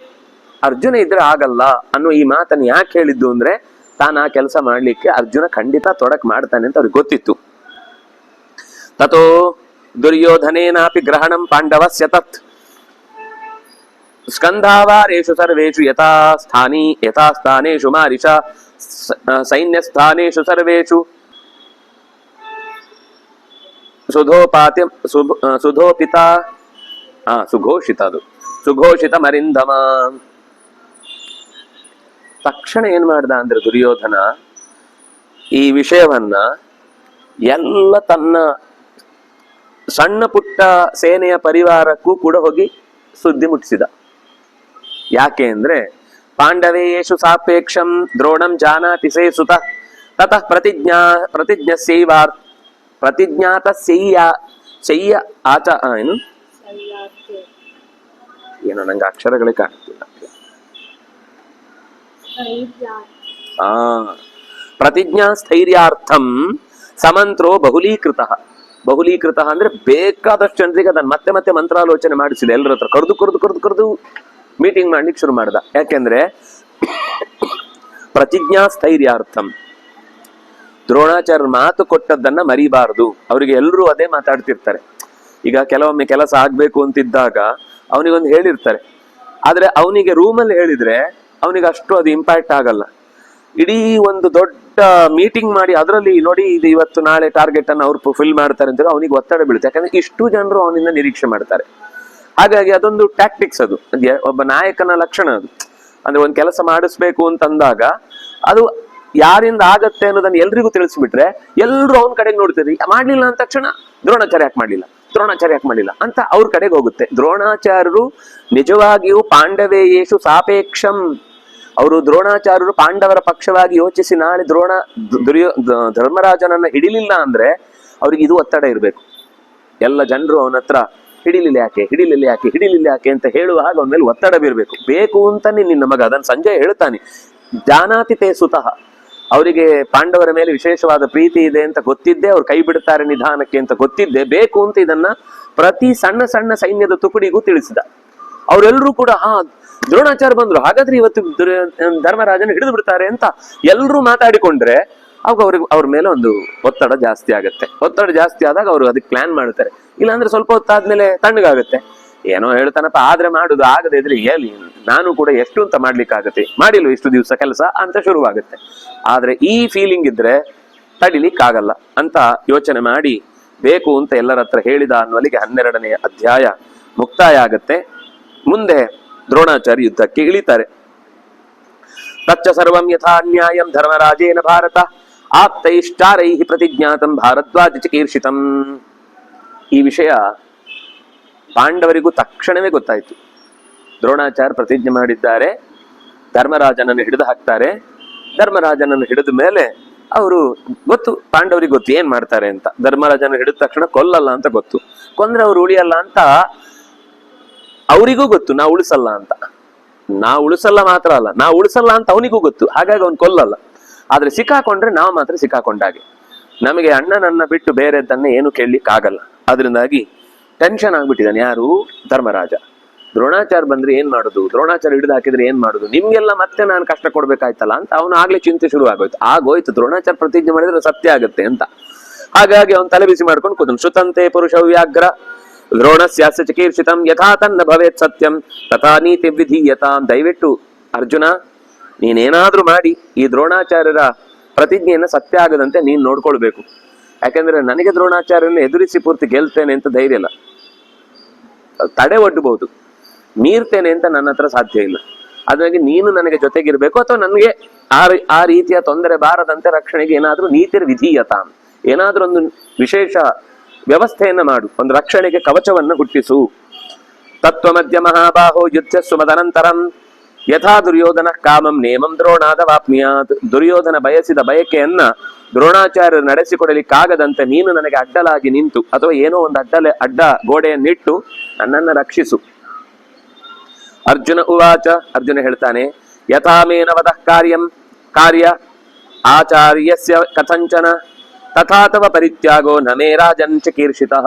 ಅರ್ಜುನ ಇದ್ರೆ ಆಗಲ್ಲ ಅನ್ನೋ ಈ ಮಾತನ್ನು ಯಾಕೆ ಹೇಳಿದ್ದು ಅಂದ್ರೆ, ತಾನು ಆ ಕೆಲಸ ಮಾಡ್ಲಿಕ್ಕೆ ಅರ್ಜುನ ಖಂಡಿತ ತೊಡಕ್ ಮಾಡ್ತಾನೆ ಅಂತ ಅವ್ರಿಗೆ ಗೊತ್ತಿತ್ತು. ತಥೋ ದುರ್ಯೋಧನೇನಾಪಿ ಗ್ರಹಣಂ ಪಾಂಡವಸ್ಯ ತತ್ ಸ್ಕಂಧಾವಾರೇಷು ಸರ್ವೇಷು ಯಥಾಸ್ಥಾನೇಷು ಮಾರಿಷ ಸೈನ್ಯಸ್ಥಾನೇಷು ಸರ್ವೇಷು ಸುಘೋಷಿತ ಮರಿಂದಮ. ತಕ್ಷಣ ಏನ್ ಮಾಡ್ದ ಅಂದ್ರೆ ದುರ್ಯೋಧನ ಈ ವಿಷಯವನ್ನ ಎಲ್ಲ ತನ್ನ ಸಣ್ಣ ಪುಟ್ಟ ಸೇನೆಯ ಪರಿವಾರಕ್ಕೂ ಕೂಡ ಹೋಗಿ ಸುದ್ದಿ ಮುಟ್ಟಿಸಿದ. ಯಾಕೆ ಅಂದ್ರೆ ಪಾಂಡವೇಯೇಷು ಸಾಪೇಕ್ಷಂ ದ್ರೋಣಂ ಜಾನಾತಿ ಸೇ ಸುತ ತತಃ ಪ್ರತಿಜ್ಞಾತ ಶಯ್ಯ ಆಚ ಏನೋ ನಂಗೆ ಅಕ್ಷರಗಳೇ ಕಾಣ್ತಿಲ್ಲ. ಪ್ರತಿಜ್ಞಾ ಸ್ಥೈರ್ಯಾರ್ಥಂ ಸಮಂತ್ರೋ ಬಹುಲೀಕೃತ. ಬಹುಲೀಕೃತ ಅಂದ್ರೆ ಬೇಕಾದಷ್ಟು ಜನರಿಗೆ ಅದನ್ನ ಮತ್ತೆ ಮತ್ತೆ ಮಂತ್ರಾಲೋಚನೆ ಮಾಡಿಸಿದ. ಎಲ್ಲರ ಹತ್ರ ಕರೆದು ಮೀಟಿಂಗ್ ಮಾಡ್ಲಿಕ್ಕೆ ಶುರು ಮಾಡ್ದ. ಯಾಕೆಂದ್ರೆ ಪ್ರತಿಜ್ಞಾ ಸ್ಥೈರ್ಯಾರ್ಥಂ, ದ್ರೋಣಾಚಾರ್ಯರು ಮಾತು ಕೊಟ್ಟದ್ದನ್ನ ಮರಿಬಾರದು. ಅವರಿಗೆ ಎಲ್ಲರೂ ಅದೇ ಮಾತಾಡ್ತಿರ್ತಾರೆ. ಈಗ ಕೆಲವೊಮ್ಮೆ ಕೆಲಸ ಆಗ್ಬೇಕು ಅಂತಿದ್ದಾಗ ಅವನಿಗೊಂದು ಹೇಳಿರ್ತಾರೆ, ಆದ್ರೆ ಅವನಿಗೆ ರೂಮಲ್ಲಿ ಹೇಳಿದ್ರೆ ಅವನಿಗೆ ಅಷ್ಟು ಅದು ಇಂಪ್ಯಾಕ್ಟ್ ಆಗಲ್ಲ. ಇಡೀ ಒಂದು ದೊಡ್ಡ ಮೀಟಿಂಗ್ ಮಾಡಿ ಅದರಲ್ಲಿ ನೋಡಿ ಇದು ಇವತ್ತು ನಾಳೆ ಟಾರ್ಗೆಟ್ ಅನ್ನು ಅವ್ರು ಫುಲ್ ಮಾಡ್ತಾರೆ ಅಂತ ಅವನಿಗೆ ಒತ್ತಡ ಬೀಳುತ್ತೆ. ಯಾಕಂದ್ರೆ ಇಷ್ಟು ಜನರು ಅವನಿಂದ ನಿರೀಕ್ಷೆ ಮಾಡ್ತಾರೆ. ಹಾಗಾಗಿ ಅದೊಂದು ಟ್ಯಾಕ್ಟಿಕ್ಸ್, ಅದು ಒಬ್ಬ ನಾಯಕನ ಲಕ್ಷಣ ಅದು. ಅಂದ್ರೆ ಒಂದು ಕೆಲಸ ಮಾಡಿಸ್ಬೇಕು ಅಂತಂದಾಗ ಅದು ಯಾರಿಂದ ಆಗತ್ತೆ ಅನ್ನೋದನ್ನ ಎಲ್ರಿಗೂ ತಿಳಿಸ್ಬಿಟ್ರೆ ಎಲ್ಲರೂ ಅವನ ಕಡೆಗೆ ನೋಡ್ತಿದ್ರಿ. ಮಾಡ್ಲಿಲ್ಲ ಅಂದ ತಕ್ಷಣ ದ್ರೋಣಾಚಾರ್ಯ ಯಾಕೆ ಮಾಡಿಲ್ಲ ಅಂತ ಅವ್ರ ಕಡೆಗೆ ಹೋಗುತ್ತೆ. ದ್ರೋಣಾಚಾರ್ಯರು ನಿಜವಾಗಿಯೂ ಪಾಂಡವೇಯೇಷು ಸಾಪೇಕ್ಷಂ, ಅವರು ದ್ರೋಣಾಚಾರ್ಯರು ಪಾಂಡವರ ಪಕ್ಷವಾಗಿ ಯೋಚಿಸಿ ನಾಳೆ ಧರ್ಮರಾಜನನ್ನ ಹಿಡಿಲಿಲ್ಲ ಅಂದ್ರೆ ಅವ್ರಿಗೆ ಇದು ಒತ್ತಡ ಇರಬೇಕು. ಎಲ್ಲ ಜನರು ಅವನ ಹತ್ರ ಹಿಡಿಲಿಲ್ಲ ಯಾಕೆ ಅಂತ ಹೇಳುವಾಗ ಅವನ ಮೇಲೆ ಒತ್ತಡ ಬೀರ್ಬೇಕು. ಬೇಕು ಅಂತಾನೆ ನಿನ್ನ ಮಗ, ಅದನ್ನ ಸಂಜಯ್ ಹೇಳ್ತಾನೆ, ಜಾನಾತಿ ತೇ ಸುತಃ, ಅವರಿಗೆ ಪಾಂಡವರ ಮೇಲೆ ವಿಶೇಷವಾದ ಪ್ರೀತಿ ಇದೆ ಅಂತ ಗೊತ್ತಿದ್ದೆ, ಅವ್ರು ಕೈ ಬಿಡ್ತಾರೆ ನಿಧಾನಕ್ಕೆ ಅಂತ ಗೊತ್ತಿದ್ದೆ, ಬೇಕು ಅಂತ ಇದನ್ನ ಪ್ರತಿ ಸಣ್ಣ ಸಣ್ಣ ಸೈನ್ಯದ ತುಕಡಿಗೂ ತಿಳಿಸಿದ. ಅವರೆಲ್ಲರೂ ಕೂಡ ದ್ರೋಣಾಚಾರ್ಯ ಬಂದ್ರು, ಹಾಗಾದ್ರೆ ಇವತ್ತು ಧರ್ಮರಾಜನ ಹಿಡಿದು ಬಿಡ್ತಾರೆ ಅಂತ ಎಲ್ಲರೂ ಮಾತಾಡಿಕೊಂಡ್ರೆ ಅವಾಗ ಅವ್ರ ಮೇಲೆ ಒಂದು ಒತ್ತಡ ಜಾಸ್ತಿ ಆಗುತ್ತೆ. ಒತ್ತಡ ಜಾಸ್ತಿ ಆದಾಗ ಅವರು ಅದಕ್ಕೆ ಪ್ಲಾನ್ ಮಾಡ್ತಾರೆ. ಇಲ್ಲಾಂದ್ರೆ ಸ್ವಲ್ಪ ಹೊತ್ತಾದ್ಮೇಲೆ ತಣ್ಣಗಾಗುತ್ತೆ. ಏನೋ ಹೇಳ್ತಾನಪ್ಪ, ಆದ್ರೆ ಮಾಡುದು ಆಗದೆ ಇದ್ರೆ ಎಲ್ಲಿ ನಾನು ಕೂಡ ಎಷ್ಟು ಅಂತ ಮಾಡ್ಲಿಕ್ಕಾಗತ್ತೆ, ಮಾಡಿಲ್ವ ಇಷ್ಟು ದಿವಸ ಕೆಲಸ ಅಂತ ಶುರುವಾಗುತ್ತೆ. ಆದ್ರೆ ಈ ಫೀಲಿಂಗ್ ಇದ್ರೆ ತಡಿಲಿಕ್ಕಾಗಲ್ಲ ಅಂತ ಯೋಚನೆ ಮಾಡಿ ಬೇಕು ಅಂತ ಎಲ್ಲರ ಹತ್ರ ಹೇಳಿದ ಅನ್ನುವಲ್ಲಿಗೆ 12ನೇ ಅಧ್ಯಾಯ ಮುಕ್ತಾಯ ಆಗತ್ತೆ. ಮುಂದೆ ದ್ರೋಣಾಚಾರ್ಯ ಯುದ್ಧಕ್ಕೆ ಇಳಿತಾರೆ. ತಚ್ಚ ಸರ್ವಂ ಯಥಾ ನ್ಯಾಯಂ ಧರ್ಮರಾಜೇನ ಭಾರತ ಆಪ್ತೈಶ್ಚಾರೈಃ ಪ್ರತಿಜ್ಞಾತಂ ಭಾರದ್ವಾಜ ಚಿಕೀರ್ಷಿತಂ. ಈ ವಿಷಯ ಪಾಂಡವರಿಗೂ ತಕ್ಷಣವೇ ಗೊತ್ತಾಯ್ತು. ದ್ರೋಣಾಚಾರ್ಯ ಪ್ರತಿಜ್ಞೆ ಮಾಡಿದ್ದಾರೆ, ಧರ್ಮರಾಜನನ್ನು ಹಿಡಿದು ಹಾಕ್ತಾರೆ. ಧರ್ಮರಾಜನನ್ನು ಹಿಡಿದ ಮೇಲೆ ಅವರು ಗೊತ್ತು, ಪಾಂಡವರಿಗೆ ಗೊತ್ತು ಏನ್ ಮಾಡ್ತಾರೆ ಅಂತ. ಧರ್ಮರಾಜನ ಹಿಡಿದ ತಕ್ಷಣ ಕೊಲ್ಲಲ್ಲ ಅಂತ ಗೊತ್ತು, ಕೊಂದ್ರೆ ಅವ್ರು ಉಳಿಯಲ್ಲ ಅಂತ ಅವರಿಗೂ ಗೊತ್ತು. ನಾವು ಉಳಿಸಲ್ಲ ಮಾತ್ರ ಅಲ್ಲ, ನಾವು ಉಳಿಸಲ್ಲ ಅಂತ ಅವನಿಗೂ ಗೊತ್ತು. ಹಾಗಾಗಿ ಅವ್ನು ಕೊಲ್ಲಲ್ಲ. ಆದ್ರೆ ಸಿಕ್ಕಾಕೊಂಡ್ರೆ ನಾವು ಮಾತ್ರ ಸಿಕ್ಕಾಕೊಂಡಾಗೆ. ನಮಗೆ ಅಣ್ಣನನ್ನ ಬಿಟ್ಟು ಬೇರೆದನ್ನ ಏನು ಕೇಳಲಿಕ್ಕಾಗಲ್ಲ. ಅದರಿಂದಾಗಿ ಟೆನ್ಷನ್ ಆಗ್ಬಿಟ್ಟಿದ್ದಾನೆ. ಯಾರು? ಧರ್ಮರಾಜ. ದ್ರೋಣಾಚಾರ್ಯ ಬಂದ್ರೆ ಏನ್ ಮಾಡುದು, ದ್ರೋಣಾಚಾರ್ಯ ಹಿಡಿದು ಹಾಕಿದ್ರೆ ಏನ್ ಮಾಡುದು, ನಿಮ್ಗೆಲ್ಲ ಮತ್ತೆ ನಾನು ಕಷ್ಟ ಕೊಡ್ಬೇಕಾಯ್ತಲ್ಲ ಅಂತ ಅವನು ಆಗ್ಲೇ ಚಿಂತೆ ಶುರು ಆಗೋಯ್ತು. ದ್ರೋಣಾಚಾರ್ಯ ಪ್ರತಿಜ್ಞೆ ಮಾಡಿದ್ರೆ ಸತ್ಯ ಆಗತ್ತೆ ಅಂತ. ಹಾಗಾಗಿ ಅವನು ತಲೆ ಬಿಸಿ ಮಾಡ್ಕೊಂಡು ಕೂತನು. ಶ್ರುತಂತೆ ಪುರುಷ ವ್ಯಾಘ್ರ ದ್ರೋಣಸ್ಯಾಸ್ಯ ಚಿಕೀರ್ಷಿತಂ ಯಥಾ ತನ್ನ ಭವೇತ್ ಸತ್ಯಂ ತಥಾ ನೀತಿ ವಿಧೀಯತಾಂ. ದಯವಿಟ್ಟು ಅರ್ಜುನ, ನೀನೇನಾದ್ರೂ ಮಾಡಿ ಈ ದ್ರೋಣಾಚಾರ್ಯರ ಪ್ರತಿಜ್ಞೆಯನ್ನ ಸತ್ಯ ಆಗದಂತೆ ನೀನ್ ನೋಡ್ಕೊಳ್ಬೇಕು. ಯಾಕಂದ್ರೆ ನನಗೆ ದ್ರೋಣಾಚಾರ್ಯನ ಎದುರಿಸಿ ಪೂರ್ತಿ ಗೆಲ್ತೇನೆ ಅಂತ ಧೈರ್ಯ ಇಲ್ಲ. ತಡೆ ಒಡ್ಡಬಹುದು, ಮೀರ್ತೇನೆ ಅಂತ ನನ್ನ ಹತ್ರ ಸಾಧ್ಯ ಇಲ್ಲ. ಹಾಗಾಗಿ ನೀನು ನನಗೆ ಜೊತೆಗಿರ್ಬೇಕು, ಅಥವಾ ನನಗೆ ಆ ರೀತಿಯ ತೊಂದರೆ ಬಾರದಂತೆ ರಕ್ಷಣೆಗೆ ಏನಾದ್ರೂ ನೀತಿರ್ ವಿಧೀಯತಾಂ, ಏನಾದ್ರೂ ಒಂದು ವಿಶೇಷ ವ್ಯವಸ್ಥೆಯನ್ನ ಮಾಡು, ಒಂದು ರಕ್ಷಣೆಗೆ ಕವಚವನ್ನ ಹುಟ್ಟಿಸು. ತತ್ವ ಮಧ್ಯ ಮಹಾಬಾಹೋ ಯುದ್ಧಸ್ಸು ಮದನಂತರಂ ಯಥಾ ದುರ್ಯೋಧನ ಕಾಮಂ ನೇಮಂ ದ್ರೋಣಾದ ವಾಪ್ನಿಯಾತ್. ದುರ್ಯೋಧನ ಬಯಸಿದ ಬಯಕೆಯನ್ನ ದ್ರೋಣಾಚಾರ್ಯರು ನಡೆಸಿಕೊಡಲಿಕ್ಕಾಗದಂತೆ ನೀನು ನನಗೆ ಅಡ್ಡಲಾಗಿ ನಿಂತು, ಅಥವಾ ಏನೋ ಒಂದು ಅಡ್ಡ ಗೋಡೆಯನ್ನಿಟ್ಟು ನನ್ನನ್ನ ರಕ್ಷಿಸು. ಅರ್ಜುನ ಉವಾಚ. ಅರ್ಜುನ ಹೇಳ್ತಾನೆ, ಯಥಾಮೇನ ವದಃ ಕಾರ್ಯ ಆಚಾರ್ಯಸ್ಯ ಕಥಂಚನ ತಥಾತವ ಪರಿತ್ಯಾಗೋ ನಮೇ ರಾಜನ್ ಚಿಕೀರ್ಷಿತಃ.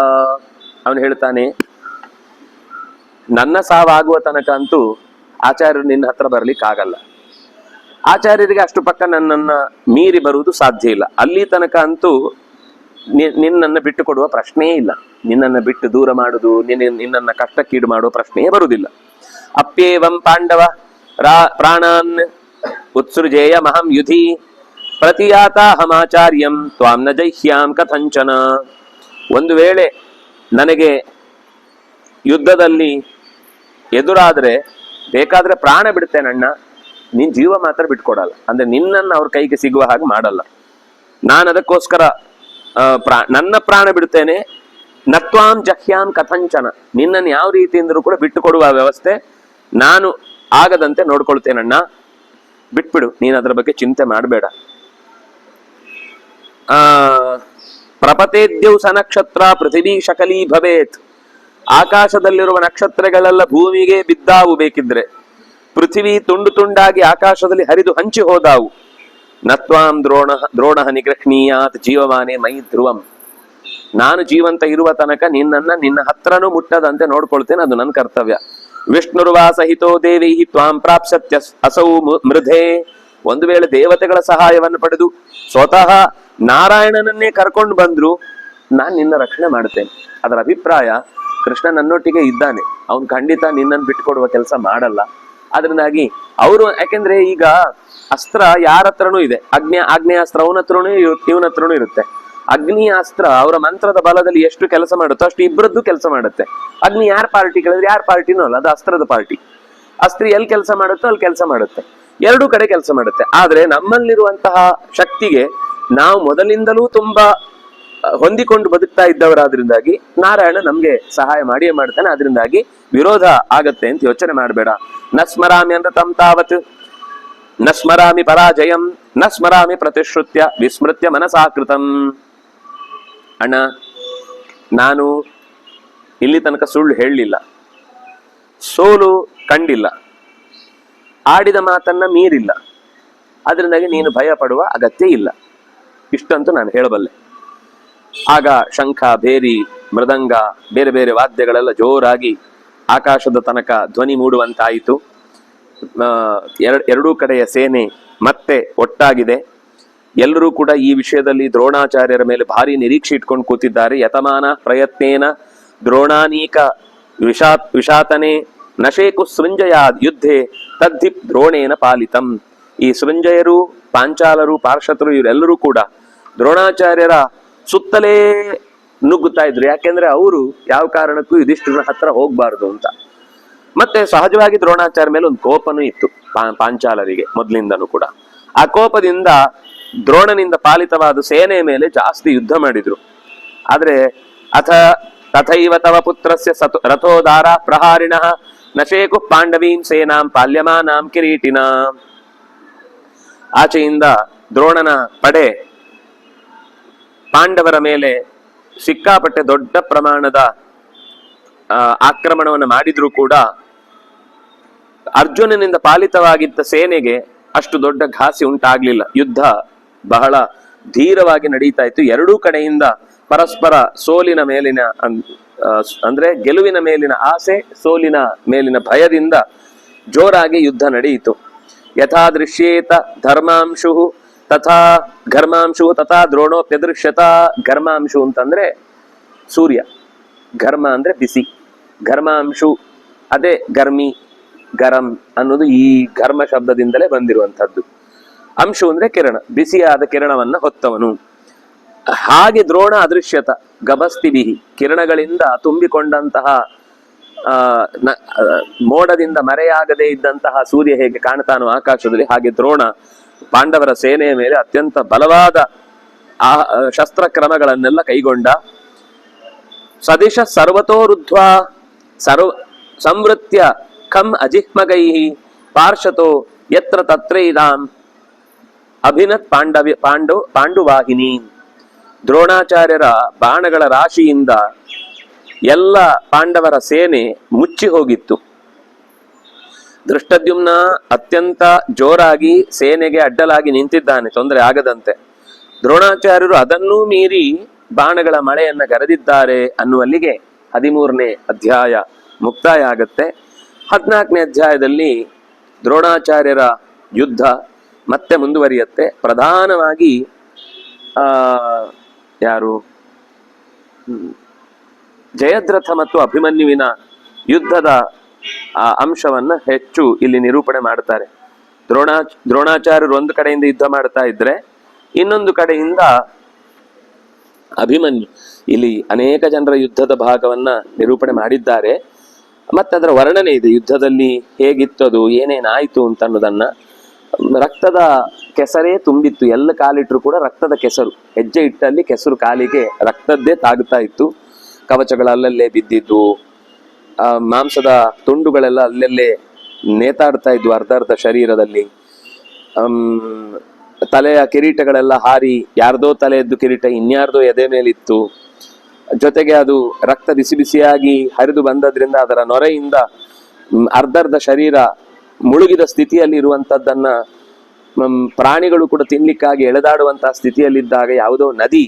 ಅವನು ಹೇಳ್ತಾನೆ, ನನ್ನ ಸಾವಾಗುವ ತನಕ ಅಂತೂ ಆಚಾರ್ಯರು ನಿನ್ನ ಹತ್ರ ಬರ್ಲಿಕ್ಕಾಗಲ್ಲ. ಆಚಾರ್ಯರಿಗೆ ಅಷ್ಟು ಪಕ್ಕ ನನ್ನನ್ನ ಮೀರಿ ಬರುವುದು ಸಾಧ್ಯ ಇಲ್ಲ. ಅಲ್ಲಿ ತನಕ ಅಂತೂ ನಿನ್ನನ್ನು ಬಿಟ್ಟು ಕೊಡುವ ಪ್ರಶ್ನೆಯೇ ಇಲ್ಲ. ನಿನ್ನನ್ನು ಬಿಟ್ಟು ದೂರ ಮಾಡುದು, ನಿನ್ನನ್ನ ಕಷ್ಟಕ್ಕೀಡು ಮಾಡುವ ಪ್ರಶ್ನೆಯೇ ಬರುವುದಿಲ್ಲ. ಅಪ್ಯೇವಂ ಪಾಂಡವ ಪ್ರಾಣಾನ್ ಉತ್ಸೃಜೇಯ ಮಹಂ ಯುಧಿ ಪ್ರತಿಯಾತಾಹಮಾಚಾರ್ಯಂ ತ್ವಾಂ ನ ಜೈಹ್ಯಾಂ ಕಥಂಚನ. ಒಂದು ವೇಳೆ ನನಗೆ ಯುದ್ಧದಲ್ಲಿ ಎದುರಾದ್ರೆ ಬೇಕಾದ್ರೆ ಪ್ರಾಣ ಬಿಡ್ತೇನಣ್ಣ, ನಿನ್ ಜೀವ ಮಾತ್ರ ಬಿಟ್ಕೊಡಲ್ಲ. ಅಂದ್ರೆ ನಿನ್ನನ್ನು ಅವ್ರ ಕೈಗೆ ಸಿಗುವ ಹಾಗೆ ಮಾಡಲ್ಲ. ನಾನು ಅದಕ್ಕೋಸ್ಕರ ನನ್ನ ಪ್ರಾಣ ಬಿಡ್ತೇನೆ. ನತ್ವಾಂ ಜಹ್ಯಾಂ ಕಥಂಚನ, ನಿನ್ನನ್ನು ಯಾವ ರೀತಿಯಿಂದಲೂ ಕೂಡ ಬಿಟ್ಟು ಕೊಡುವ ವ್ಯವಸ್ಥೆ ನಾನು ಆಗದಂತೆ ನೋಡ್ಕೊಳ್ತೇನಣ್ಣ, ಬಿಟ್ಬಿಡು, ನೀನ್ ಅದರ ಬಗ್ಗೆ ಚಿಂತೆ ಮಾಡಬೇಡ. ಪ್ರಪತೇದ್ಯೌಸ ನಕ್ಷತ್ರ ಪೃಥಿವೀ ಶಕಲೀ ಭವೇತ್. ಆಕಾಶದಲ್ಲಿರುವ ನಕ್ಷತ್ರಗಳೆಲ್ಲ ಭೂಮಿಗೆ ಬಿದ್ದಾವು ಬೇಕಿದ್ರೆ. ಪೃಥ್ವಿ ತುಂಡು ತುಂಡಾಗಿ ಆಕಾಶದಲ್ಲಿ ಹರಿದು ಹಂಚಿ ಹೋದಾವು. ನತ್ವಾಂ ದ್ರೋಣ ನಿಗೃಹ್ಣೀಯಾತ್ ಜೀವಮಾನೆ ಮೈ ಧ್ರುವಂ. ನಾನು ಜೀವಂತ ಇರುವ ತನಕ ನಿನ್ನ ಹತ್ರನೂ ಮುಟ್ಟದಂತೆ ನೋಡ್ಕೊಳ್ತೇನೆ, ಅದು ನನ್ನ ಕರ್ತವ್ಯ. ವಿಷ್ಣುರ್ವಾ ಸಹಿತೋ ದೇವೈ ತ್ವಾಂ ಪ್ರಾಪ್ಸ್ಯತ್ಯ ಅಸೌ ಮೃಧೆ. ಒಂದು ವೇಳೆ ದೇವತೆಗಳ ಸಹಾಯವನ್ನು ಪಡೆದು ಸ್ವತಃ ನಾರಾಯಣನನ್ನೇ ಕರ್ಕೊಂಡು ಬಂದ್ರು ನಾನ್ ನಿನ್ನ ರಕ್ಷಣೆ ಮಾಡ್ತೇನೆ. ಅದರ ಅಭಿಪ್ರಾಯ ಕೃಷ್ಣ ನನ್ನೊಟ್ಟಿಗೆ ಇದ್ದಾನೆ, ಅವನು ಖಂಡಿತ ನಿನ್ನನ್ನು ಬಿಟ್ಕೊಡುವ ಕೆಲಸ ಮಾಡಲ್ಲ. ಅದರಿಂದಾಗಿ ಅವರು, ಯಾಕೆಂದ್ರೆ ಈಗ ಅಸ್ತ್ರ ಯಾರ ಹತ್ರನೂ ಇದೆ, ಆಗ್ನೇಯಾಸ್ತ್ರ ಅವನ ಹತ್ರನೂ ಇವನ ಹತ್ರನೂ ಇರುತ್ತೆ. ಅಗ್ನಿ ಅಸ್ತ್ರ ಅವರ ಮಂತ್ರದ ಬಲದಲ್ಲಿ ಎಷ್ಟು ಕೆಲಸ ಮಾಡುತ್ತೋ ಅಷ್ಟು ಇಬ್ಬರದ್ದು ಕೆಲಸ ಮಾಡುತ್ತೆ. ಅಗ್ನಿ ಯಾರ ಪಾರ್ಟಿ ಕೇಳಿದ್ರೆ ಯಾರ ಪಾರ್ಟಿನೂ ಅಲ್ಲ, ಅದು ಅಸ್ತ್ರದ ಪಾರ್ಟಿ. ಅಸ್ತ್ರ ಎಲ್ಲಿ ಕೆಲಸ ಮಾಡುತ್ತೋ ಅಲ್ಲಿ ಕೆಲಸ ಮಾಡುತ್ತೆ, ಎರಡೂ ಕಡೆ ಕೆಲಸ ಮಾಡುತ್ತೆ. ಆದ್ರೆ ನಮ್ಮಲ್ಲಿರುವಂತಹ ಶಕ್ತಿಗೆ ನಾವು ಮೊದಲಿಂದಲೂ ತುಂಬಾ ಹೊಂದಿಕೊಂಡು ಬದುಕ್ತಾ ಇದ್ದವರಾದ್ರಿಂದಾಗಿ ನಾರಾಯಣ ನಮ್ಗೆ ಸಹಾಯ ಮಾಡಿಯೇ ಮಾಡ್ತಾನೆ. ಅದರಿಂದಾಗಿ ವಿರೋಧ ಆಗತ್ತೆ ಅಂತ ಯೋಚನೆ ಮಾಡಬೇಡ. ನ ಸ್ಮರಾಮಿ ಅನೃತಂ ತಾವತ್ ನ ಸ್ಮರಾಮಿ ಪರಾಜಯಂ ನ ಸ್ಮರಾಮಿ ಪ್ರತಿಶ್ರುತ್ಯ ವಿಸ್ಮೃತ್ಯ ಮನಸಾಕೃತಂ. ಅಣ್ಣ, ನಾನು ಇಲ್ಲಿ ತನಕ ಸುಳ್ಳು ಹೇಳಲಿಲ್ಲ, ಸೋಲು ಕಂಡಿಲ್ಲ, ಆಡಿದ ಮಾತನ್ನ ಮೀರಿಲ್ಲ. ಅದರಿಂದಾಗಿ ನೀನು ಭಯ ಪಡುವ ಅಗತ್ಯ ಇಲ್ಲ, ಇಷ್ಟಂತೂ ನಾನು ಹೇಳಬಲ್ಲೆ. ಆಗ ಶಂಖ, ಭೇರಿ, ಮೃದಂಗ, ಬೇರೆ ಬೇರೆ ವಾದ್ಯಗಳೆಲ್ಲ ಜೋರಾಗಿ ಆಕಾಶದ ತನಕ ಧ್ವನಿ ಮೂಡುವಂತಾಯಿತು. ಎರಡೂ ಕಡೆಯ ಸೇನೆ ಮತ್ತೆ ಒಟ್ಟಾಗಿದೆ. ಎಲ್ಲರೂ ಕೂಡ ಈ ವಿಷಯದಲ್ಲಿ ದ್ರೋಣಾಚಾರ್ಯರ ಮೇಲೆ ಭಾರಿ ನಿರೀಕ್ಷೆ ಇಟ್ಕೊಂಡು ಕೂತಿದ್ದಾರೆ. ಯತಮಾನ ಪ್ರಯತ್ನೇನ ದ್ರೋಣಾನೀಕ ವಿಷಾತನೆ ನಶೇಕು ಸೃಂಜಯ ಯುದ್ಧೆ ತದ್ಧಿ ದ್ರೋಣೇನ ಪಾಲಿತಂ. ಈ ಸೃಂಜಯರು, ಪಾಂಚಾಲರು, ಪಾರ್ಷತರು ಇವರೆಲ್ಲರೂ ಕೂಡ ದ್ರೋಣಾಚಾರ್ಯರ ಸುತ್ತಲೇ ನುಗ್ಗುತ್ತಾ ಇದ್ರು. ಯಾಕೆಂದ್ರೆ ಅವರು ಯಾವ ಕಾರಣಕ್ಕೂ ಯುಧಿಷ್ಠಿರನ ಹತ್ರ ಹೋಗ್ಬಾರ್ದು ಅಂತ. ಮತ್ತೆ ಸಹಜವಾಗಿ ದ್ರೋಣಾಚಾರ್ಯ ಮೇಲೆ ಒಂದು ಕೋಪನೂ ಇತ್ತು ಪಾಂಚಾಲರಿಗೆ ಮೊದಲಿಂದನೂ ಕೂಡ. ಆ ಕೋಪದಿಂದ ದ್ರೋಣನಿಂದ ಪಾಲಿತವಾದ ಸೇನೆಯ ಮೇಲೆ ಜಾಸ್ತಿ ಯುದ್ಧ ಮಾಡಿದ್ರು. ಆದ್ರೆ ತಥೈವ ತವ ಪುತ್ರಸ್ಯ ರಥೋದಾರ ಪ್ರಹಾರಿಣಃ ನಶೇಕು ಪಾಂಡವೀಂ ಸೇನಾಂ ಪಾಲ್ಯಮಾನಾಂ ಕಿರೀಟಿನಾಂ. ಆಚೆಯಿಂದ ದ್ರೋಣನ ಪಡೆ ಪಾಂಡವರ ಮೇಲೆ ಸಿಕ್ಕಾಪಟ್ಟೆ ದೊಡ್ಡ ಪ್ರಮಾಣದ ಆಕ್ರಮಣವನ್ನು ಮಾಡಿದ್ರೂ ಕೂಡ ಅರ್ಜುನನಿಂದ ಪಾಲಿತವಾಗಿದ್ದ ಸೇನೆಗೆ ಅಷ್ಟು ದೊಡ್ಡ ಘಾಸಿ ಉಂಟಾಗ್ಲಿಲ್ಲ. ಯುದ್ಧ ಬಹಳ ಧೀರವಾಗಿ ನಡೀತಾ ಇತ್ತು. ಎರಡೂ ಕಡೆಯಿಂದ ಪರಸ್ಪರ ಸೋಲಿನ ಮೇಲಿನ ಅಂದ್ರೆ ಗೆಲುವಿನ ಮೇಲಿನ ಆಸೆ, ಸೋಲಿನ ಮೇಲಿನ ಭಯದಿಂದ ಜೋರಾಗಿ ಯುದ್ಧ ನಡೆಯಿತು. ಯಥಾ ದೃಶ್ಯೇತ ಧರ್ಮಾಂಶು ತಥಾ ಘರ್ಮಾಂಶು ತಥಾ ದ್ರೋಣೋಪ್ಯದೃಶ್ಯತ. ಘರ್ಮಾಂಶು ಅಂತಂದ್ರೆ ಸೂರ್ಯ, ಘರ್ಮ ಅಂದ್ರೆ ಬಿಸಿ, ಘರ್ಮಾಂಶು ಅದೇ ಗರ್ಮಿ, ಗರಂ ಅನ್ನೋದು ಈ ಘರ್ಮ ಶಬ್ದದಿಂದಲೇ ಬಂದಿರುವಂತಹದ್ದು. ಅಂಶು ಅಂದ್ರೆ ಕಿರಣ, ಬಿಸಿಯಾದ ಕಿರಣವನ್ನ ಹೊತ್ತವನು. ಹಾಗೆ ದ್ರೋಣ ಅದೃಶ್ಯತ ಗಭಸ್ತಿಬಿಹಿ, ಕಿರಣಗಳಿಂದ ತುಂಬಿಕೊಂಡಂತಹ ಮೋಡದಿಂದ ಮರೆಯಾಗದೇ ಇದ್ದಂತಹ ಸೂರ್ಯ ಹೇಗೆ ಕಾಣ್ತಾನೋ ಆಕಾಶದಲ್ಲಿ, ಹಾಗೆ ದ್ರೋಣ ಪಾಂಡವರ ಸೇನೆಯ ಮೇಲೆ ಅತ್ಯಂತ ಬಲವಾದ ಶಸ್ತ್ರಕ್ರಮಗಳನ್ನೆಲ್ಲ ಕೈಗೊಂಡ. ಸದಿಶ ಸರ್ವತೋ ಸಂವೃತ್ಯ ಖಂ ಅಜಿಹ್ಮಗೈಹಿ ಪಾರ್ಷತೋ ಯತ್ರ ತತ್ರೈದಾಂ ಅಭಿನತ್ ಪಾಂಡುವಾಹಿನಿ. ದ್ರೋಣಾಚಾರ್ಯರ ಬಾಣಗಳ ರಾಶಿಯಿಂದ ಎಲ್ಲ ಪಾಂಡವರ ಸೇನೆ ಮುಚ್ಚಿ ಹೋಗಿತ್ತು. ದೃಷ್ಟದ್ಯುಮ್ನ ಅತ್ಯಂತ ಜೋರಾಗಿ ಸೇನೆಗೆ ಅಡ್ಡಲಾಗಿ ನಿಂತಿದ್ದಾನೆ, ತೊಂದರೆ ಆಗದಂತೆ. ದ್ರೋಣಾಚಾರ್ಯರು ಅದನ್ನೂ ಮೀರಿ ಬಾಣಗಳ ಮಳೆಯನ್ನ ಗರೆದಿದ್ದಾರೆ ಅನ್ನುವಲ್ಲಿಗೆ 13ನೇ ಅಧ್ಯಾಯ ಮುಕ್ತಾಯ ಆಗತ್ತೆ. 14ನೇ ಅಧ್ಯಾಯದಲ್ಲಿ ದ್ರೋಣಾಚಾರ್ಯರ ಯುದ್ಧ ಮತ್ತೆ ಮುಂದುವರಿಯುತ್ತೆ. ಪ್ರಧಾನವಾಗಿ ಯಾರು ಜಯದ್ರಥ ಮತ್ತು ಅಭಿಮನ್ಯುವಿನ ಯುದ್ಧದ ಅಂಶವನ್ನ ಹೆಚ್ಚು ಇಲ್ಲಿ ನಿರೂಪಣೆ ಮಾಡ್ತಾರೆ. ದ್ರೋಣಾಚಾರ್ಯರು ಒಂದು ಕಡೆಯಿಂದ ಯುದ್ಧ ಮಾಡ್ತಾ ಇದ್ರೆ ಇನ್ನೊಂದು ಕಡೆಯಿಂದ ಅಭಿಮನ್ಯು, ಇಲ್ಲಿ ಅನೇಕ ಜನರ ಯುದ್ಧದ ಭಾಗವನ್ನ ನಿರೂಪಣೆ ಮಾಡಿದ್ದಾರೆ. ಮತ್ತೆ ಅದರ ವರ್ಣನೆ ಇದೆ, ಯುದ್ಧದಲ್ಲಿ ಹೇಗಿತ್ತದು, ಏನೇನಾಯ್ತು ಅಂತ ಅನ್ನೋದನ್ನ. ರಕ್ತದ ಕೆಸರೇ ತುಂಬಿತ್ತು, ಎಲ್ಲ ಕಾಲಿಟ್ರು ಕೂಡ ರಕ್ತದ ಕೆಸರು, ಹೆಜ್ಜೆ ಇಟ್ಟಲ್ಲಿ ಕೆಸರು ಕಾಲಿಗೆ ರಕ್ತದ್ದೇ ತಾಗುತ್ತಾ ಇತ್ತು. ಕವಚಗಳು ಅಲ್ಲಲ್ಲೇ ಬಿದ್ದಿದ್ದು, ಮಾಂಸದ ತುಂಡುಗಳೆಲ್ಲ ಅಲ್ಲೆಲ್ಲೇ ನೇತಾಡ್ತಾ ಇದ್ವು ಅರ್ಧ ಶರೀರದಲ್ಲಿ. ತಲೆಯ ಕಿರೀಟಗಳೆಲ್ಲ ಹಾರಿ ಯಾರ್ದೋ ತಲೆಯದ್ದು ಕಿರೀಟ ಇನ್ಯಾರ್ದೋ ಎದೆ ಮೇಲಿತ್ತು. ಜೊತೆಗೆ ಅದು ರಕ್ತ ಬಿಸಿ ಬಿಸಿಯಾಗಿ ಹರಿದು ಬಂದದ್ರಿಂದ ಅದರ ನೊರೆಯಿಂದ ಅರ್ಧ ಶರೀರ ಮುಳುಗಿದ ಸ್ಥಿತಿಯಲ್ಲಿ ಇರುವಂತದ್ದನ್ನ ಪ್ರಾಣಿಗಳು ಕೂಡ ತಿನ್ಲಿಕ್ಕಾಗಿ ಎಳೆದಾಡುವಂತಹ ಸ್ಥಿತಿಯಲ್ಲಿದ್ದಾಗ ಯಾವುದೋ ನದಿ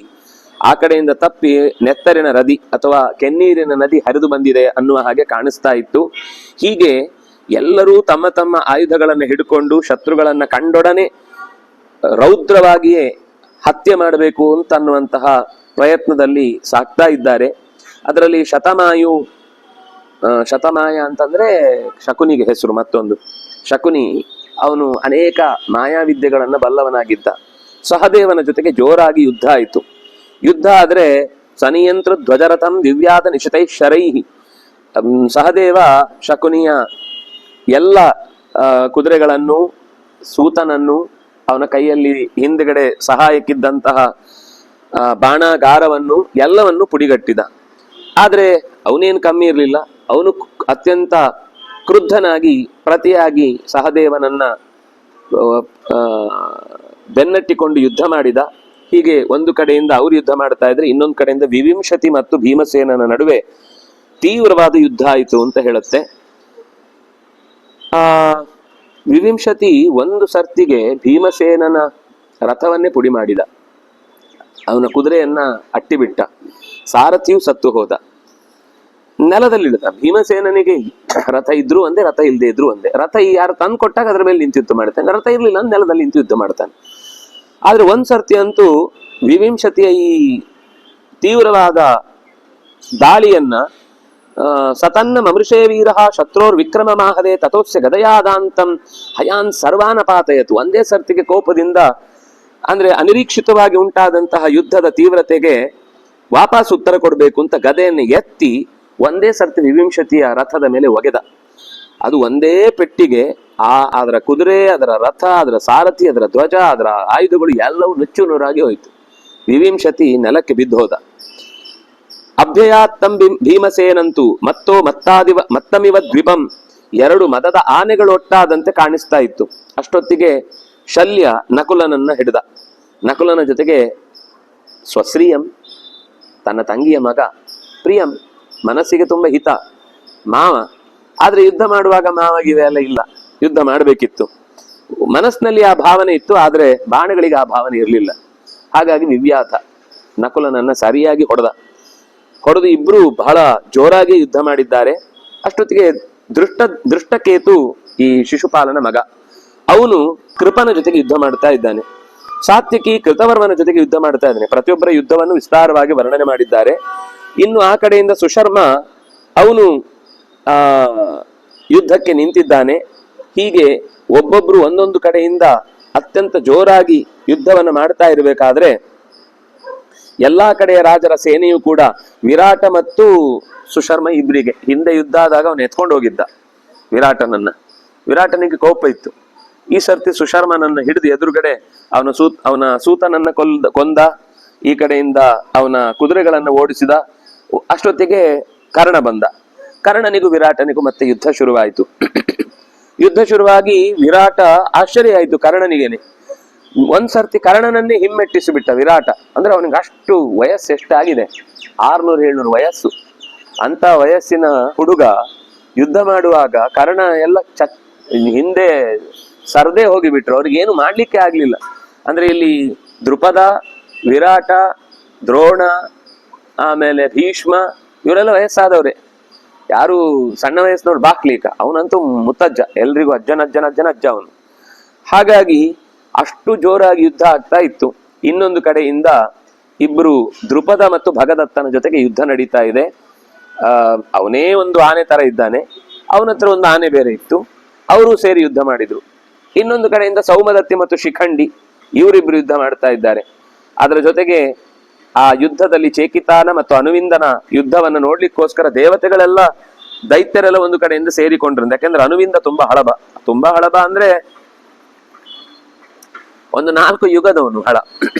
ಆ ಕಡೆಯಿಂದ ತಪ್ಪಿ ನೆತ್ತರಿನ ನದಿ ಅಥವಾ ಕೆನ್ನೀರಿನ ನದಿ ಹರಿದು ಬಂದಿದೆ ಅನ್ನುವ ಹಾಗೆ ಕಾಣಿಸ್ತಾ ಇತ್ತು. ಹೀಗೆ ಎಲ್ಲರೂ ತಮ್ಮ ತಮ್ಮ ಆಯುಧಗಳನ್ನು ಹಿಡ್ಕೊಂಡು ಶತ್ರುಗಳನ್ನ ಕಂಡೊಡನೆ ರೌದ್ರವಾಗಿಯೇ ಹತ್ಯೆ ಮಾಡಬೇಕು ಅಂತ ಅನ್ನುವಂತಹ ಪ್ರಯತ್ನದಲ್ಲಿ ಸಾಕ್ತಾ ಇದ್ದಾರೆ. ಅದರಲ್ಲಿ ಶತಮಾಯ ಅಂತಂದ್ರೆ ಶಕುನಿಗೆ ಹೆಸರು. ಮತ್ತೊಂದು ಶಕುನಿ, ಅವನು ಅನೇಕ ಮಾಯಾವಿದ್ಯೆಗಳನ್ನ ಬಲ್ಲವನಾಗಿದ್ದ. ಸಹದೇವನ ಜೊತೆಗೆ ಜೋರಾಗಿ ಯುದ್ಧ ಆಯಿತು. ಯುದ್ಧ ಆದ್ರೆ ಸನಿಯಂತ್ರ ಧ್ವಜರಥಂ ದಿವ್ಯಾದ ನಿಶತೈ ಶರೈಹಿ. ಸಹದೇವ ಶಕುನಿಯ ಎಲ್ಲ ಕುದುರೆಗಳನ್ನು, ಸೂತನನ್ನು, ಅವನ ಕೈಯಲ್ಲಿ ಹಿಂದ್ಗಡೆ ಸಹಾಯಕ್ಕಿದ್ದಂತಹ ಬಾಣಾಗಾರವನ್ನು ಎಲ್ಲವನ್ನು ಪುಡಿಗಟ್ಟಿದ. ಆದ್ರೆ ಅವನೇನು ಕಮ್ಮಿ ಇರಲಿಲ್ಲ. ಅವನು ಅತ್ಯಂತ ಕ್ರುದ್ಧನಾಗಿ ಪ್ರತಿಯಾಗಿ ಸಹದೇವನನ್ನ ಬೆನ್ನಟ್ಟಿಕೊಂಡು ಯುದ್ಧ ಮಾಡಿದ. ಹೀಗೆ ಒಂದು ಕಡೆಯಿಂದ ಅವರು ಯುದ್ಧ ಮಾಡ್ತಾ ಇದ್ರೆ, ಇನ್ನೊಂದು ಕಡೆಯಿಂದ ವಿವಿಂಶತಿ ಮತ್ತು ಭೀಮಸೇನನ ನಡುವೆ ತೀವ್ರವಾದ ಯುದ್ಧ ಆಯಿತು ಅಂತ ಹೇಳುತ್ತೆ. ವಿವಿಂಶತಿ ಒಂದು ಸರ್ತಿಗೆ ಭೀಮಸೇನನ ರಥವನ್ನೇ ಪುಡಿ ಮಾಡಿದ. ಅವನ ಕುದುರೆಯನ್ನ ಅಟ್ಟಿಬಿಟ್ಟ. ಸಾರಥಿಯು ಸತ್ತು ಹೋದ, ನೆಲದಲ್ಲಿಳಿದ. ಭೀಮಸೇನನಿಗೆ ರಥ ಇದ್ರು ಒಂದೇ, ರಥ ಇಲ್ಲದೆ ಇದ್ರು ಒಂದೇ. ರಥ ಯಾರು ತಂದು ಕೊಟ್ಟಾಗ ಅದ್ರ ಮೇಲೆ ನಿಂತು ಯುದ್ಧ ಮಾಡ್ತಾನೆ, ರಥ ಇರ್ಲಿಲ್ಲ ಅಂದ್ರೆ ನೆಲದಲ್ಲಿ ನಿಂತು ಯುದ್ಧ ಮಾಡ್ತಾನೆ. ಆದ್ರೆ ಒಂದ್ ಸರ್ತಿ ಅಂತೂ ವಿವಿಂಶತಿಯ ಈ ತೀವ್ರವಾದ ದಾಳಿಯನ್ನ ಸತನ್ನ ಮಮೃಷೇ ವೀರ ಶತ್ರೋರ್ ವಿಕ್ರಮ ಮಾಹದೆ ತಥೋಸ್ಯ ಗದಯಾದಾಂತಂ ಹಯಾನ್ ಸರ್ವಾನ ಪಾತಯತು. ಒಂದೇ ಸರ್ತಿಗೆ ಕೋಪದಿಂದ, ಅಂದ್ರೆ ಅನಿರೀಕ್ಷಿತವಾಗಿ ಉಂಟಾದಂತಹ ಯುದ್ಧದ ತೀವ್ರತೆಗೆ ವಾಪಸ್ ಉತ್ತರ ಕೊಡಬೇಕು ಅಂತ ಗದೆಯನ್ನು ಎತ್ತಿ ಒಂದೇ ಸರ್ತಿ ವಿವಿಂಶತಿಯ ರಥದ ಮೇಲೆ ಒಗೆದ. ಅದು ಒಂದೇ ಪೆಟ್ಟಿಗೆ ಅದರ ಕುದುರೆ, ಅದರ ರಥ, ಅದರ ಸಾರಥಿ, ಅದರ ಧ್ವಜ, ಅದರ ಆಯುಧಗಳು ಎಲ್ಲವೂ ನುಚ್ಚು ನೂರಾಗಿ ಹೋಯಿತು. ವಿವಿಂಶತಿ ನೆಲಕ್ಕೆ ಬಿದ್ದು ಹೋದ. ಅಭ್ಯಯಾತ್ತಂ ಭೀಮಸೇನಂತೂ ಮತ್ತಮಿವ ದ್ವಿಪಂ. ಎರಡು ಮದದ ಆನೆಗಳು ಒಟ್ಟಾದಂತೆ ಕಾಣಿಸ್ತಾ ಇತ್ತು. ಅಷ್ಟೊತ್ತಿಗೆ ಶಲ್ಯ ನಕುಲನನ್ನ ಹಿಡಿದ. ನಕುಲನ ಜೊತೆಗೆ ಸ್ವಶ್ರೀಯಂ, ತನ್ನ ತಂಗಿಯ ಮಗ, ಪ್ರಿಯಂ, ಮನಸ್ಸಿಗೆ ತುಂಬಾ ಹಿತ, ಮಾವ. ಆದ್ರೆ ಯುದ್ಧ ಮಾಡುವಾಗ ಮಾವಗಿವೆಲ್ಲ ಇಲ್ಲ, ಯುದ್ಧ ಮಾಡಬೇಕಿತ್ತು. ಮನಸ್ಸಿನಲ್ಲಿ ಆ ಭಾವನೆ ಇತ್ತು, ಆದ್ರೆ ಬಾಣಗಳಿಗೆ ಆ ಭಾವನೆ ಇರಲಿಲ್ಲ. ಹಾಗಾಗಿ ವಿವ್ಯಾತ ನಕುಲನನ್ನ ಸರಿಯಾಗಿ ಹೊಡೆದು ಇಬ್ರು ಬಹಳ ಜೋರಾಗಿ ಯುದ್ಧ ಮಾಡಿದ್ದಾರೆ. ಅಷ್ಟೊತ್ತಿಗೆ ದೃಷ್ಟಕೇತು, ಈ ಶಿಶುಪಾಲನ ಮಗ, ಅವನು ಕೃಪನ ಜೊತೆಗೆ ಯುದ್ಧ ಮಾಡ್ತಾ ಇದ್ದಾನೆ. ಸಾತ್ವಿಕಿ ಕೃತವರ್ಮನ ಜೊತೆಗೆ ಯುದ್ಧ ಮಾಡ್ತಾ ಇದ್ದಾನೆ. ಪ್ರತಿಯೊಬ್ಬರ ಯುದ್ಧವನ್ನು ವಿಸ್ತಾರವಾಗಿ ವರ್ಣನೆ ಮಾಡಿದ್ದಾರೆ. ಇನ್ನು ಆ ಕಡೆಯಿಂದ ಸುಶರ್ಮ, ಅವನು ಯುದ್ಧಕ್ಕೆ ನಿಂತಿದ್ದಾನೆ. ಹೀಗೆ ಒಬ್ಬೊಬ್ರು ಒಂದೊಂದು ಕಡೆಯಿಂದ ಅತ್ಯಂತ ಜೋರಾಗಿ ಯುದ್ಧವನ್ನು ಮಾಡ್ತಾ ಇರಬೇಕಾದ್ರೆ ಎಲ್ಲಾ ಕಡೆಯ ರಾಜರ ಸೇನೆಯು ಕೂಡ ವಿರಾಟ ಮತ್ತು ಸುಶರ್ಮ ಇಬ್ಬರಿಗೆ, ಹಿಂದೆ ಯುದ್ಧ ಆದಾಗ ಅವನು ಎತ್ಕೊಂಡು ಹೋಗಿದ್ದ ವಿರಾಟನಿಗೆ ಕೋಪ ಇತ್ತು. ಈ ಸರ್ತಿ ಸುಶರ್ಮನನ್ನ ಹಿಡಿದು ಎದುರುಗಡೆ ಅವನ ಸೂತನನ್ನ ಕೊಂದ. ಈ ಕಡೆಯಿಂದ ಅವನ ಕುದುರೆಗಳನ್ನ ಓಡಿಸಿದ. ಅಷ್ಟೊತ್ತಿಗೆ ಕರ್ಣ ಬಂದ. ಕರ್ಣನಿಗೂ ವಿರಾಟನಿಗೂ ಮತ್ತೆ ಯುದ್ಧ ಶುರುವಾಯಿತು. ಯುದ್ಧ ಶುರುವಾಗಿ ವಿರಾಟ ಆಶ್ಚರ್ಯ ಆಯಿತು ಕರ್ಣನಿಗೇನೆ. ಒಂದ್ ಸರ್ತಿ ಕರ್ಣನನ್ನೇ ಹಿಮ್ಮೆಟ್ಟಿಸಿಬಿಟ್ಟ ವಿರಾಟ. ಅಂದ್ರೆ ಅವನಿಗೆ ಅಷ್ಟು ವಯಸ್ಸು ಎಷ್ಟಾಗಿದೆ, 600-700 ವಯಸ್ಸು. ಅಂತ ವಯಸ್ಸಿನ ಹುಡುಗ ಯುದ್ಧ ಮಾಡುವಾಗ ಕರ್ಣ ಎಲ್ಲ ಹಿಂದೆ ಸರ್ದೇ ಹೋಗಿಬಿಟ್ರು. ಅವ್ರಿಗೇನು ಮಾಡ್ಲಿಕ್ಕೆ ಆಗ್ಲಿಲ್ಲ. ಅಂದ್ರೆ ಇಲ್ಲಿ ದೃಪದ, ವಿರಾಟ, ದ್ರೋಣ, ಆಮೇಲೆ ಭೀಷ್ಮ, ಇವರೆಲ್ಲ ವಯಸ್ಸಾದವ್ರೆ. ಯಾರು ಸಣ್ಣ ವಯಸ್ಸಿನವ್ರು ಬಾಕ್ಲಿಕ. ಅವನಂತೂ ಮುತ್ತಜ್ಜ, ಎಲ್ರಿಗೂ ಅಜ್ಜನ ಅವನು. ಹಾಗಾಗಿ ಅಷ್ಟು ಜೋರಾಗಿ ಯುದ್ಧ ಆಗ್ತಾ ಇತ್ತು. ಇನ್ನೊಂದು ಕಡೆಯಿಂದ ಇಬ್ರು ದೃಪದ ಮತ್ತು ಭಗದತ್ತನ ಜೊತೆಗೆ ಯುದ್ಧ ನಡೀತಾ ಇದೆ. ಅವನೇ ಒಂದು ಆನೆ ತರ ಇದ್ದಾನೆ, ಅವನ ಹತ್ರ ಒಂದು ಆನೆ ಬೇರೆ ಇತ್ತು. ಅವರು ಸೇರಿ ಯುದ್ಧ ಮಾಡಿದ್ರು. ಇನ್ನೊಂದು ಕಡೆಯಿಂದ ಸೌಮದತ್ತಿ ಮತ್ತು ಶಿಖಂಡಿ, ಇವರಿಬ್ರು ಯುದ್ಧ ಮಾಡ್ತಾ ಇದ್ದಾರೆ. ಅದರ ಜೊತೆಗೆ ಆ ಯುದ್ಧದಲ್ಲಿ ಚೇಕಿತಾನ ಮತ್ತು ಅನುವಿಂದನ ಯುದ್ಧವನ್ನು ನೋಡ್ಲಿಕ್ಕೋಸ್ಕರ ದೇವತೆಗಳೆಲ್ಲ, ದೈತ್ಯರೆಲ್ಲ ಒಂದು ಕಡೆಯಿಂದ ಸೇರಿಕೊಂಡ್ರು. ಯಾಕೆಂದ್ರೆ ಅನುವಿಂದ ತುಂಬಾ ಹಳಬ ಅಂದ್ರೆ ಒಂದು 4 ಯುಗದವನು,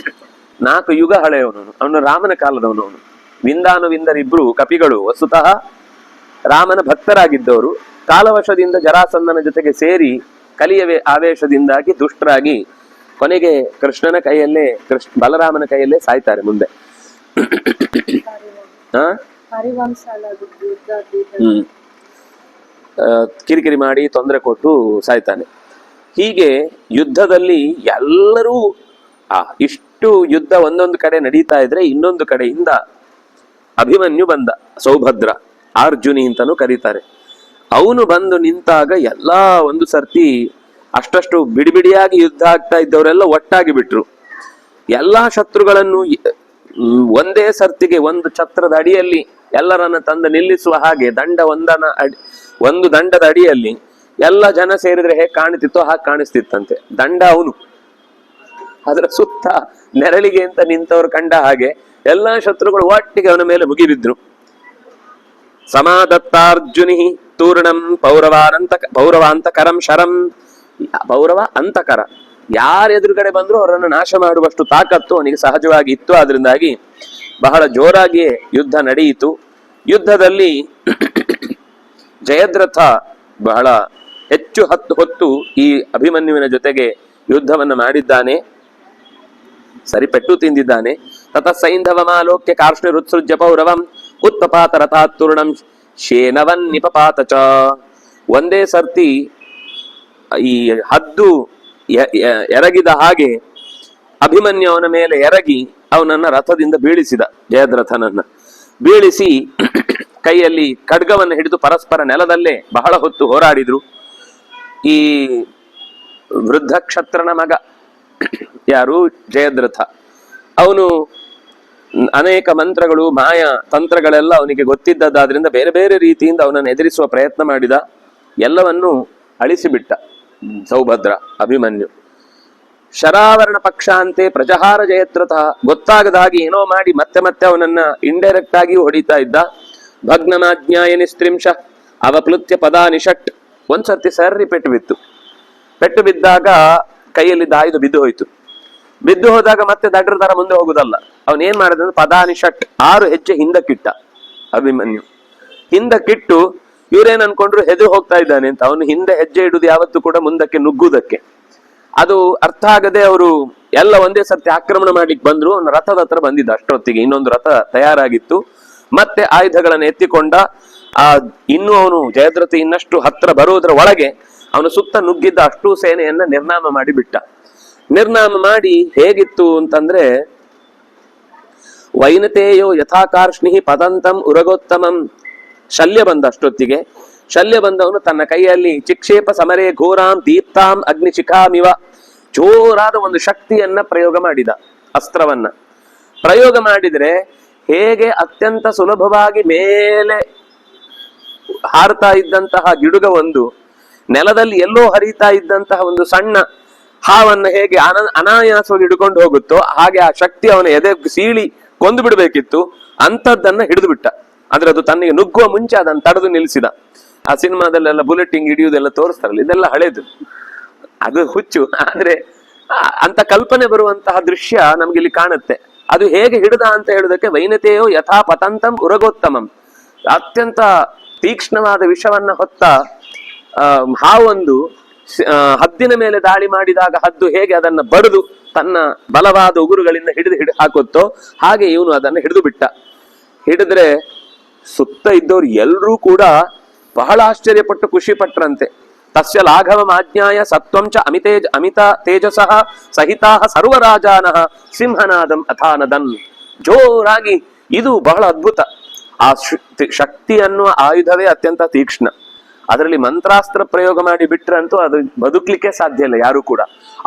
4 ಯುಗ ಹಳೆಯವನು. ಅವನು ರಾಮನ ಕಾಲದವನು. ಅವನು ವಿಂದಾನುವಿಂದರಿಬ್ರು ಕಪಿಗಳು, ವಸ್ತುತಃ ರಾಮನ ಭಕ್ತರಾಗಿದ್ದವರು. ಕಾಲವಶದಿಂದ ಜರಾಸಂಧನ ಜೊತೆಗೆ ಸೇರಿ ಕಲಿಯ ಆವೇಶದಿಂದಾಗಿ ದುಷ್ಟರಾಗಿ ಕೊನೆಗೆ ಕೃಷ್ಣನ ಕೈಯಲ್ಲೇ, ಬಲರಾಮನ ಕೈಯಲ್ಲೇ ಸಾಯ್ತಾರೆ ಮುಂದೆ. ಕಿರಿಕಿರಿ ಮಾಡಿ ತೊಂದರೆ ಕೊಟ್ಟು ಸಾಯ್ತಾನೆ. ಹೀಗೆ ಯುದ್ಧದಲ್ಲಿ ಎಲ್ಲರೂ ಇಷ್ಟು ಯುದ್ಧ ಒಂದೊಂದು ಕಡೆ ನಡೀತಾ ಇದ್ರೆ ಇನ್ನೊಂದು ಕಡೆಯಿಂದ ಅಭಿಮನ್ಯು ಬಂದ, ಸೌಭದ್ರ ಅರ್ಜುನಿ ಅಂತಾನು ಕರೀತಾರೆ. ಅವನು ಬಂದು ನಿಂತಾಗ ಎಲ್ಲಾ ಒಂದು ಸರ್ತಿ ಅಷ್ಟಷ್ಟು ಬಿಡಿಬಿಡಿಯಾಗಿ ಯುದ್ಧ ಆಗ್ತಾ ಇದ್ದವರೆಲ್ಲ ಒಟ್ಟಾಗಿ ಬಿಟ್ರು. ಎಲ್ಲಾ ಶತ್ರುಗಳನ್ನು ಒಂದೇ ಸರ್ತಿಗೆ ಒಂದು ಛತ್ರದ ಅಡಿಯಲ್ಲಿ ಎಲ್ಲರನ್ನ ತಂದು ನಿಲ್ಲಿಸುವ ಹಾಗೆ ಒಂದು ದಂಡದ ಅಡಿಯಲ್ಲಿ ಎಲ್ಲ ಜನ ಸೇರಿದ್ರೆ ಹೇಗೆ ಕಾಣ್ತಿತ್ತೋ ಹಾಗೆ ಕಾಣಿಸ್ತಿತ್ತಂತೆ. ದಂಡ ಅವನು, ಅದರ ಸುತ್ತ ನೆರಳಿಗೆ ಅಂತ ನಿಂತವರು ಕಂಡ ಹಾಗೆ ಎಲ್ಲಾ ಶತ್ರುಗಳು ಒಟ್ಟಿಗೆ ಅವನ ಮೇಲೆ ಮುಗಿಬಿದ್ರು. ಸಮಾದತ್ತಾರ್ಜುನಿ ತೂರ್ಣಂ ಪೌರವಾಂತಕರಂ ಶರಂ. ಪೌರವ ಅಂತಕರ, ಯಾರ ಎದುರುಗಡೆ ಬಂದ್ರು ಅವರನ್ನು ನಾಶ ಮಾಡುವಷ್ಟು ತಾಕತ್ತು ಅವನಿಗೆ ಸಹಜವಾಗಿ ಇತ್ತು. ಆದ್ರಿಂದಾಗಿ ಬಹಳ ಜೋರಾಗಿಯೇ ಯುದ್ಧ ನಡೆಯಿತು. ಯುದ್ಧದಲ್ಲಿ ಜಯದ್ರಥ ಬಹಳ ಹೆಚ್ಚು ಹೊತ್ತು ಈ ಅಭಿಮನ್ಯುವಿನ ಜೊತೆಗೆ ಯುದ್ಧವನ್ನು ಮಾಡಿದ್ದಾನೆ, ಸರಿಪೆಟ್ಟು ತಿಂದಿದ್ದಾನೆ. ತತ ಸೈಂಧವಮಾಲೋಕ್ಯ ಕಾರ್ಷ್ಣಿರುತ್ಸೃಜ್ಯ ಪೌರವಂ ಉತ್ಪಪಾತ ರಥಾತ್ತೂರ್ಣಂ ಶೇನವನ್ ನಿಪಪಾತ ಚ. ಒಂದೇ ಸರ್ತಿ ಈ ಹದ್ದು ಎರಗಿದ ಹಾಗೆ ಅಭಿಮನ್ಯು ಅವನ ಮೇಲೆ ಎರಗಿ ಅವನನ್ನ ರಥದಿಂದ ಬೀಳಿಸಿದ. ಜಯದ್ರಥನನ್ನ ಬೀಳಿಸಿ ಕೈಯಲ್ಲಿ ಖಡ್ಗವನ್ನು ಹಿಡಿದು ಪರಸ್ಪರ ನೆಲದಲ್ಲೇ ಬಹಳ ಹೊತ್ತು ಹೋರಾಡಿದ್ರು. ಈ ವೃದ್ಧ ಕ್ಷತ್ರನ ಮಗ ಯಾರು, ಜಯದ್ರಥ, ಅವನು ಅನೇಕ ಮಂತ್ರಗಳು ಮಾಯ ತಂತ್ರಗಳೆಲ್ಲ ಅವನಿಗೆ ಗೊತ್ತಿದ್ದದಾದ್ರಿಂದ ಬೇರೆ ಬೇರೆ ರೀತಿಯಿಂದ ಅವನನ್ನು ಎದುರಿಸುವ ಪ್ರಯತ್ನ ಮಾಡಿದ. ಎಲ್ಲವನ್ನೂ ಅಳಿಸಿಬಿಟ್ಟ ಸೌಭದ್ರ ಅಭಿಮನ್ಯು. ಶರಾವರಣ ಪಕ್ಷ ಅಂತೆ ಪ್ರಜಹಾರ ಜಯದ್ರಥ. ಗೊತ್ತಾಗದ ಹಾಗೆ ಏನೋ ಮಾಡಿ ಮತ್ತೆ ಮತ್ತೆ ಅವನನ್ನ ಇಂಡೈರೆಕ್ಟ್ ಆಗಿ ಹೊಡಿತಾ ಇದ್ದ. ಭಗ್ನಮಾಜ್ಞಾಯ ನಿಸ್ತ್ರಿಂಶ ಅವಪ್ಲುತ್ಯ ಪದಾ ನಿಷಟ್. ಒಂದ್ಸರ್ತಿ ಸರ್ರಿ ಪೆಟ್ಟು ಬಿತ್ತು. ಪೆಟ್ಟು ಬಿದ್ದಾಗ ಕೈಯಲ್ಲಿ ಆಯುಧ ಬಿದ್ದು ಹೋಯ್ತು. ಬಿದ್ದು ಹೋದಾಗ ಮತ್ತೆ ದಡ್ರ ತರ ಮುಂದೆ ಹೋಗುದಲ್ಲ, ಅವನೇನ್ ಮಾಡಿದ ಪದಾನಿಷಟ್ 6 ಹೆಜ್ಜೆ ಹಿಂದಕ್ಕಿಟ್ಟ ಅಭಿಮನ್ಯು. ಹಿಂದಕ್ಕಿಟ್ಟು ಇವ್ರೇನ್ ಅನ್ಕೊಂಡ್ರು ಹೆದರು ಹೋಗ್ತಾ ಇದ್ದಾನೆ ಅಂತ. ಅವನು ಹಿಂದೆ ಹೆಜ್ಜೆ ಇಡುದು ಯಾವತ್ತೂ ಕೂಡ ಮುಂದಕ್ಕೆ ನುಗ್ಗುವುದಕ್ಕೆ. ಅದು ಅರ್ಥ ಆಗದೆ ಅವರು ಎಲ್ಲ ಒಂದೇ ಸರ್ತಿ ಆಕ್ರಮಣ ಮಾಡ್ಲಿಕ್ಕೆ ಬಂದ್ರು. ಅವನ ರಥದ ಹತ್ರ ಬಂದಿದ್ದ ಅಷ್ಟೊತ್ತಿಗೆ, ಇನ್ನೊಂದು ರಥ ತಯಾರಾಗಿತ್ತು. ಮತ್ತೆ ಆಯುಧಗಳನ್ನು ಎತ್ತಿಕೊಂಡ. ಇನ್ನು ಅವನು ಜಯದ್ರಥ ಇನ್ನಷ್ಟು ಹತ್ರ ಬರುವುದರ ಒಳಗೆ ಅವನು ಸುತ್ತ ನುಗ್ಗಿದ್ದ ಅಷ್ಟೂ ಸೇನೆಯನ್ನ ನಿರ್ನಾಮ ಮಾಡಿ ಬಿಟ್ಟ. ನಿರ್ನಾಮ ಮಾಡಿ ಹೇಗಿತ್ತು ಅಂತಂದ್ರೆ, ವೈನತೇಯೋ ಯಥಾಕಾರ್ಷ್ಣಿ ಪದಂತಂ ಉರಗೋತ್ತಮಂ. ಶಲ್ಯ ಬಂದ ಅಷ್ಟೊತ್ತಿಗೆ. ಶಲ್ಯ ಬಂದವನು ತನ್ನ ಕೈಯಲ್ಲಿ ಚಿಕ್ಷೇಪ ಸಮರೇ ಘೋರಾಂ ದೀಪ್ತಾಂ ಅಗ್ನಿಶಿಖಾಮಿವ, ಜೋರಾದ ಒಂದು ಶಕ್ತಿಯನ್ನ ಪ್ರಯೋಗ ಮಾಡಿದ. ಅಸ್ತ್ರವನ್ನ ಪ್ರಯೋಗ ಮಾಡಿದ್ರೆ ಹೇಗೆ ಅತ್ಯಂತ ಸುಲಭವಾಗಿ ಮೇಲೆ ಹಾರ್ತಾ ಇದ್ದಂತಹ ಗಿಡುಗ ಒಂದು ನೆಲದಲ್ಲಿ ಎಲ್ಲೋ ಹರಿತಾ ಇದ್ದಂತಹ ಒಂದು ಸಣ್ಣ ಹಾವನ್ನ ಹೇಗೆ ಅನಾಯಾಸವಾಗಿ ಹಿಡ್ಕೊಂಡು ಹೋಗುತ್ತೋ ಹಾಗೆ ಆ ಶಕ್ತಿ ಅವನ ಎದೆ ಸೀಳಿ ಕೊಂದು ಬಿಡ್ಬೇಕಿತ್ತು. ಅಂತದ್ದನ್ನ ಹಿಡಿದು ಬಿಟ್ಟ. ಆದ್ರೆ ಅದು ತನ್ನಿಗೆ ನುಗ್ಗುವ ಮುಂಚೆ ಅದನ್ನು ತಡೆದು ನಿಲ್ಲಿಸಿದ. ಆ ಸಿನಿಮಾದಲ್ಲೆಲ್ಲ ಬುಲೆಟಿಂಗ್ ಹಿಡಿಯುವುದೆಲ್ಲ ತೋರಿಸ್ತಾರಲ್ಲ, ಇದೆಲ್ಲ ಹಳೇದು, ಅದು ಹುಚ್ಚು. ಆದ್ರೆ ಅಂತ ಕಲ್ಪನೆ ಬರುವಂತಹ ದೃಶ್ಯ ನಮ್ಗಿಲ್ಲಿ ಕಾಣುತ್ತೆ. ಅದು ಹೇಗೆ ಹಿಡಿದ ಅಂತ ಹೇಳುದಕ್ಕೆ ವೈನತೆಯೋ ಯಥಾ ಪತಂತಂ ಉರಗೋತ್ತಮಂ. ಅತ್ಯಂತ ತೀಕ್ಷ್ಣವಾದ ವಿಷವನ್ನ ಹೊತ್ತ ಹಾವೊಂದು ಹದ್ದಿನ ಮೇಲೆ ದಾಳಿ ಮಾಡಿದಾಗ ಹದ್ದು ಹೇಗೆ ಅದನ್ನ ಬಡಿದು ತನ್ನ ಬಲವಾದ ಉಗುರುಗಳಿಂದ ಹಿಡಿದು ಹಾಕುತ್ತೋ ಹಾಗೆ ಇವನು ಅದನ್ನ ಹಿಡಿದು ಬಿಟ್ಟ. ಹಿಡಿದ್ರೆ ಸುತ್ತ ಇದ್ದವ್ರು ಎಲ್ರೂ ಕೂಡ ಬಹಳ ಆಶ್ಚರ್ಯಪಟ್ಟು ಖುಷಿ ಪಟ್ರಂತೆ. ತಸ್ಯ ಲಾಘವಂ ಆಜ್ಞಾಯ ಸತ್ವಂಚ ಅಮಿತ ತೇಜಸಃ ಸಹಿತಾಹ ಸರ್ವರಾಜಾನಃ ಸಿಂಹನಾದಂ ಅಥಾನದನ್. ಜೋರಾಗಿ, ಇದು ಬಹಳ ಅದ್ಭುತ. ಆ ಶಕ್ತಿ ಅನ್ನುವ ಆಯುಧವೇ ಅತ್ಯಂತ ತೀಕ್ಷ್ಣ. ಅದರಲ್ಲಿ ಮಂತ್ರಾಸ್ತ್ರ ಪ್ರಯೋಗ ಮಾಡಿ ಬಿಟ್ರಂತೂ ಅದು ಬದುಕ್ಲಿಕ್ಕೆ ಸಾಧ್ಯ ಇಲ್ಲ ಯಾರು ಕೂಡ.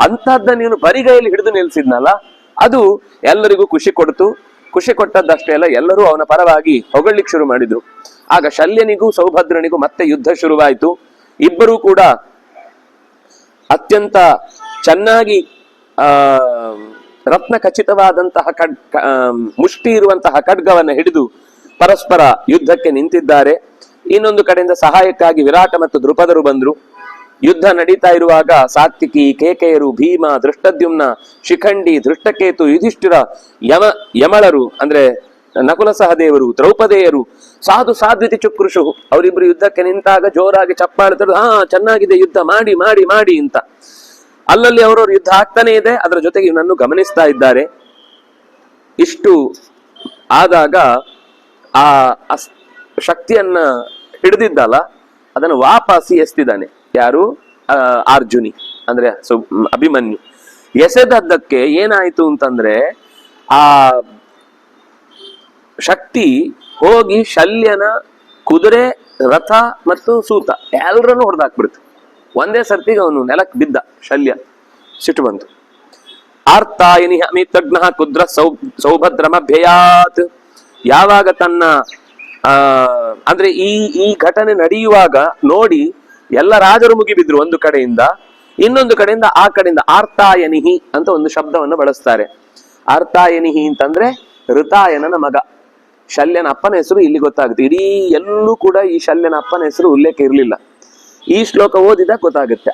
ಅಂತಹದ್ದ ನೀನು ಬರಿಗೈಯಲ್ಲಿ ಹಿಡಿದು ನಿಲ್ಸಿದ್ನಲ್ಲ, ಅದು ಎಲ್ಲರಿಗೂ ಖುಷಿ ಕೊಡ್ತು. ಖುಷಿ ಕೊಟ್ಟದ್ದಷ್ಟೇ ಅಲ್ಲ, ಎಲ್ಲರೂ ಅವನ ಪರವಾಗಿ ಹೊಗಳಿಕ್ ಶುರು ಮಾಡಿದ್ರು. ಆಗ ಶಲ್ಯನಿಗೂ ಸೌಭದ್ರನಿಗೂ ಮತ್ತೆ ಯುದ್ಧ ಶುರುವಾಯಿತು. ಇಬ್ಬರೂ ಕೂಡ ಅತ್ಯಂತ ಚೆನ್ನಾಗಿ ರತ್ನ ಖಚಿತವಾದಂತಹ ಮುಷ್ಟಿ ಇರುವಂತಹ ಖಡ್ಗವನ್ನು ಹಿಡಿದು ಪರಸ್ಪರ ಯುದ್ಧಕ್ಕೆ ನಿಂತಿದ್ದಾರೆ. ಇನ್ನೊಂದು ಕಡೆಯಿಂದ ಸಹಾಯಕ್ಕಾಗಿ ವಿರಾಟ ಮತ್ತು ದ್ರುಪದರು ಬಂದ್ರು. ಯುದ್ಧ ನಡೀತಾ ಇರುವಾಗ ಸಾತ್ವಿಕಿ, ಕೇಕೆಯರು, ಭೀಮ, ದೃಷ್ಟದ್ಯುಮ್ನ, ಶಿಖಂಡಿ, ದೃಷ್ಟಕೇತು, ಯುಧಿಷ್ಠಿರ, ಯಮಳರು ಅಂದ್ರೆ ನಕುಲ ಸಹದೇವರು, ದ್ರೌಪದೇಯರು, ಸಾಧ್ವಿತಿ ಚುಕ್ರುಷು ಅವರಿಬ್ರು ಯುದ್ಧಕ್ಕೆ ನಿಂತಾಗ ಜೋರಾಗಿ ಚಪ್ಪಾಳೆ ತಡೆದು ಚೆನ್ನಾಗಿದೆ ಯುದ್ಧ, ಮಾಡಿ ಮಾಡಿ ಮಾಡಿ ಅಂತ. ಅಲ್ಲಲ್ಲಿ ಅವರವ್ರ ಯುದ್ಧ ಆಗ್ತಾನೆ ಇದೆ, ಅದರ ಜೊತೆಗೆ ಇವನನ್ನು ಗಮನಿಸ್ತಾ ಇದ್ದಾರೆ. ಇಷ್ಟು ಆದಾಗ ಆ ಶಕ್ತಿಯನ್ನ ಹಿಡಿದಿದ್ದಲ್ಲ ಅದನ್ನು ವಾಪಸಿ ಎಸ್ತಿದ್ದಾನೆ. ಯಾರು? ಅರ್ಜುನಿ. ಅಂದ್ರೆ ಅಭಿಮನ್ಯು ಎಸೆದದ್ದಕ್ಕೆ ಏನಾಯ್ತು ಅಂತಂದ್ರೆ ಆ ಶಕ್ತಿ ಹೋಗಿ ಶಲ್ಯನ ಕುದುರೆ, ರಥ ಮತ್ತು ಸೂತ ಎಲ್ಲರನ್ನು ಹೊಡೆದಾಕ್ಬಿಡ್ತು. ಒಂದೇ ಸರ್ತಿಗೆ ಅವನು ನೆಲಕ್ಕೆ ಬಿದ್ದ ಶಲ್ಯ. ಸಿಟ್ಟು ಬಂತು. ಆರ್ತಾಯಿನಿ ಅಮಿತಗ್ನ ಕುದ್ರ ಸೌಭದ್ರಮಭ್ಯಯಾತ್. ಯಾವಾಗ ತನ್ನ ಅಂದ್ರೆ ಈ ಘಟನೆ ನಡೆಯುವಾಗ ನೋಡಿ ಎಲ್ಲ ರಾಜರು ಮುಗಿಬಿದ್ರು ಒಂದು ಕಡೆಯಿಂದ, ಇನ್ನೊಂದು ಕಡೆಯಿಂದ ಆ ಕಡೆಯಿಂದ ಆರ್ತಾಯನಿಹಿ ಅಂತ ಒಂದು ಶಬ್ದವನ್ನು ಬಳಸ್ತಾರೆ. ಆರ್ತಾಯನಿಹಿ ಅಂತಂದ್ರೆ ಋತಾಯನನ ಮಗ. ಶಲ್ಯನ ಅಪ್ಪನ ಹೆಸರು ಇಲ್ಲಿ ಗೊತ್ತಾಗುತ್ತೆ. ಇಡೀ ಎಲ್ಲೂ ಕೂಡ ಈ ಶಲ್ಯನ ಅಪ್ಪನ ಹೆಸರು ಉಲ್ಲೇಖ ಇರಲಿಲ್ಲ. ಈ ಶ್ಲೋಕ ಓದಿದಾಗ ಗೊತ್ತಾಗುತ್ತೆ.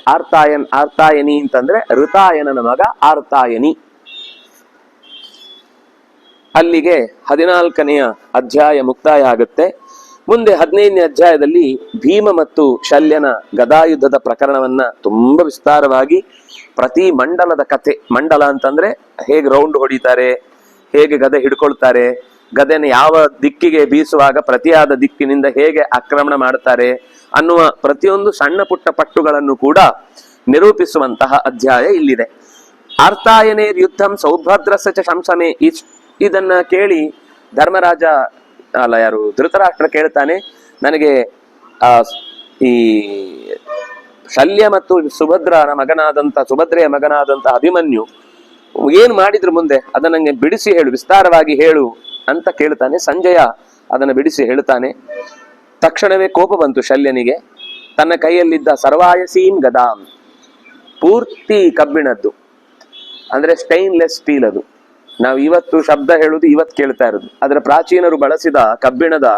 ಆರ್ತಾಯನಿ ಅಂತಂದ್ರೆ ಋತಾಯನನ ಮಗ ಆರ್ತಾಯನಿ. ಅಲ್ಲಿಗೆ 14ನೆಯ ಅಧ್ಯಾಯ ಮುಕ್ತಾಯ ಆಗುತ್ತೆ. ಮುಂದೆ 15ನೇ ಅಧ್ಯಾಯದಲ್ಲಿ ಭೀಮ ಮತ್ತು ಶಲ್ಯನ ಗದಾಯುದ್ಧದ ಪ್ರಕರಣವನ್ನ ತುಂಬಾ ವಿಸ್ತಾರವಾಗಿ ಪ್ರತಿ ಮಂಡಲದ ಕಥೆ, ಮಂಡಲ ಅಂತಂದ್ರೆ ಹೇಗೆ ರೌಂಡ್ ಹೊಡಿತಾರೆ, ಹೇಗೆ ಗದೆ ಹಿಡ್ಕೊಳ್ತಾರೆ, ಗದೆನ ಯಾವ ದಿಕ್ಕಿಗೆ ಬೀಸುವಾಗ ಪ್ರತಿಯಾದ ದಿಕ್ಕಿನಿಂದ ಹೇಗೆ ಆಕ್ರಮಣ ಮಾಡ್ತಾರೆ ಅನ್ನುವ ಪ್ರತಿಯೊಂದು ಸಣ್ಣ ಪುಟ್ಟ ಪಟ್ಟುಗಳನ್ನು ಕೂಡ ನಿರೂಪಿಸುವಂತಹ ಅಧ್ಯಾಯ ಇಲ್ಲಿದೆ. ಆರ್ತಾಯನೇರ್ ಯುದ್ಧಂ ಸೌಭದ್ರಸ ಚ ಶಂಸಮೆ. ಇದನ್ನ ಕೇಳಿ ಧರ್ಮರಾಜ ಧೃತರಾಷ್ಟ್ರ ಕೇಳ್ತಾನೆ, ನನಗೆ ಈ ಶಲ್ಯ ಮತ್ತು ಸುಭದ್ರೆಯ ಮಗನಾದಂತ ಅಭಿಮನ್ಯು ಏನ್ ಮಾಡಿದ್ರು ಮುಂದೆ ಅದನ್ನ ನಂಗೆ ಬಿಡಿಸಿ ಹೇಳು, ವಿಸ್ತಾರವಾಗಿ ಹೇಳು ಅಂತ ಕೇಳ್ತಾನೆ. ಸಂಜಯ ಅದನ್ನ ಬಿಡಿಸಿ ಹೇಳ್ತಾನೆ. ತಕ್ಷಣವೇ ಕೋಪ ಬಂತು ಶಲ್ಯನಿಗೆ. ತನ್ನ ಕೈಯಲ್ಲಿದ್ದ ಸರ್ವಾಯಸೀನ್ ಗದಾಂ, ಪೂರ್ತಿ ಕಬ್ಬಿಣದ್ದು, ಅಂದ್ರೆ ಸ್ಟೈನ್ಲೆಸ್ ಸ್ಟೀಲ್. ಅದು ನಾವು ಇವತ್ತು ಶಬ್ದ ಹೇಳುದು ಇವತ್ತು ಕೇಳ್ತಾ ಇರೋದು. ಅದರ ಪ್ರಾಚೀನರು ಬಳಸಿದ ಕಬ್ಬಿಣದ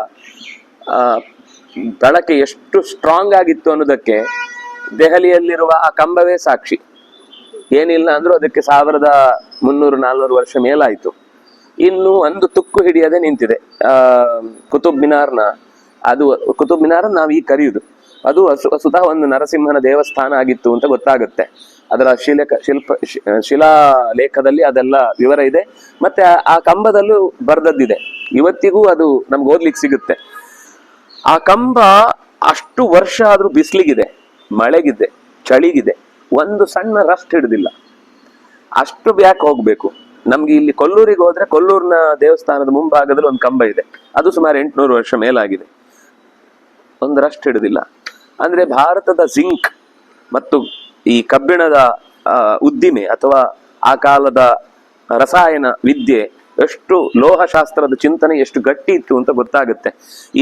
ಬಳಕೆ ಎಷ್ಟು ಸ್ಟ್ರಾಂಗ್ ಆಗಿತ್ತು ಅನ್ನೋದಕ್ಕೆ ದೆಹಲಿಯಲ್ಲಿರುವ ಆ ಕಂಬವೇ ಸಾಕ್ಷಿ. ಏನಿಲ್ಲ ಅಂದ್ರೂ ಅದಕ್ಕೆ 1300-400 ವರ್ಷ ಮೇಲಾಯ್ತು. ಇನ್ನು ಒಂದು ತುಕ್ಕು ಹಿಡಿಯದೆ ನಿಂತಿದೆ. ಕುತುಬ್ ಮಿನಾರ್ನ ನಾವು ಈಗ ಕರೆಯುವುದು, ಅದು ವಸುತಃ ಒಂದು ನರಸಿಂಹನ ದೇವಸ್ಥಾನ ಆಗಿತ್ತು ಅಂತ ಗೊತ್ತಾಗುತ್ತೆ. ಅದರ ಶಿಲಾಲೇಖದಲ್ಲಿ ಅದೆಲ್ಲ ವಿವರ ಇದೆ. ಮತ್ತೆ ಆ ಕಂಬದಲ್ಲೂ ಬರ್ದದ್ದಿದೆ. ಇವತ್ತಿಗೂ ಅದು ನಮ್ಗೆ ಓದ್ಲಿಕ್ಕೆ ಸಿಗುತ್ತೆ. ಆ ಕಂಬ ಅಷ್ಟು ವರ್ಷ ಆದ್ರೂ ಬಿಸಿಲಿಗಿದೆ, ಮಳೆಗಿದೆ, ಚಳಿಗಿದೆ, ಒಂದು ಸಣ್ಣ ರಸ್ಟ್ ಹಿಡಿದಿಲ್ಲ. ಅಷ್ಟು ಬ್ಯಾಕ್ ಹೋಗ್ಬೇಕು. ನಮ್ಗೆ ಇಲ್ಲಿ ಕೊಲ್ಲೂರಿಗೆ ಹೋದ್ರೆ ಕೊಲ್ಲೂರಿನ ದೇವಸ್ಥಾನದ ಮುಂಭಾಗದಲ್ಲಿ ಒಂದು ಕಂಬ ಇದೆ, ಅದು ಸುಮಾರು 800 ವರ್ಷ ಮೇಲಾಗಿದೆ, ಒಂದು ರಸ್ಟ್ ಹಿಡಿದಿಲ್ಲ. ಅಂದ್ರೆ ಭಾರತದ ಜಿಂಕ್ ಮತ್ತು ಈ ಕಬ್ಬಿಣದ ಉದ್ದಿಮೆ ಅಥವಾ ಆ ಕಾಲದ ರಸಾಯನ ವಿದ್ಯೆ, ಎಷ್ಟು ಲೋಹಶಾಸ್ತ್ರದ ಚಿಂತನೆ ಎಷ್ಟು ಗಟ್ಟಿ ಇತ್ತು ಅಂತ ಗೊತ್ತಾಗುತ್ತೆ.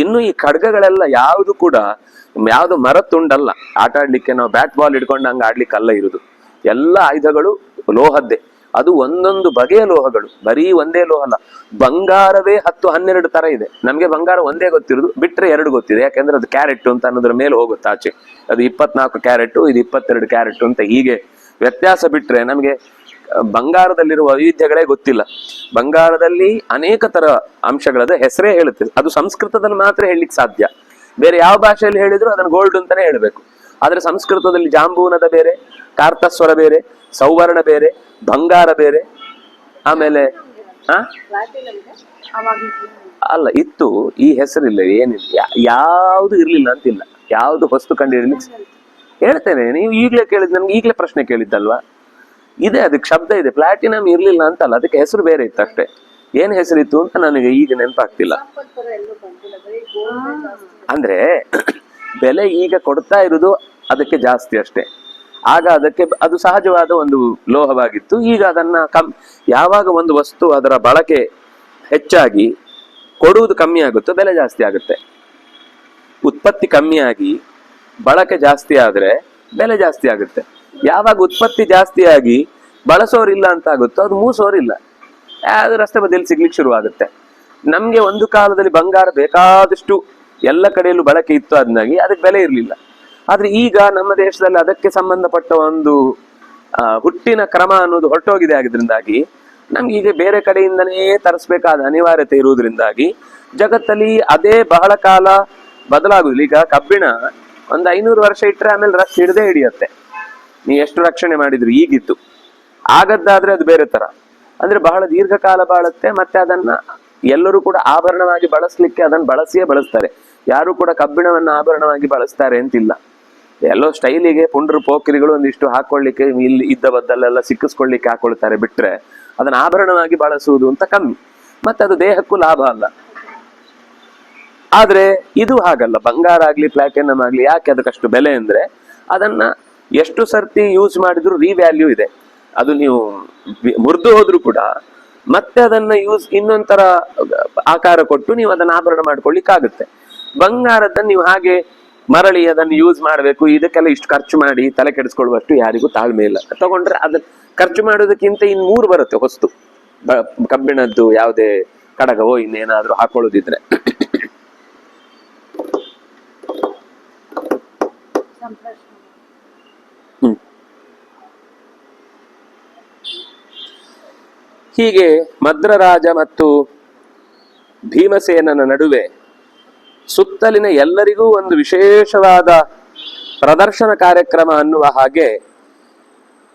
ಇನ್ನು ಈ ಖಡ್ಗಗಳೆಲ್ಲ ಯಾವುದು ಕೂಡ ಯಾವುದು ಮರ ತುಂಡಲ್ಲ. ಆಟ ಆಡ್ಲಿಕ್ಕೆ ನಾವು ಬ್ಯಾಟ್ ಬಾಲ್ ಹಿಡ್ಕೊಂಡು ಹಂಗ ಆಡ್ಲಿಕ್ಕಲ್ಲ ಇರುದು. ಎಲ್ಲ ಆಯುಧಗಳು ಲೋಹದ್ದೇ. ಅದು ಒಂದೊಂದು ಬಗೆಯ ಲೋಹಗಳು, ಬರೀ ಒಂದೇ ಲೋಹ ಅಲ್ಲ. ಬಂಗಾರವೇ 10-12 ತರ ಇದೆ. ನಮ್ಗೆ ಬಂಗಾರ ಒಂದೇ ಗೊತ್ತಿರೋದು, ಬಿಟ್ರೆ 2 ಗೊತ್ತಿದೆ. ಯಾಕೆಂದ್ರೆ ಅದು ಕ್ಯಾರೆಟ್ ಅಂತ ಅನ್ನೋದ್ರ ಮೇಲೆ ಹೋಗುತ್ತೆ ಆಚೆ. ಅದು 24 ಕ್ಯಾರೆಟ್, ಇದು 22 ಕ್ಯಾರೆಟ್ ಅಂತ ಹೀಗೆ ವ್ಯತ್ಯಾಸ ಬಿಟ್ರೆ ನಮ್ಗೆ ಬಂಗಾರದಲ್ಲಿರುವ ವೈವಿಧ್ಯಗಳೇ ಗೊತ್ತಿಲ್ಲ. ಬಂಗಾರದಲ್ಲಿ ಅನೇಕ ತರ ಅಂಶಗಳದ ಹೆಸರೇ ಹೇಳುತ್ತೆ. ಅದು ಸಂಸ್ಕೃತದಲ್ಲಿ ಮಾತ್ರ ಹೇಳಲಿಕ್ಕೆ ಸಾಧ್ಯ. ಬೇರೆ ಯಾವ ಭಾಷೆಯಲ್ಲಿ ಹೇಳಿದ್ರು ಅದನ್ನ ಗೋಲ್ಡ್ ಅಂತಾನೆ ಹೇಳ್ಬೇಕು. ಆದ್ರೆ ಸಂಸ್ಕೃತದಲ್ಲಿ ಜಾಂಬೂನದ ಬೇರೆ, ಕಾರ್ತಸ್ವರ ಬೇರೆ, ಸೌವರ್ಣ ಬೇರೆ, ಬಂಗಾರ ಬೇರೆ. ಆಮೇಲೆ ಅಲ್ಲ ಇತ್ತು, ಈ ಹೆಸರಿಲ್ಲ, ಏನಿಲ್ಲ, ಯಾವುದು ಇರ್ಲಿಲ್ಲ ಅಂತಿಲ್ಲ. ಯಾವುದು ಹೊಸ್ತು ಕಂಡಿರ್ಲಿಕ್ಕೆ ಹೇಳ್ತೇನೆ. ನೀವು ಈಗ್ಲೇ ಕೇಳಿದ್, ನಮ್ಗೆ ಈಗ್ಲೇ ಪ್ರಶ್ನೆ ಕೇಳಿದ್ದಲ್ವಾ? ಇದೆ, ಅದಕ್ಕೆ ಶಬ್ದ ಇದೆ. ಪ್ಲಾಟಿನಂ ಇರ್ಲಿಲ್ಲ ಅಂತಲ್ಲ, ಅದಕ್ಕೆ ಹೆಸರು ಬೇರೆ ಇತ್ತು ಅಷ್ಟೇ. ಏನ್ ಹೆಸರಿತ್ತು ಅಂತ ನನಗೆ ಈಗ ನೆನಪಾಗ್ತಿಲ್ಲ. ಅಂದ್ರೆ ಬೆಲೆ ಈಗ ಕೊಡ್ತಾ ಇರುವುದು ಅದಕ್ಕೆ ಜಾಸ್ತಿ ಅಷ್ಟೇ. ಆಗ ಅದಕ್ಕೆ ಅದು ಸಹಜವಾದ ಒಂದು ಲೋಹವಾಗಿತ್ತು. ಈಗ ಅದನ್ನ ಯಾವಾಗ ಒಂದು ವಸ್ತು ಅದರ ಬಳಕೆ ಹೆಚ್ಚಾಗಿ ಕೊಡುವುದು ಕಮ್ಮಿ ಆಗುತ್ತೋ ಬೆಲೆ ಜಾಸ್ತಿ ಆಗುತ್ತೆ. ಉತ್ಪತ್ತಿ ಕಮ್ಮಿಯಾಗಿ ಬಳಕೆ ಜಾಸ್ತಿ ಆದ್ರೆ ಬೆಲೆ ಜಾಸ್ತಿ ಆಗುತ್ತೆ. ಯಾವಾಗ ಉತ್ಪತ್ತಿ ಜಾಸ್ತಿಯಾಗಿ ಬಳಸೋರಿಲ್ಲ ಅಂತ ಆಗುತ್ತೋ ಅದು ಮೂಸೋರಿಲ್ಲ, ಯಾವ್ದು ರಸ್ತೆ ಬದಿಯಲ್ಲಿ ಸಿಗ್ಲಿಕ್ಕೆ ಶುರು ಆಗುತ್ತೆ. ನಮ್ಗೆ ಒಂದು ಕಾಲದಲ್ಲಿ ಬಂಗಾರ ಬೇಕಾದಷ್ಟು ಎಲ್ಲ ಕಡೆಯಲ್ಲೂ ಬಳಕೆ ಇತ್ತು, ಅದನ್ನಾಗಿ ಅದಕ್ಕೆ ಬೆಲೆ ಇರಲಿಲ್ಲ. ಆದ್ರೆ ಈಗ ನಮ್ಮ ದೇಶದಲ್ಲಿ ಅದಕ್ಕೆ ಸಂಬಂಧಪಟ್ಟ ಒಂದು ಹುಟ್ಟಿನ ಕ್ರಮ ಅನ್ನೋದು ಹೊರಟೋಗಿದೆ. ಆಗಿದ್ರಿಂದಾಗಿ ನಮ್ಗೆ ಈಗ ಬೇರೆ ಕಡೆಯಿಂದನೇ ತರಿಸ್ಬೇಕಾದ ಅನಿವಾರ್ಯತೆ ಇರುವುದರಿಂದಾಗಿ ಜಗತ್ತಲ್ಲಿ ಅದೇ ಬಹಳ ಕಾಲ ಬದಲಾಗುದಿಲ್ಲ. ಈಗ ಕಬ್ಬಿಣ ಒಂದು 500 ವರ್ಷ ಇಟ್ಟರೆ ಆಮೇಲೆ ರಶ್ ಹಿಡದೆ ಹಿಡಿಯತ್ತೆ. ನೀವು ಎಷ್ಟು ರಕ್ಷಣೆ ಮಾಡಿದ್ರು ಈಗಿತ್ತು. ಆಗದ್ದಾದ್ರೆ ಅದು ಬೇರೆ ತರ, ಅಂದ್ರೆ ಬಹಳ ದೀರ್ಘಕಾಲ ಬಾಳುತ್ತೆ. ಮತ್ತೆ ಅದನ್ನ ಎಲ್ಲರೂ ಕೂಡ ಆಭರಣವಾಗಿ ಬಳಸಲಿಕ್ಕೆ ಅದನ್ನ ಬಳಸಿಯೇ ಬಳಸ್ತಾರೆ. ಯಾರು ಕೂಡ ಕಬ್ಬಿಣವನ್ನ ಆಭರಣವಾಗಿ ಬಳಸ್ತಾರೆ ಅಂತಿಲ್ಲ. ಎಲ್ಲೋ ಸ್ಟೈಲಿಗೆ ಪುಂಡ್ರು ಪೋಖ್ರಿಗಳು ಒಂದಿಷ್ಟು ಹಾಕೊಳ್ಳಿಕ್ಕೆ ಇಲ್ಲಿ ಇದ್ದ ಬದ್ದಲ್ಲೆಲ್ಲ ಸಿಕ್ಕಿಸ್ಕೊಳ್ಳಿಕ್ಕೆ ಹಾಕೊಳ್ತಾರೆ ಬಿಟ್ರೆ ಅದನ್ನ ಆಭರಣವಾಗಿ ಬಳಸುವುದು ಅಂತ ಕಮ್ಮಿ. ಮತ್ತೆ ಅದು ದೇಹಕ್ಕೂ ಲಾಭ ಅಲ್ಲ. ಆದ್ರೆ ಇದು ಹಾಗಲ್ಲ, ಬಂಗಾರ ಆಗ್ಲಿ ಪ್ಲಾಟಿನಮ್ ಆಗ್ಲಿ ಯಾಕೆ ಅದಕ್ಕಷ್ಟು ಬೆಲೆ ಅಂದ್ರೆ ಅದನ್ನ ಎಷ್ಟು ಸರ್ತಿ ಯೂಸ್ ಮಾಡಿದ್ರು ರಿವ್ಯಾಲ್ಯೂ ಇದೆ. ಅದು ನೀವು ಮುರಿದು ಹೋದ್ರು ಕೂಡ ಮತ್ತೆ ಅದನ್ನ ಇನ್ನೊಂಥರ ಆಕಾರ ಕೊಟ್ಟು ನೀವು ಅದನ್ನ ಆಭರಣ ಮಾಡ್ಕೊಳ್ಳಿಕ್ಕಾಗುತ್ತೆ. ಬಂಗಾರದನ್ನ ನೀವು ಹಾಗೆ ಮರಳಿ ಅದನ್ನು ಯೂಸ್ ಮಾಡಬೇಕು, ಇದಕ್ಕೆಲ್ಲ ಇಷ್ಟು ಖರ್ಚು ಮಾಡಿ ತಲೆ ಕೆಡಿಸ್ಕೊಳ್ಳುವಷ್ಟು ಯಾರಿಗೂ ತಾಳ್ಮೆ ಇಲ್ಲ. ತಗೊಂಡ್ರೆ ಅದನ್ನ ಖರ್ಚು ಮಾಡೋದಕ್ಕಿಂತ ಇನ್ 3 ಬರುತ್ತೆ ಹೊಸ್ತು, ಕಬ್ಬಿಣದ್ದು ಯಾವುದೇ ಕಡಗವೋ ಇನ್ನೇನಾದ್ರೂ ಹಾಕೊಳ್ಳೋದಿದ್ರೆ. ಹೀಗೆ ಮದ್ರರಾಜ ಮತ್ತು ಭೀಮಸೇನನ ನಡುವೆ ಸುತ್ತಲಿನ ಎಲ್ಲರಿಗೂ ಒಂದು ವಿಶೇಷವಾದ ಪ್ರದರ್ಶನ ಕಾರ್ಯಕ್ರಮ ಅನ್ನುವ ಹಾಗೆ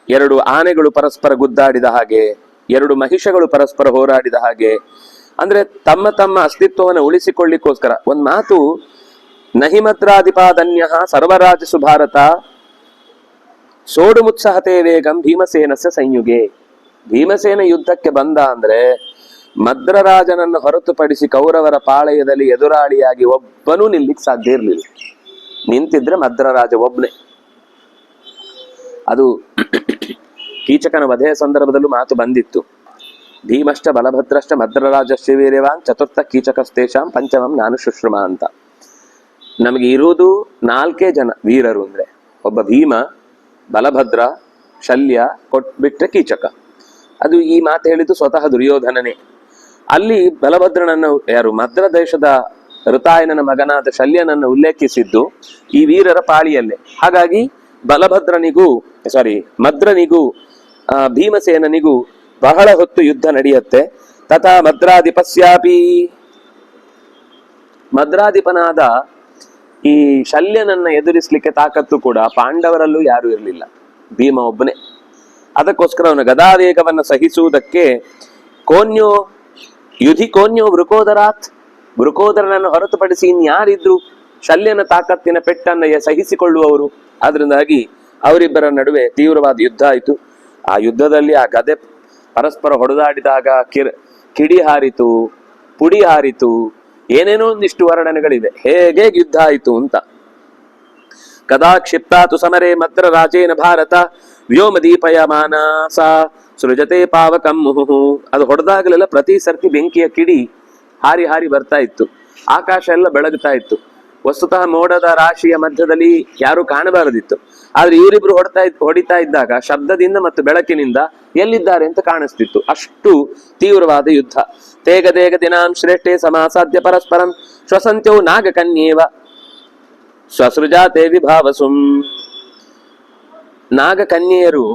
2 ಆನೆಗಳು ಪರಸ್ಪರ ಗುದ್ದಾಡಿದ ಹಾಗೆ, 2 ಮಹಿಷಗಳು ಪರಸ್ಪರ ಹೋರಾಡಿದ ಹಾಗೆ, ಅಂದ್ರೆ ತಮ್ಮ ತಮ್ಮ ಅಸ್ತಿತ್ವವನ್ನು ಉಳಿಸಿಕೊಳ್ಳಿಕ್ಕೋಸ್ಕರ. ಒಂದ್ ಮಾತು, ನಹಿಮದ್ರಾಧಿಪಾದನ್ಯ ಸರ್ವರಾಜಸು ಭಾರತ ಸೋಡುಮುತ್ಸಹತೆ ವೇಗಂ ಭೀಮಸೇನಸ್ಯ ಸಂಯುಗೆ. ಭೀಮಸೇನ ಯುದ್ಧಕ್ಕೆ ಬಂದ ಅಂದ್ರೆ ಮದ್ರರಾಜನನ್ನು ಹೊರತುಪಡಿಸಿ ಕೌರವರ ಪಾಳೆಯದಲ್ಲಿ ಎದುರಾಳಿಯಾಗಿ ಒಬ್ಬನೂ ನಿಲ್ಲಿಕ್ ಸಾಧ್ಯ ಇರಲಿಲ್ಲ. ನಿಂತಿದ್ರೆ ಮದ್ರರಾಜ ಒಬ್ನೇ. ಅದು ಕೀಚಕನ ವಧೆಯ ಸಂದರ್ಭದಲ್ಲೂ ಮಾತು ಬಂದಿತ್ತು. ಭೀಮಶ್ಚ ಬಲಭದ್ರಶ್ಚ ಮದ್ರರಾಜಶ್ಚ ವೀರ್ಯವಾನ್ ಚತುರ್ಥ ಕೀಚಕಸ್ತೇಷಾಂ ಪಂಚಮಂ ನಾನು ಶುಶ್ರಮ ಅಂತ. ನಮಗೆ ಇರುವುದು 4 ಜನ ವೀರರು ಅಂದ್ರೆ, ಒಬ್ಬ ಭೀಮ, ಬಲಭದ್ರ, ಶಲ್ಯ, ಕೊಟ್ಬಿಟ್ರೆ ಕೀಚಕ. ಅದು ಈ ಮಾತು ಹೇಳಿದ್ದು ಸ್ವತಃ ದುರ್ಯೋಧನನೇ. ಅಲ್ಲಿ ಬಲಭದ್ರನನ್ನು ಯಾರು ಮದ್ರ ದೇಶದ ಋತಾಯನನ ಮಗನಾದ ಶಲ್ಯನನ್ನು ಉಲ್ಲೇಖಿಸಿದ್ದು ಈ ವೀರರ ಪಾಳಿಯಲ್ಲೇ. ಹಾಗಾಗಿ ಮದ್ರನಿಗೂ ಭೀಮಸೇನನಿಗೂ ಬಹಳ ಹೊತ್ತು ಯುದ್ಧ ನಡೆಯುತ್ತೆ. ತಥಾ ಮದ್ರಾಧಿಪಸ್ಯಾಪಿ, ಮದ್ರಾಧಿಪನಾದ ಈ ಶಲ್ಯನನ್ನ ಎದುರಿಸ್ಲಿಕ್ಕೆ ತಾಕತ್ತು ಕೂಡ ಪಾಂಡವರಲ್ಲೂ ಯಾರು ಇರಲಿಲ್ಲ, ಭೀಮ ಒಬ್ಬನೇ. ಅದಕ್ಕೋಸ್ಕರ ಅವನ ಗದಾವೇಗವನ್ನು ಸಹಿಸುವುದಕ್ಕೆ ಕೋನ್ಯೋ ವೃಕೋದರಾತ್, ವೃಕೋದರನನ್ನು ಹೊರತುಪಡಿಸಿ ಇನ್ಯಾರಿದ್ರು ಶಲ್ಯನ ತಾಕತ್ತಿನ ಪೆಟ್ಟನ್ನ ಸಹಿಸಿಕೊಳ್ಳುವವರು. ಆದ್ರಿಂದಾಗಿ ಅವರಿಬ್ಬರ ನಡುವೆ ತೀವ್ರವಾದ ಯುದ್ಧ ಆಯಿತು. ಆ ಯುದ್ಧದಲ್ಲಿ ಆ ಗದೆ ಪರಸ್ಪರ ಹೊಡೆದಾಡಿದಾಗ ಕಿಡಿ ಹಾರಿತು, ಪುಡಿ ಹಾರಿತು, ಏನೇನೋ ಒಂದಿಷ್ಟು ವರ್ಣನೆಗಳಿವೆ ಹೇಗೆ ಯುದ್ಧ ಆಯಿತು ಅಂತ. ಕದಾ ಕ್ಷಿಪ್ತಾತು ಸಮರೇ ಮದ್ರ ರಾಜೇನ ಭಾರತ ವ್ಯೋಮದೀಪಯ ಮಾನಸ ಸೃಜತೆ ಪಾವಕಂ ಮುಹುಹು. ಅದು ಹೊಡೆದಾಗಲೆಲ್ಲ ಪ್ರತಿ ಸರ್ತಿ ಬೆಂಕಿಯ ಕಿಡಿ ಹಾರಿ ಹಾರಿ ಬರ್ತಾ ಇತ್ತು, ಆಕಾಶ ಎಲ್ಲ ಬೆಳಗ್ತಾ ಇತ್ತು. ವಸ್ತುತಃ ಮೋಡದ ರಾಶಿಯ ಮಧ್ಯದಲ್ಲಿ ಯಾರು ಕಾಣಬಾರದಿತ್ತು. ಆದ್ರೆ ಇವರಿಬ್ರು ಹೊಡಿತಾ ಇದ್ದಾಗ ಶಬ್ದದಿಂದ ಮತ್ತು ಬೆಳಕಿನಿಂದ ಎಲ್ಲಿದ್ದಾರೆ ಅಂತ ಕಾಣಿಸ್ತಿತ್ತು. ಅಷ್ಟು ತೀವ್ರವಾದ ಯುದ್ಧ. ತೇಗದೇಗ ದಿನಾಂ ಶ್ರೇಷ್ಠೆ ಸಮಾಸಾಧ್ಯ ಪರಸ್ಪರಂ ಶ್ವಸಂತ್ಯೋ ನಾಗಕನ್ಯೇವ ಸ್ವಸೃಜಾತೆ ವಿಭಾವಸುಂ. ನಾಗಕನ್ಯೆಯರು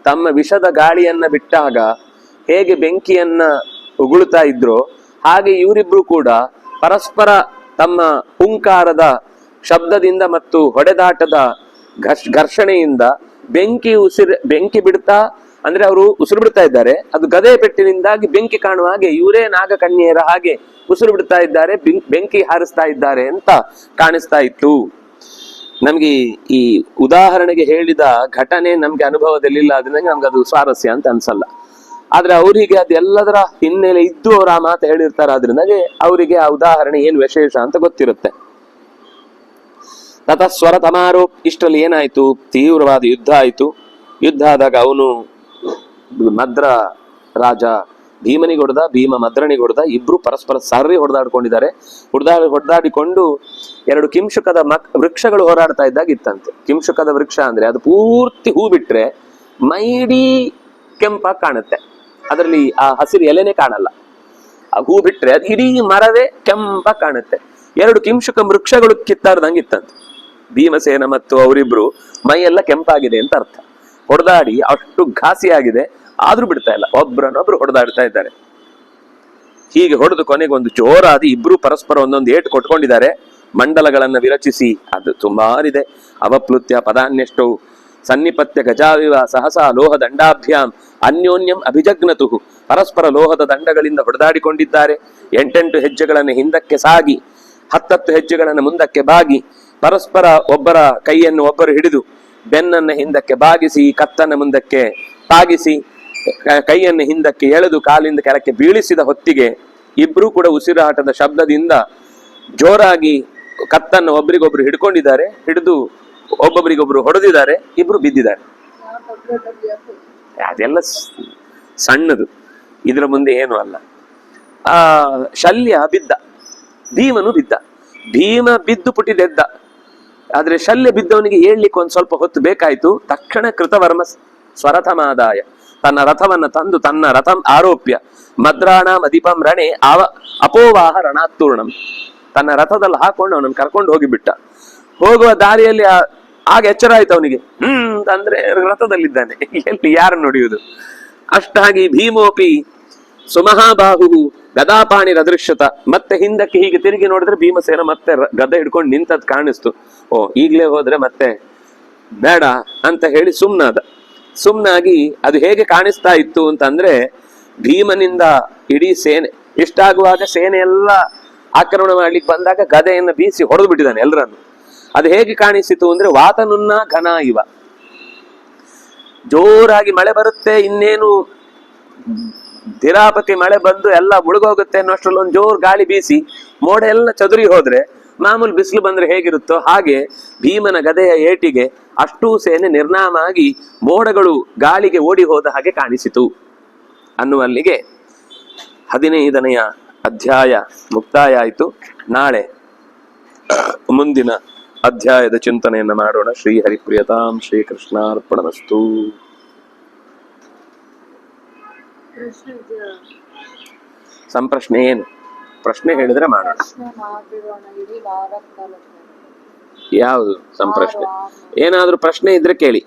ತಮ್ಮ ವಿಷದ ಗಾಳಿಯನ್ನ ಬಿಟ್ಟಾಗ ಹೇಗೆ ಬೆಂಕಿಯನ್ನ ಉಗುಳುತ್ತಾ ಇದ್ರೋ ಹಾಗೆ ಇವರಿಬ್ರು ಕೂಡ ಪರಸ್ಪರ ತಮ್ಮ ಹುಂಕಾರದ ಶಬ್ದದಿಂದ ಮತ್ತು ಹೊಡೆದಾಟದ ಘರ್ಷಣೆಯಿಂದ ಬೆಂಕಿ ಬಿಡ್ತಾ, ಅಂದ್ರೆ ಅವರು ಉಸಿರು ಬಿಡ್ತಾ ಇದ್ದಾರೆ, ಅದು ಗದೆ ಪೆಟ್ಟಿನಿಂದಾಗಿ ಬೆಂಕಿ ಕಾಣುವ ಹಾಗೆ ಇವರೇ ನಾಗಕನ್ಯೆಯರ ಹಾಗೆ ಉಸಿರು ಬಿಡ್ತಾ ಇದ್ದಾರೆ, ಬೆಂಕಿ ಹಾರಿಸ್ತಾ ಇದ್ದಾರೆ ಅಂತ ಕಾಣಿಸ್ತಾ ಇತ್ತು. ನಮ್ಗೆ ಈ ಉದಾಹರಣೆಗೆ ಹೇಳಿದ ಘಟನೆ ನಮ್ಗೆ ಅನುಭವದಲ್ಲಿಲ್ಲ, ಅದರಿಂದ ನಮ್ಗೆ ಅದು ಸ್ವಾರಸ್ಯ ಅಂತ ಅನ್ಸಲ್ಲ. ಆದ್ರೆ ಅವರಿಗೆ ಅದೆಲ್ಲದರ ಹಿನ್ನೆಲೆ ಇದ್ದು ಅವ್ರು ಆ ಮಾತು ಹೇಳಿರ್ತಾರೆ, ಆದ್ರಿಂದಾಗೆ ಅವರಿಗೆ ಆ ಉದಾಹರಣೆ ಏನು ವಿಶೇಷ ಅಂತ ಗೊತ್ತಿರುತ್ತೆ. ತತಸ್ವರ ತಮಾರೋ, ಇಷ್ಟರಲ್ಲಿ ಏನಾಯ್ತು, ತೀವ್ರವಾದ ಯುದ್ಧ ಆಯ್ತು. ಯುದ್ಧ ಆದಾಗ ಅವನು ಮದ್ರ ರಾಜ ಭೀಮನಿಗೆ ಹೊಡೆದ, ಭೀಮ ಮದ್ರನಿಗೆ ಹೊಡೆದ. ಇಬ್ರು ಪರಸ್ಪರ ಸರ್ರಿ ಹೊಡೆದಾಡ್ಕೊಂಡಿದ್ದಾರೆ. ಹೊಡೆದಾಡಿಕೊಂಡು 2 ಕಿಂಶುಕದ ವೃಕ್ಷಗಳು ಹೋರಾಡ್ತಾ ಇದ್ದಾಗ ಇತ್ತಂತೆ. ಕಿಂಶುಕದ ವೃಕ್ಷ ಅಂದ್ರೆ ಅದು ಪೂರ್ತಿ ಹೂ ಬಿಟ್ರೆ ಮೈಡಿ ಕೆಂಪಾಗಿ ಕಾಣುತ್ತೆ, ಅದರಲ್ಲಿ ಆ ಹಸಿರು ಎಲೆನೇ ಕಾಣಲ್ಲ. ಆ ಹೂ ಬಿಟ್ರೆ ಅದು ಇಡೀ ಮರವೇ ಕೆಂಪಾಗಿ ಕಾಣುತ್ತೆ. 2 ಕಿಂಶುಕ ವೃಕ್ಷಗಳು ಕಿತ್ತಾಡ್ದಂಗೆ ಇತ್ತಂತೆ. ಭೀಮಸೇನ ಮತ್ತು ಅವರಿಬ್ರು ಮೈಯೆಲ್ಲ ಕೆಂಪಾಗಿದೆ ಅಂತ ಅರ್ಥ. ಹೊಡೆದಾಡಿ ಅಷ್ಟು ಘಾಸಿ ಆಗಿದೆ, ಆದ್ರೂ ಬಿಡ್ತಾ ಇಲ್ಲ, ಒಬ್ರನ್ನೊಬ್ರು ಹೊಡೆದಾಡ್ತಾ ಇದ್ದಾರೆ. ಹೀಗೆ ಹೊಡೆದು ಕೊನೆಗೊಂದು ಜೋರಾದ ಇಬ್ರು ಪರಸ್ಪರ ಒಂದೊಂದು ಏಟು ಕೊಟ್ಕೊಂಡಿದ್ದಾರೆ. ಮಂಡಲಗಳನ್ನ ವಿರಚಿಸಿ, ಅದು ಸುಮಾರಿದೆ. ಅವಪ್ಲುತ್ಯ ಪದಾನ್ಯಷ್ಟೌ ಸನ್ನಿಪತ್ಯ ಗಜಾವಿವ ಸಹಸಾ ಲೋಹ ದಂಡಾಭ್ಯಾಂ ಅನ್ಯೋನ್ಯಂ ಅಭಿಜಗ್ನತು. ಪರಸ್ಪರ ಲೋಹದ ದಂಡಗಳಿಂದ ಹೊಡೆದಾಡಿಕೊಂಡಿದ್ದಾರೆ. 8 ಹೆಜ್ಜೆಗಳನ್ನು ಹಿಂದಕ್ಕೆ ಸಾಗಿ 10 ಹೆಜ್ಜೆಗಳನ್ನು ಮುಂದಕ್ಕೆ ಬಾಗಿ ಪರಸ್ಪರ ಒಬ್ಬರ ಕೈಯನ್ನು ಒಬ್ಬರು ಹಿಡಿದು ಬೆನ್ನನ್ನು ಹಿಂದಕ್ಕೆ ಬಾಗಿಸಿ ಕತ್ತನ್ನ ಮುಂದಕ್ಕೆ ತಾಗಿಸಿ ಕೈಯನ್ನು ಹಿಂದಕ್ಕೆ ಎಳೆದು ಕಾಲಿಂದ ಕೆಳಕ್ಕೆ ಬೀಳಿಸಿದ ಹೊತ್ತಿಗೆ ಇಬ್ರು ಕೂಡ ಉಸಿರಾಟದ ಶಬ್ದದಿಂದ ಜೋರಾಗಿ ಕತ್ತನ್ನು ಒಬ್ರಿಗೊಬ್ರು ಹಿಡ್ಕೊಂಡಿದ್ದಾರೆ, ಹಿಡಿದು ಒಬ್ಬೊಬ್ಬರಿಗೊಬ್ರು ಹೊಡೆದಿದ್ದಾರೆ, ಇಬ್ರು ಬಿದ್ದಿದ್ದಾರೆ. ಅದೆಲ್ಲ ಸಣ್ಣದು, ಇದರ ಮುಂದೆ ಏನು ಅಲ್ಲ. ಶಲ್ಯ ಬಿದ್ದ, ಭೀಮನು ಬಿದ್ದ. ಭೀಮ ಬಿದ್ದು ಪುಟಿದೆದ್ದ, ಆದ್ರೆ ಶಲ್ಯ ಬಿದ್ದವನಿಗೆ ಏಳ್ಲಿಕ್ಕೆ ಒಂದ್ ಸ್ವಲ್ಪ ಹೊತ್ತು ಬೇಕಾಯ್ತು. ತಕ್ಷಣ ಕೃತವರ್ಮ ಸ್ವರಥಮಾದಾಯ, ತನ್ನ ರಥವನ್ನ ತಂದು ತನ್ನ ರಥಂ ಆರೋಪ್ಯ ಮದ್ರಾಣ ಮದೀಪಂ ರಣೆ ಅಪೋವಾಹ ರಣಾತ್ತೂರ್ಣಂ, ತನ್ನ ರಥದಲ್ಲಿ ಹಾಕೊಂಡು ಅವನನ್ನು ಕರ್ಕೊಂಡು ಹೋಗಿಬಿಟ್ಟ. ಹೋಗುವ ದಾರಿಯಲ್ಲಿ ಆಗ ಎಚ್ಚರ ಆಯ್ತು ಅವನಿಗೆ, ಅಂದ್ರೆ ರಥದಲ್ಲಿದ್ದಾನೆ, ಎಲ್ಲಿ ಯಾರು ನೋಡಿಯುವುದು. ಅಷ್ಟಾಗಿ ಭೀಮೋಪಿ ಸುಮಹಾಬಾಹು ಗದಾಪಾಣಿ ಅದೃಶ್ಯತ. ಮತ್ತೆ ಹಿಂದಕ್ಕೆ ಹೀಗೆ ತಿರುಗಿ ನೋಡಿದ್ರೆ ಭೀಮಸೇನ ಮತ್ತೆ ಗದೆ ಹಿಡ್ಕೊಂಡು ನಿಂತದ್ ಕಾಣಿಸ್ತು. ಓ, ಈಗ್ಲೇ ಹೋದ್ರೆ ಮತ್ತೆ ಬೇಡ ಅಂತ ಹೇಳಿ ಸುಮ್ನಾಗಿ ಅದು ಹೇಗೆ ಕಾಣಿಸ್ತಾ ಇತ್ತು ಅಂತಂದ್ರೆ, ಭೀಮನಿಂದ ಇಡೀ ಸೇನೆ ಇಷ್ಟಾಗುವಾಗ ಸೇನೆ ಎಲ್ಲ ಆಕ್ರಮಣ ಮಾಡ್ಲಿಕ್ಕೆ ಬಂದಾಗ ಗದೆಯನ್ನು ಬೀಸಿ ಹೊಡೆದು ಬಿಟ್ಟಿದ್ದಾನೆ ಎಲ್ಲರನ್ನು. ಅದು ಹೇಗೆ ಕಾಣಿಸಿತು ಅಂದ್ರೆ, ವಾತನುನ್ನ ಘನ ಇವ, ಜೋರಾಗಿ ಮಳೆ ಬರುತ್ತೆ, ಇನ್ನೇನು ಧಿರಾಪತಿ ಮಳೆ ಬಂದು ಎಲ್ಲ ಮುಳುಗೋಗುತ್ತೆ ಅನ್ನೋಷ್ಟ್ರಲ್ಲಿ ಒಂದು ಜೋರ್ ಗಾಳಿ ಬೀಸಿ ಮೋಡ ಎಲ್ಲ ಚದುರಿ ಹೋದ್ರೆ ಮಾಮೂಲು ಬಿಸಿಲು ಬಂದ್ರೆ ಹೇಗಿರುತ್ತೋ ಹಾಗೆ ಭೀಮನ ಗದೆಯ ಏಟಿಗೆ ಅಷ್ಟೂ ಸೇನೆ ನಿರ್ನಾಮ ಆಗಿ ಮೋಡಗಳು ಗಾಳಿಗೆ ಓಡಿ ಹೋದ ಹಾಗೆ ಕಾಣಿಸಿತು ಅನ್ನುವಲ್ಲಿಗೆ 15ನೆಯ ಅಧ್ಯಾಯ ಮುಕ್ತಾಯ ಆಯಿತು. ನಾಳೆ ಮುಂದಿನ ಅಧ್ಯಾಯದ ಚಿಂತನೆಯನ್ನ ಮಾಡೋಣ. ಶ್ರೀ ಹರಿಪ್ರಿಯತಾಂ ಶ್ರೀ ಕೃಷ್ಣಾರ್ಪಣಮಸ್ತು. ಸಂಪ್ರಶ್ನೆ ಏನು? ಪ್ರಶ್ನೆ ಹೇಳಿದ್ರೆ ಮಾಡೋಣ. ಯಾವುದು ಸಂಪ್ರಶ್ನೆ? ಏನಾದ್ರೂ ಪ್ರಶ್ನೆ ಇದ್ರೆ ಕೇಳಿ.